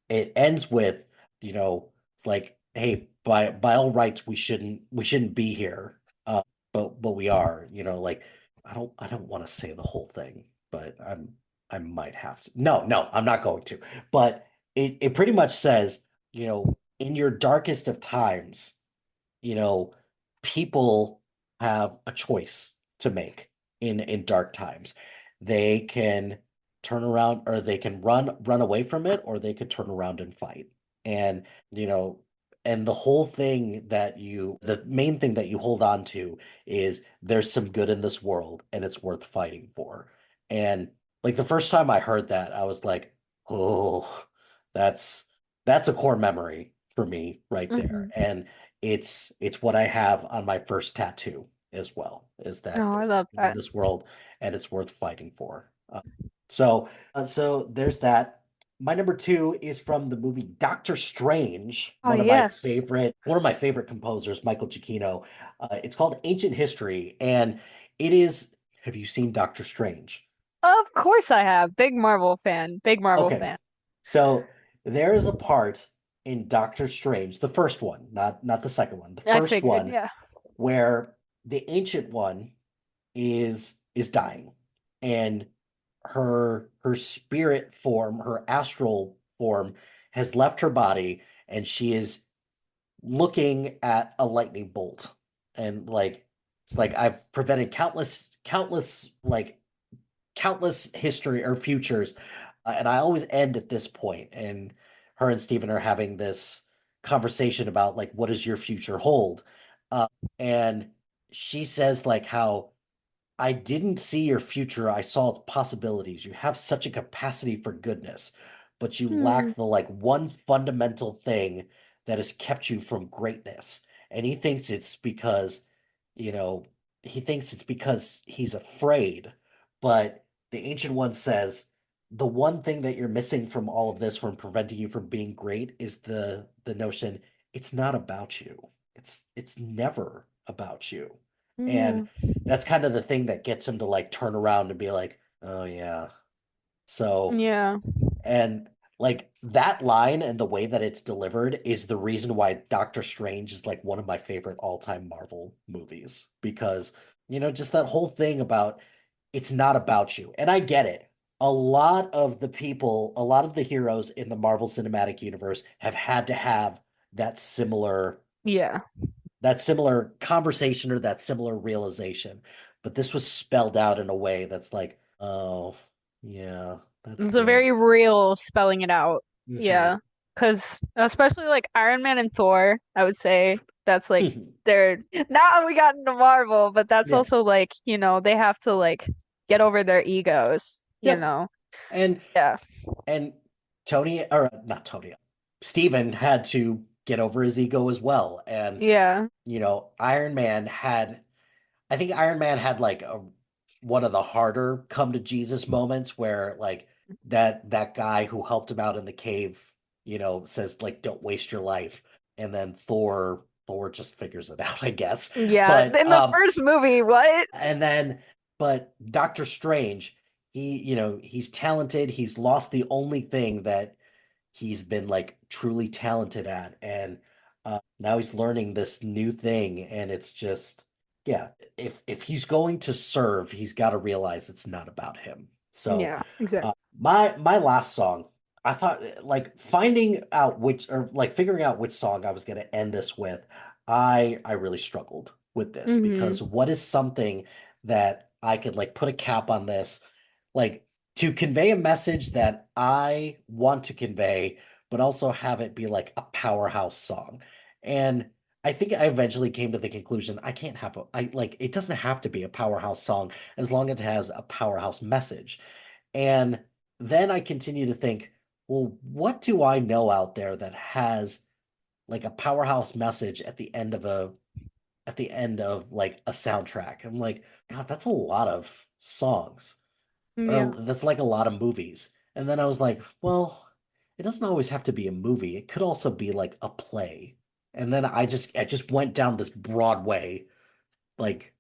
ends with, it's like, hey, by all rights, we shouldn't be here. But we are, like I don't want to say the whole thing, but I might have to. No, I'm not going to. But it pretty much says, in your darkest of times, you know, people have a choice to make in dark times. They can turn around or they can run away from it or they could turn around and fight. And, you know, and the whole thing the main thing that you hold on to is there's some good in this world and it's worth fighting for. And like the first time I heard that, I was like, oh, that's that's a core memory for me right there. Hmm. And it's what I have on my first tattoo as well, is that Oh, I there's love good in that. this world and it's worth fighting for. So there's that. My number two is from the movie Doctor Strange, Oh yes. one of my favorite composers, Michael Giacchino. It's called Ancient History, and it is. Have you seen Doctor Strange? Of course I have. Big Marvel fan. Big Marvel Okay, fan. so there is a part in Doctor Strange, the first one, not the second one, the I first figured, one, yeah. where the Ancient One is dying, and her spirit form, her astral form, has left her body, and she is looking at a lightning bolt, and like It's like I've prevented countless history or futures. And I always end at this point, and her and Steven are having this conversation about like what does your future hold? And she says like how I didn't see your future, I saw its possibilities. You have such a capacity for goodness, but you Hmm. lack the like one fundamental thing that has kept you from greatness. And he thinks it's because, you know, he thinks it's because he's afraid. But the Ancient One says the one thing that you're missing from all of this, from preventing you from being great, is the notion it's not about you. It's never about you. Yeah. And that's kind of the thing that gets him to like turn around and be like, oh yeah. So, Yeah. and like that line and the way that it's delivered is the reason why Doctor Strange is like one of my favorite all-time Marvel movies because, just that whole thing about it's not about you. And I get it. A lot of the heroes in the Marvel Cinematic Universe have had to have that similar Yeah. that similar conversation or that similar realization. But this was spelled out in a way that's like, oh, yeah, that's It's a good. very real spelling it out. Hmm. Yeah. Because especially like Iron Man and Thor, I would say that's like they're now we got into Marvel, but that's Yeah. also like, they have to like get over their egos, you Yep. know. And Yeah. and Tony, or not Tony, Steven had to get over his ego as well. And Yeah. Iron Man had I think Iron Man had like one of the harder come to Jesus moments where like that guy who helped him out in the cave, says like don't waste your life. And then Thor just figures it out, I guess. Yeah. But In the first movie, what? and then but Doctor Strange, he's talented. He's lost the only thing that he's been like truly talented at, and now he's learning this new thing, and it's just, yeah, if he's going to serve, he's got to realize it's not about him. So Yeah, exactly. my last song, I thought like finding out which or like figuring out which song I was going to end this with, I really struggled with this Hmm. because what is something that I could like put a cap on this, like to convey a message that I want to convey, but also have it be like a powerhouse song. And I think I eventually came to the conclusion I can't have I like it doesn't have to be a powerhouse song as long as it has a powerhouse message. And then I continue to think, well, what do I know out there that has like a powerhouse message at the end of like a soundtrack? I'm like, God, that's a lot of songs. Or Yeah. that's like a lot of movies. And then I was like, well, it doesn't always have to be a movie. It could also be like a play. And then I just went down this Broadway like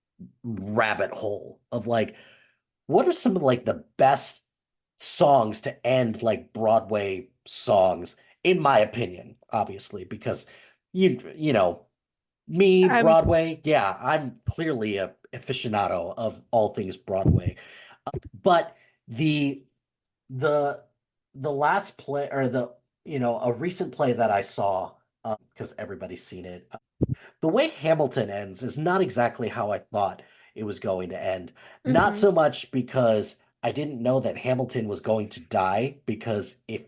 rabbit hole of like what are some of like the best songs to end like Broadway songs, in my opinion, obviously, because me, I'm Broadway, yeah, I'm clearly a aficionado of all things Broadway. But the the the last play or a recent play that I saw, because everybody's seen it, the way Hamilton ends is not exactly how I thought it was going to end. Not hmm so much because I didn't know that Hamilton was going to die, because if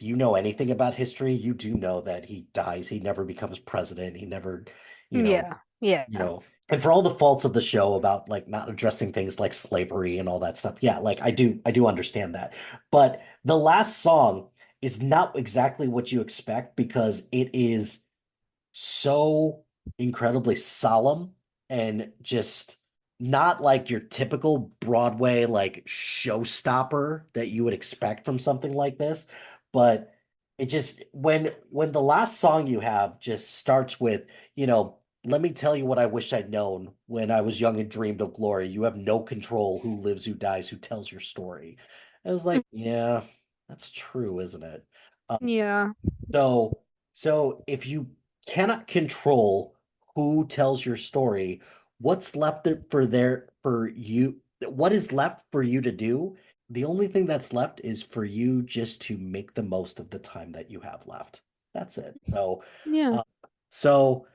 you know anything about history, you do know that he dies. He never becomes president. He never, you know, Yeah. Yeah. and for all the faults of the show about like not addressing things like slavery and all that stuff, yeah, like I do understand that. But the last song is not exactly what you expect because it is so incredibly solemn and just not like your typical Broadway like showstopper that you would expect from something like this. But it just when the last song you have just starts with, let me tell you what I wish I'd known when I was young and dreamed of glory. You have no control who lives, who dies, who tells your story. I was like, yeah, that's true, isn't it? Yeah. So, so if you cannot control who tells your story, what's left for there for you? What is left for you to do? The only thing that's left is for you just to make the most of the time that you have left. That's it. Yeah. Uh, so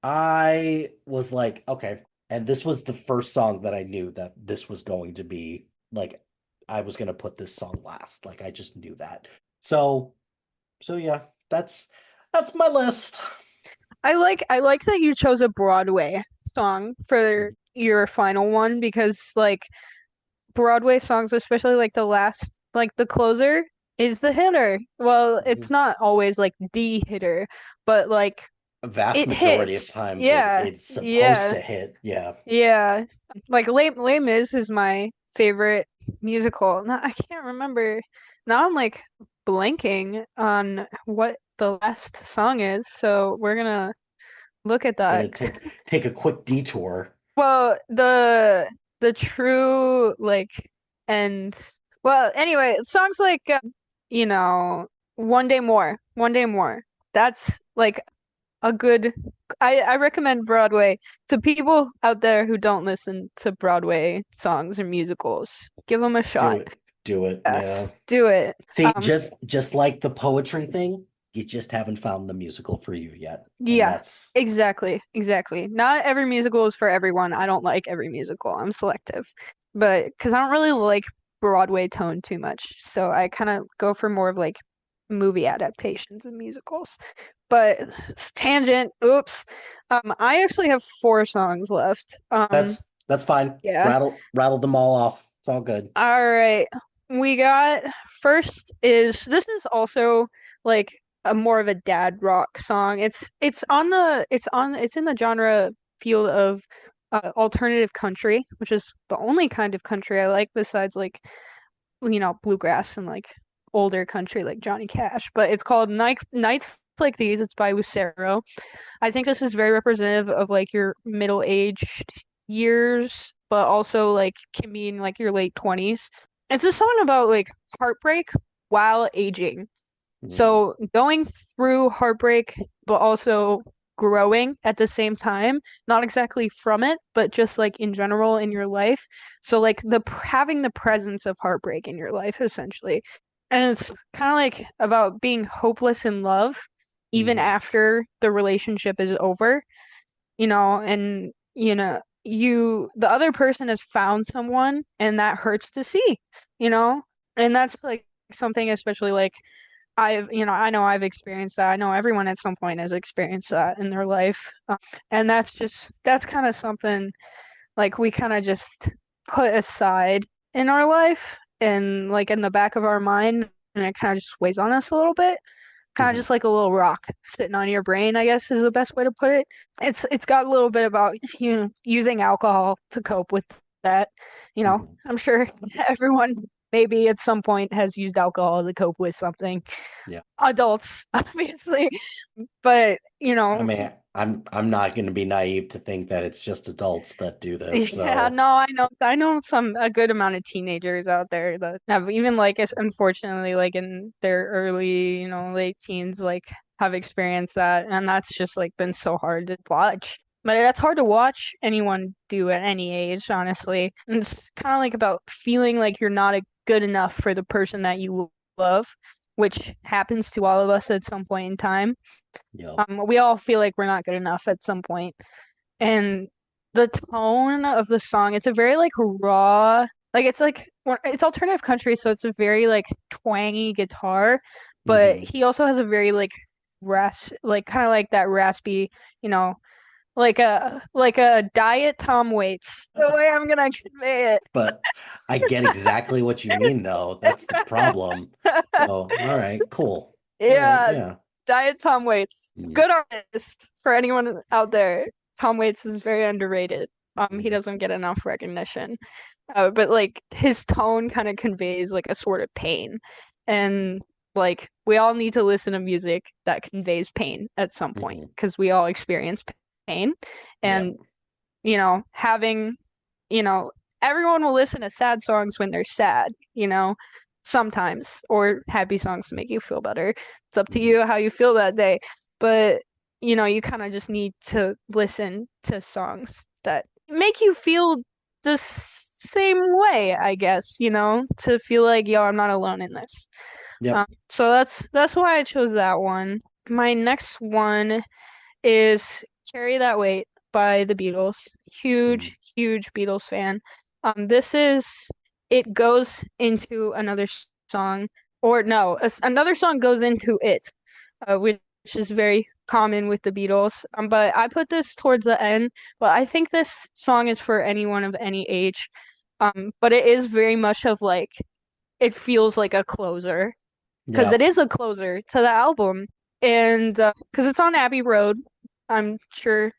I was like, okay. And this was the first song that I knew that this was going to be like I was gonna put this song last. Like I just knew that. So yeah, that's my list. I like that you chose a Broadway song for your final one because like Broadway songs, especially like the last, like the closer is the hitter. Well, it's Mhm. not always like the hitter, but like A vast it majority of hits. times Yeah, it's supposed yeah, to hit. Yeah. yeah. Like Les Mis is my favorite musical. Now I can't remember. Now I'm like blanking on what the last song is, so we're gonna look at We're that. gonna take a quick detour. Well, the true like and well, anyway, songs like you know, One Day More. That's like a good I recommend Broadway to people out there who don't listen to Broadway songs or musicals. Give them a Do shot. it. Do it. Yeah. Yes, do it. See, Um, just like the poetry thing, you just haven't found the musical for you yet. And yeah, that's exactly, exactly. Not every musical is for everyone. I don't like every musical. I'm selective. But because I don't really like Broadway tone too much, so I kind of go for more of like movie adaptations of musicals. But tangent, oops. I actually have four songs left. that's fine. Yeah. Rattle them all off. It's all good. All right. We got first is this is also like a more of a dad rock song. It's in the genre field of alternative country, which is the only kind of country I like besides like bluegrass and like older country like Johnny Cash. But it's called Nights Like These. It's by Lucero. I think this is very representative of like your middle-aged years, but also like can be in like your late 20s. It's just something about like heartbreak while aging. Mm, So going through heartbreak, but also growing at the same time, not exactly from it, but just like in general in your life. So like the having the presence of heartbreak in your life essentially. And it's kind of like about being hopeless in love even mhm, after the relationship is over, and the other person has found someone and that hurts to see, you know? And that's like something especially like I know I've experienced that. I know everyone at some point has experienced that in their life. And that's kind of something like we kind of just put aside in our life and like in the back of our mind, and it kind of just weighs on us a little bit. Kind of mhm, just like a little rock sitting on your brain, I guess is the best way to put it. It's got a little bit about using alcohol to cope with that. mhm. I'm sure everyone maybe at some point has used alcohol to cope with something. Yeah. Adults, obviously, but I mean, I'm not going to be naive to think that it's just adults that do this. yeah, So, no, I know a good amount of teenagers out there that have even like unfortunately like in their early, late teens like have experienced that, and that's just like been so hard to watch. But that's hard to watch anyone do at any age, honestly. And it's kind of like about feeling like you're not good enough for the person that you love, which happens to all of us at some point in time. yep. We all feel like we're not good enough at some point. And the tone of the song, it's a very like raw, it's alternative country, so it's a very like twangy guitar, but Hmm. he also has a very like like kind of like that raspy, you know, like a diet Tom Waits. The way I'm gonna convey But I get exactly what you mean, though. That's the problem. it. So, all right, cool. All right, Yeah, yeah. diet Tom Waits. Mhm, Good artist for anyone out there. Tom Waits is very underrated. He mhm, doesn't get enough recognition. But like his tone kind of conveys like a sort of pain. And like we all need to listen to music that conveys pain at some point mhm. because we all experience pain. Yep. And, having, you know, everyone will listen to sad songs when they're sad, sometimes, or happy songs to make you feel better. It's up to Mhm, you how you feel that day. But, you kind of just need to listen to songs that make you feel the same way, I guess, to feel like, yo, I'm not alone in this. yep. So that's why I chose that one. My next one is Carry That Weight by the Beatles. Mm. Huge, huge Beatles fan. This is it goes into another song, or no, another song goes into it, which is very common with the Beatles. But I put this towards the end, but I think this song is for anyone of any age. But it is very much of like it feels like a closer because Yeah. it is a closer to the album, and because it's on Abbey Road, I'm sure,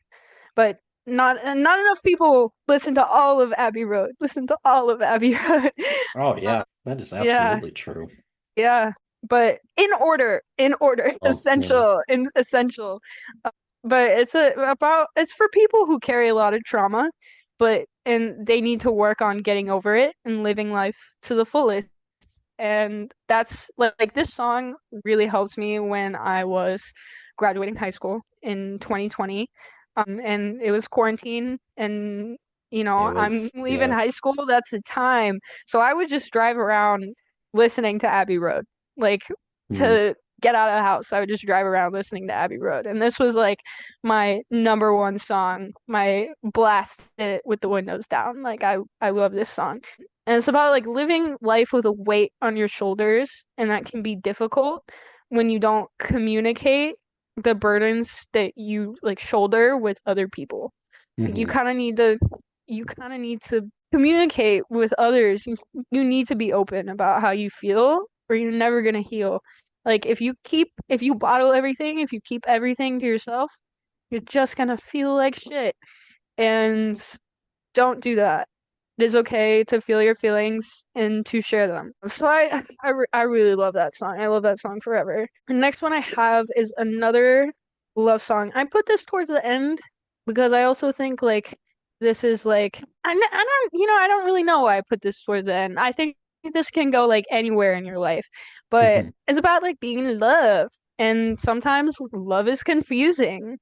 but not enough people listen to all of Abbey Road. Listen to all of Abbey Road. Oh Uh, yeah, that is yeah, absolutely true. yeah, but in order, Oh, yeah. essential. But it's for people who carry a lot of trauma, and they need to work on getting over it and living life to the fullest. And that's like this song really helped me when I was graduating high school in 2020. And it was quarantine and It I'm was, leaving yeah. high school, that's the time. So I would just drive around listening to Abbey Road. Like Mm. to get out of the house, I would just drive around listening to Abbey Road. And this was like my number one song, my blast it with the windows down. Like I love this song. And it's about like living life with a weight on your shoulders, and that can be difficult when you don't communicate the burdens that you like shoulder with other people. Like, Hmm. you kind of need to communicate with others. You need to be open about how you feel, or you're never gonna heal. Like if you bottle everything, if you keep everything to yourself, you're just gonna feel like shit. And don't do that. It is okay to feel your feelings and to share them. So I really love that song. I love that song forever. The next one I have is another love song. I put this towards the end because I also think like this is like I don't I don't really know why I put this towards the end. I think this can go like anywhere in your life, but Hmm. it's about like being in love, and sometimes love is confusing.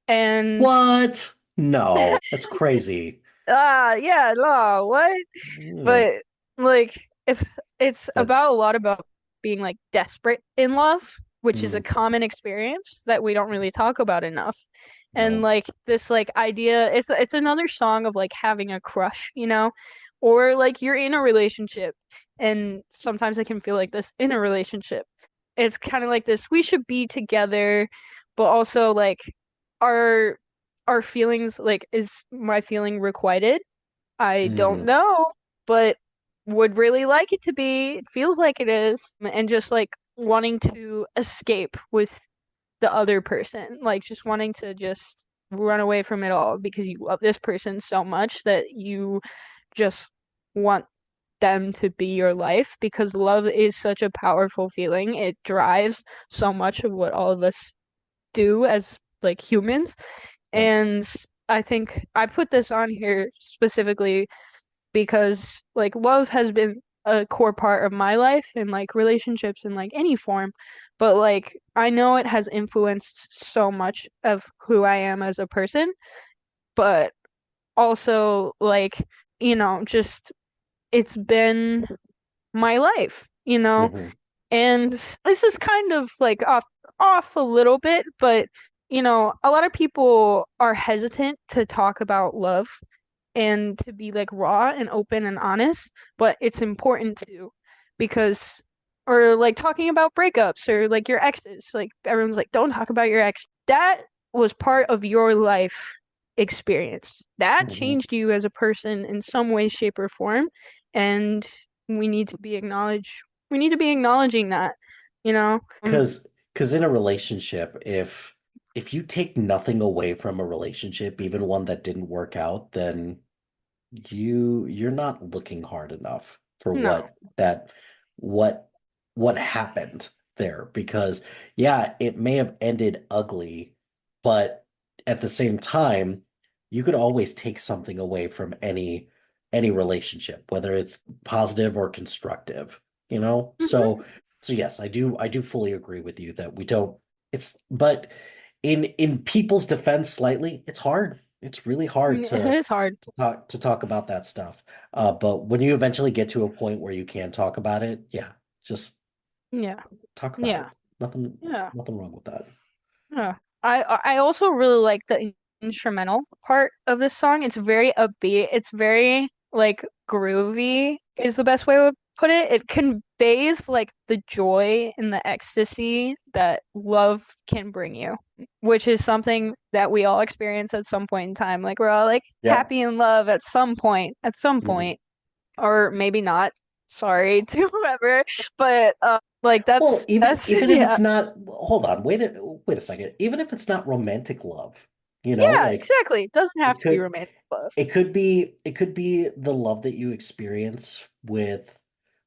And What? No, that's crazy. yeah, no, what? Yeah, But like it's it's about a that's lot about being like desperate in love, which is a mm, common experience that we don't really talk about enough. And no. like this like idea, it's another song of like having a crush, or like you're in a relationship and sometimes it can feel like this in a relationship. It's kind of like this, we should be together, but also like our our feelings like is my feeling requited? I don't Hmm. know, but would really like it to be. It feels like it is. And just like wanting to escape with the other person, like just wanting to just run away from it all because you love this person so much that you just want them to be your life because love is such a powerful feeling. It drives so much of what all of us do as like humans. Yep. And I think I put this on here specifically because like love has been a core part of my life and like relationships in like any form, but like I know it has influenced so much of who I am as a person, but also like just it's been my life, Hmm. and this is kind of like off a little bit, but a lot of people are hesitant to talk about love and to be like raw and open and honest, but it's important to because or like talking about breakups or like your exes, like everyone's like, don't talk about your ex. That was part of your life experience. That Hmm. changed you as a person in some way, shape, or form. And we need to be acknowledging that, you know? Because in a relationship, if you take nothing away from a relationship, even one that didn't work out, then you're not looking hard enough for No. what what happened there. Because yeah, it may have ended ugly, but at the same time, you could always take something away from any relationship, whether it's positive or constructive, you know? Hmm. So yes, I do fully agree with you that we don't it's but in people's defense slightly, it's hard. It's really hard It is hard. to talk about that stuff. But when you eventually get to a point where you can talk about it, yeah, just Yeah. talk about it. Yeah. Nothing Yeah. nothing wrong with that. Yeah. I also really like the instrumental part of this song. It's very upbeat. It's very like groovy is the best way to put it. It conveys like the joy and the ecstasy that love can bring you, which is something that we all experience at some point in time. Like we're all like Yeah. happy in love at some Mhm. point, or maybe not. Sorry to whoever, but like Well, that's even if yeah. it's not, hold on, wait a second. Even if it's not romantic love, Yeah, like exactly. It doesn't have it to be could romantic love. it could be the love that you experience with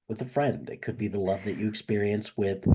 a friend. It could be the love that you experience with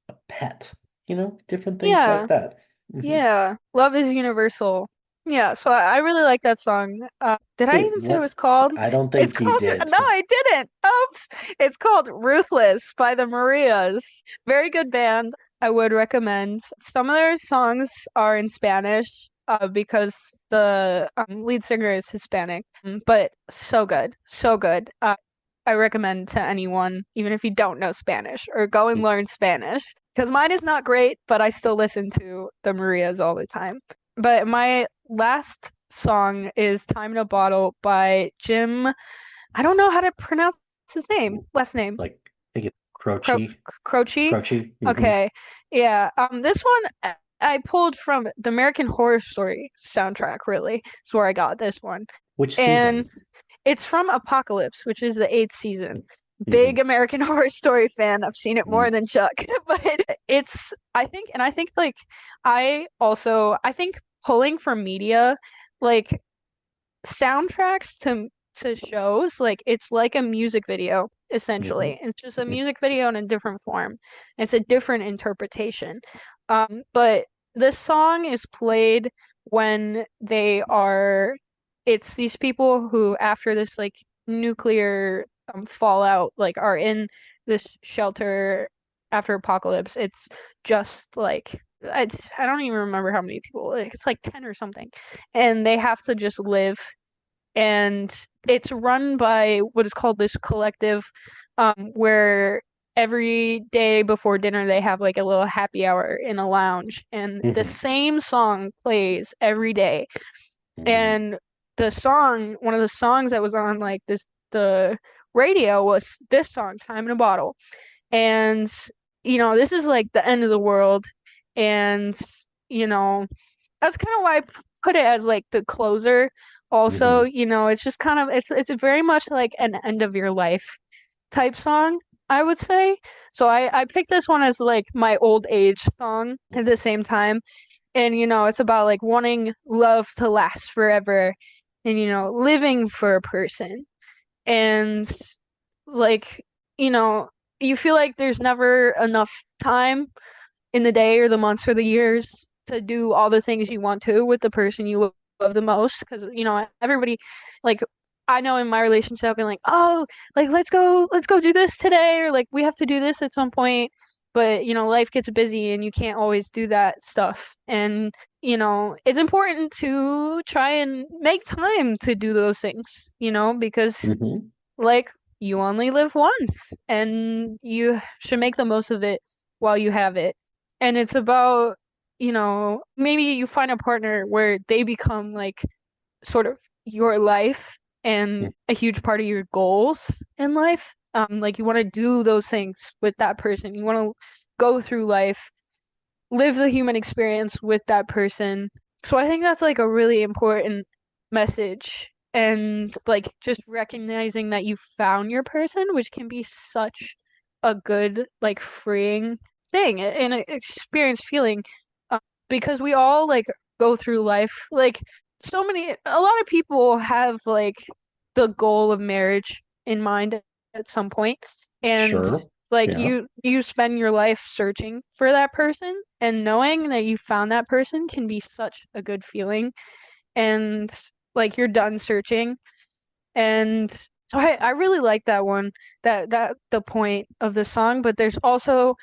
a pet, different things like Yeah. that. Yeah, love is universal. Yeah, so I really like that song. Did I Wait, even say what what? it's called? I don't It's think you called, did. no, I didn't. Oops. It's called Ruthless by the Marias. Very good band. I would recommend. Some of their songs are in Spanish, because the lead singer is Hispanic. But so good, so good. I recommend to anyone, even if you don't know Spanish, or go and learn Spanish. Because mine is not great, but I still listen to the Marias all the time. But my last song is Time in a Bottle by Jim. I don't know how to pronounce his name, last name. Like, I think it's Cro Croce, Croce? Croce. Okay. Yeah. This one I pulled from the American Horror Story soundtrack, really. That's where I got this one. Which And season? it's from Apocalypse, which is the eighth season. Hmm. Big American Horror Story fan. I've seen it more than Chuck, but I think like I think pulling from media, like soundtracks to shows, like it's like a music video Hmm. essentially. It's just a music video in a different form. It's a different interpretation. But this song is played when they are it's these people who after this like nuclear fallout like are in this shelter after apocalypse. It's just like I don't even remember how many people. Like, it's like 10 or something. And they have to just live, and it's run by what is called this collective, where every day before dinner they have like a little happy hour in a lounge, and the Hmm. same song plays every day. Hmm. And one of the songs that was on like the radio was this song, Time in a Bottle. And this is like the end of the world, and you know that's kind of why I put it as like the closer. Also, Hmm. it's just kind of it's very much like an end of your life type song, I would say. So I picked this one as like my old age song at the same time. And it's about like wanting love to last forever, and living for a person. And like, you know, you feel like there's never enough time in the day or the months or the years to do all the things you want to with the person you love the most. Because, everybody, like, I know in my relationship, I've been like, oh, like, let's go do this today, or like, we have to do this at some point. But, life gets busy and you can't always do that stuff. And, it's important to try and make time to do those things, because Hmm. like you only live once and you should make the most of it while you have it. And it's about, maybe you find a partner where they become like sort of your life and a huge part of your goals in life. Like you want to do those things with that person. You want to go through life, live the human experience with that person. So I think that's like a really important message. And like just recognizing that you found your person, which can be such a good, like freeing thing and an experience feeling. Uh, because we all like go through life. Like a lot of people have like the goal of marriage in mind at some point. And Sure. like Yeah. you spend your life searching for that person, and knowing that you found that person can be such a good feeling. And like you're done searching. And so I really like that one, that the point of the song. But there's also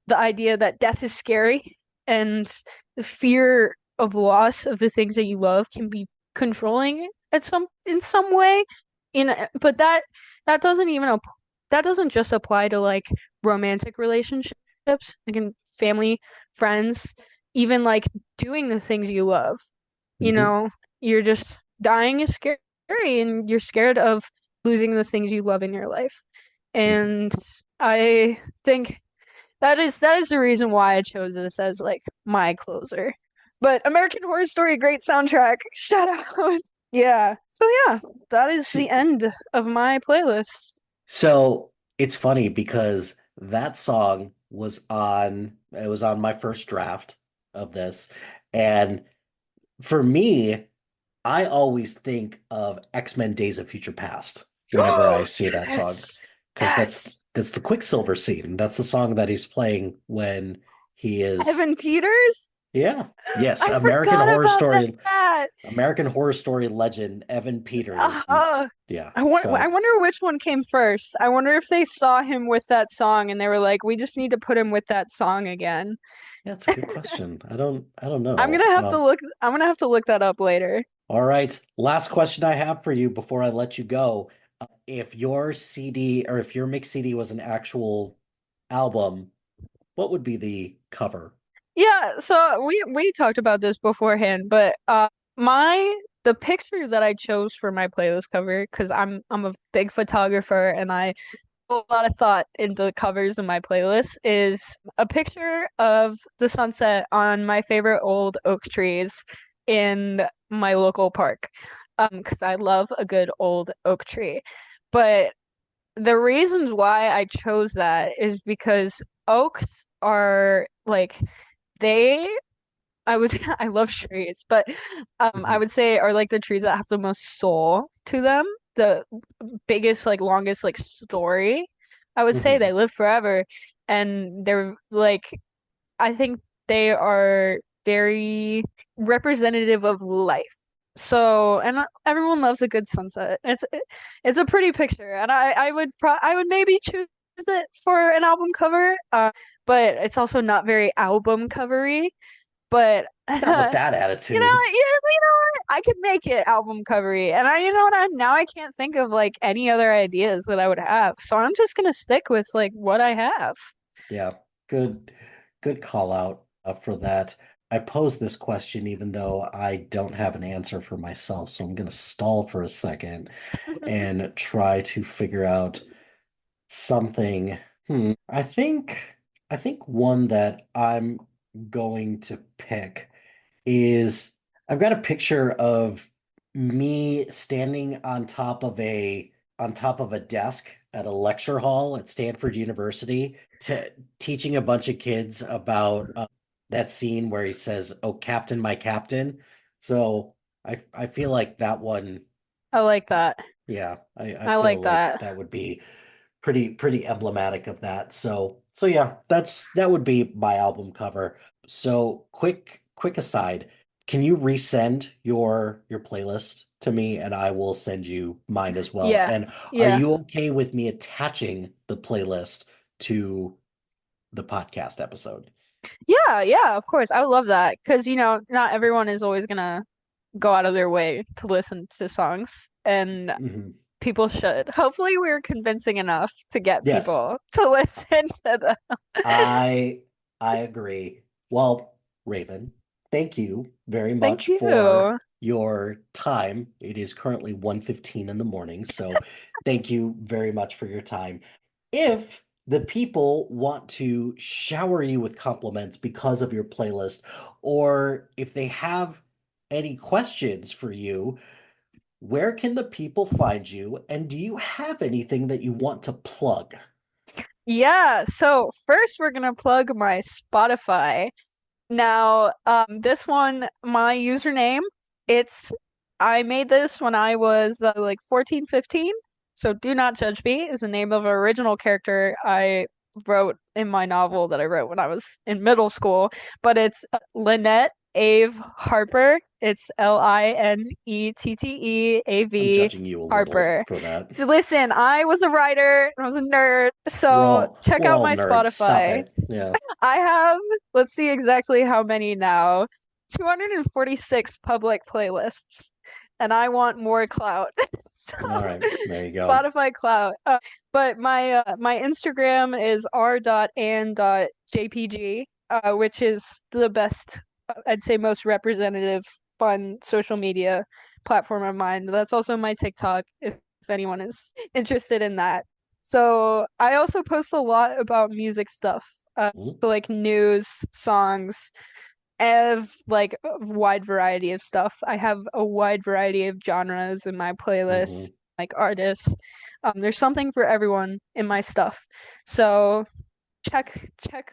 the idea that death is scary, and the fear of loss of the things that you love can be controlling in some way. But that doesn't even that doesn't just apply to like romantic relationships, like in family, friends, even like doing the things you love. You Hmm. know, you're just dying is scary and you're scared of losing the things you love in your life. And I think that is the reason why I chose this as like my closer. But American Horror Story, great soundtrack. Shout out. Yeah. So yeah, that is the See, end of my playlist. so it's funny because that song was on, it was on my first draft of this. And for me, I always think of X-Men Days of Future Past whenever I see that song. Yes. Because Yes. that's the Quicksilver scene. That's the song that he's playing when he is, Evan Peters? yeah. Yes, I forgot about that. American Horror Story legend, Evan Peters. Uh, Yeah. I So wonder which one came first. I wonder if they saw him with that song and they were like, we just need to put him with that song again. yeah, it's a good question. I don't I'm know. gonna have to look I'm gonna have to look that up later. All right. Last question I have for you before I let you go. If your CD or if your mix CD was an actual album, what would be the cover? Yeah, so we talked about this beforehand, but my the picture that I chose for my playlist cover, because I'm a big photographer and I put a lot of thought into the covers of my playlist, is a picture of the sunset on my favorite old oak trees in my local park. Because I love a good old oak tree. But the reasons why I chose that is because oaks are like they I would I love trees, but I Mhm, would say are like the trees that have the most soul to them, the biggest like longest like story. I would say mhm. they live forever and they're like I think they are very representative of life. So, and everyone loves a good sunset. It's a pretty picture, and I would maybe choose it for an album cover. But it's also not very album covery. But Not with that attitude. you know what? I could make it album covery, and you know what? Now I can't think of like any other ideas that I would have. So I'm just gonna stick with like what I have. Yeah, good, good call out for that. I posed this question even though I don't have an answer for myself, so I'm going to stall for a second and try to figure out something. I think one that I'm going to pick is I've got a picture of me standing on top of a desk at a lecture hall at Stanford University teaching a bunch of kids about that scene where he says, "Oh, Captain, my Captain." So I feel like that one, I like that. yeah, I I feel like like that. that would be pretty emblematic of that. So yeah, that would be my album cover. So quick aside, can you resend your playlist to me and I will send you mine as well? Yeah. And are Yeah. you okay with me attaching the playlist to the podcast episode? Yeah, yeah, of course. I would love that because not everyone is always gonna go out of their way to listen to songs, and Mhm. people should. Hopefully, we're convincing enough to get Yes. people to listen to them. I I agree. Well, Raven, thank you very Thank much for you. your time. It is currently 1:15 in the morning, so thank you very much for your time. If the people want to shower you with compliments because of your playlist, or if they have any questions for you, where can the people find you? And do you have anything that you want to plug? Yeah, so first we're gonna plug my Spotify. Now, this one, my username, it's I made this when I was like 14, 15. So do not judge me is the name of an original character I wrote in my novel that I wrote when I was in middle school. But it's Lynette Ave Harper. It's I'm LINETTEAV judging you a little Harper. for that. So listen, I was a writer, I was a nerd, so check We're out all my nerds. Stop Spotify. it. Yeah. I have, let's see exactly how many now. 246 public playlists, and I want more clout. So, All right. There you go. Spotify clout. But my Instagram is r.and.jpg, which is the best, I'd say most representative fun social media platform of mine. That's also my TikTok if anyone is interested in that. So I also post a lot about music stuff. Mm-hmm. So like news, songs, of like a wide variety of stuff. I have a wide variety of genres in my Mm-hmm. playlist, like artists. There's something for everyone in my stuff. So check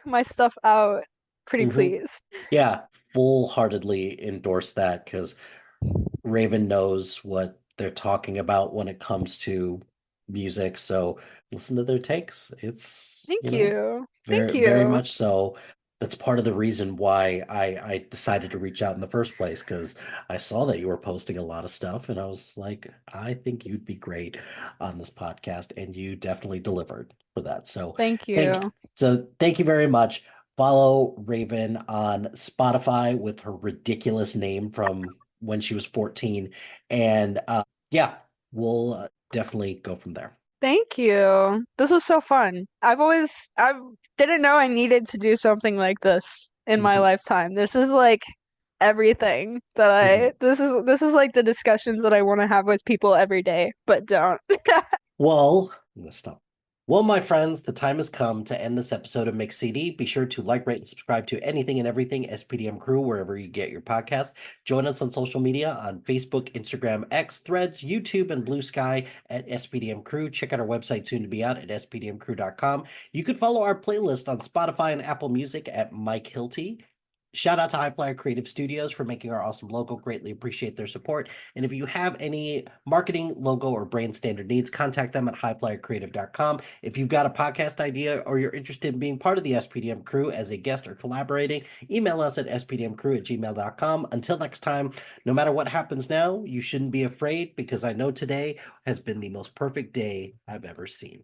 my stuff out, pretty Mm-hmm. please. Yeah, full-heartedly endorse that because Raven knows what they're talking about when it comes to music. So listen to their takes. It's, Thank you. Thank very you. much so. That's part of the reason why I decided to reach out in the first place because I saw that you were posting a lot of stuff and I was like, I think you'd be great on this podcast, and you definitely delivered for that. Thank you. Thank you very much. Follow Raven on Spotify with her ridiculous name from when she was 14. And yeah, we'll definitely go from there. Thank you. This was so fun. I didn't know I needed to do something like this in my Mhm, lifetime. This is like everything that mhm. this is like the discussions that I want to have with people every day, but don't. Well, I'm gonna stop. Well, my friends, the time has come to end this episode of Mix CD. Be sure to like, rate, and subscribe to anything and everything SPDM Crew wherever you get your podcast. Join us on social media on Facebook, Instagram, X, Threads, YouTube, and Blue Sky at SPDM Crew. Check out our website soon to be out at spdmcrew.com. You can follow our playlist on Spotify and Apple Music at Mike Hilty. Shout out to HiFlyer Creative Studios for making our awesome logo. Greatly appreciate their support. And if you have any marketing, logo, or brand standard needs, contact them at highflyercreative.com. If you've got a podcast idea or you're interested in being part of the SPDM crew as a guest or collaborating, email us at spdmcrew@gmail.com. Until next time, no matter what happens now, you shouldn't be afraid because I know today has been the most perfect day I've ever seen.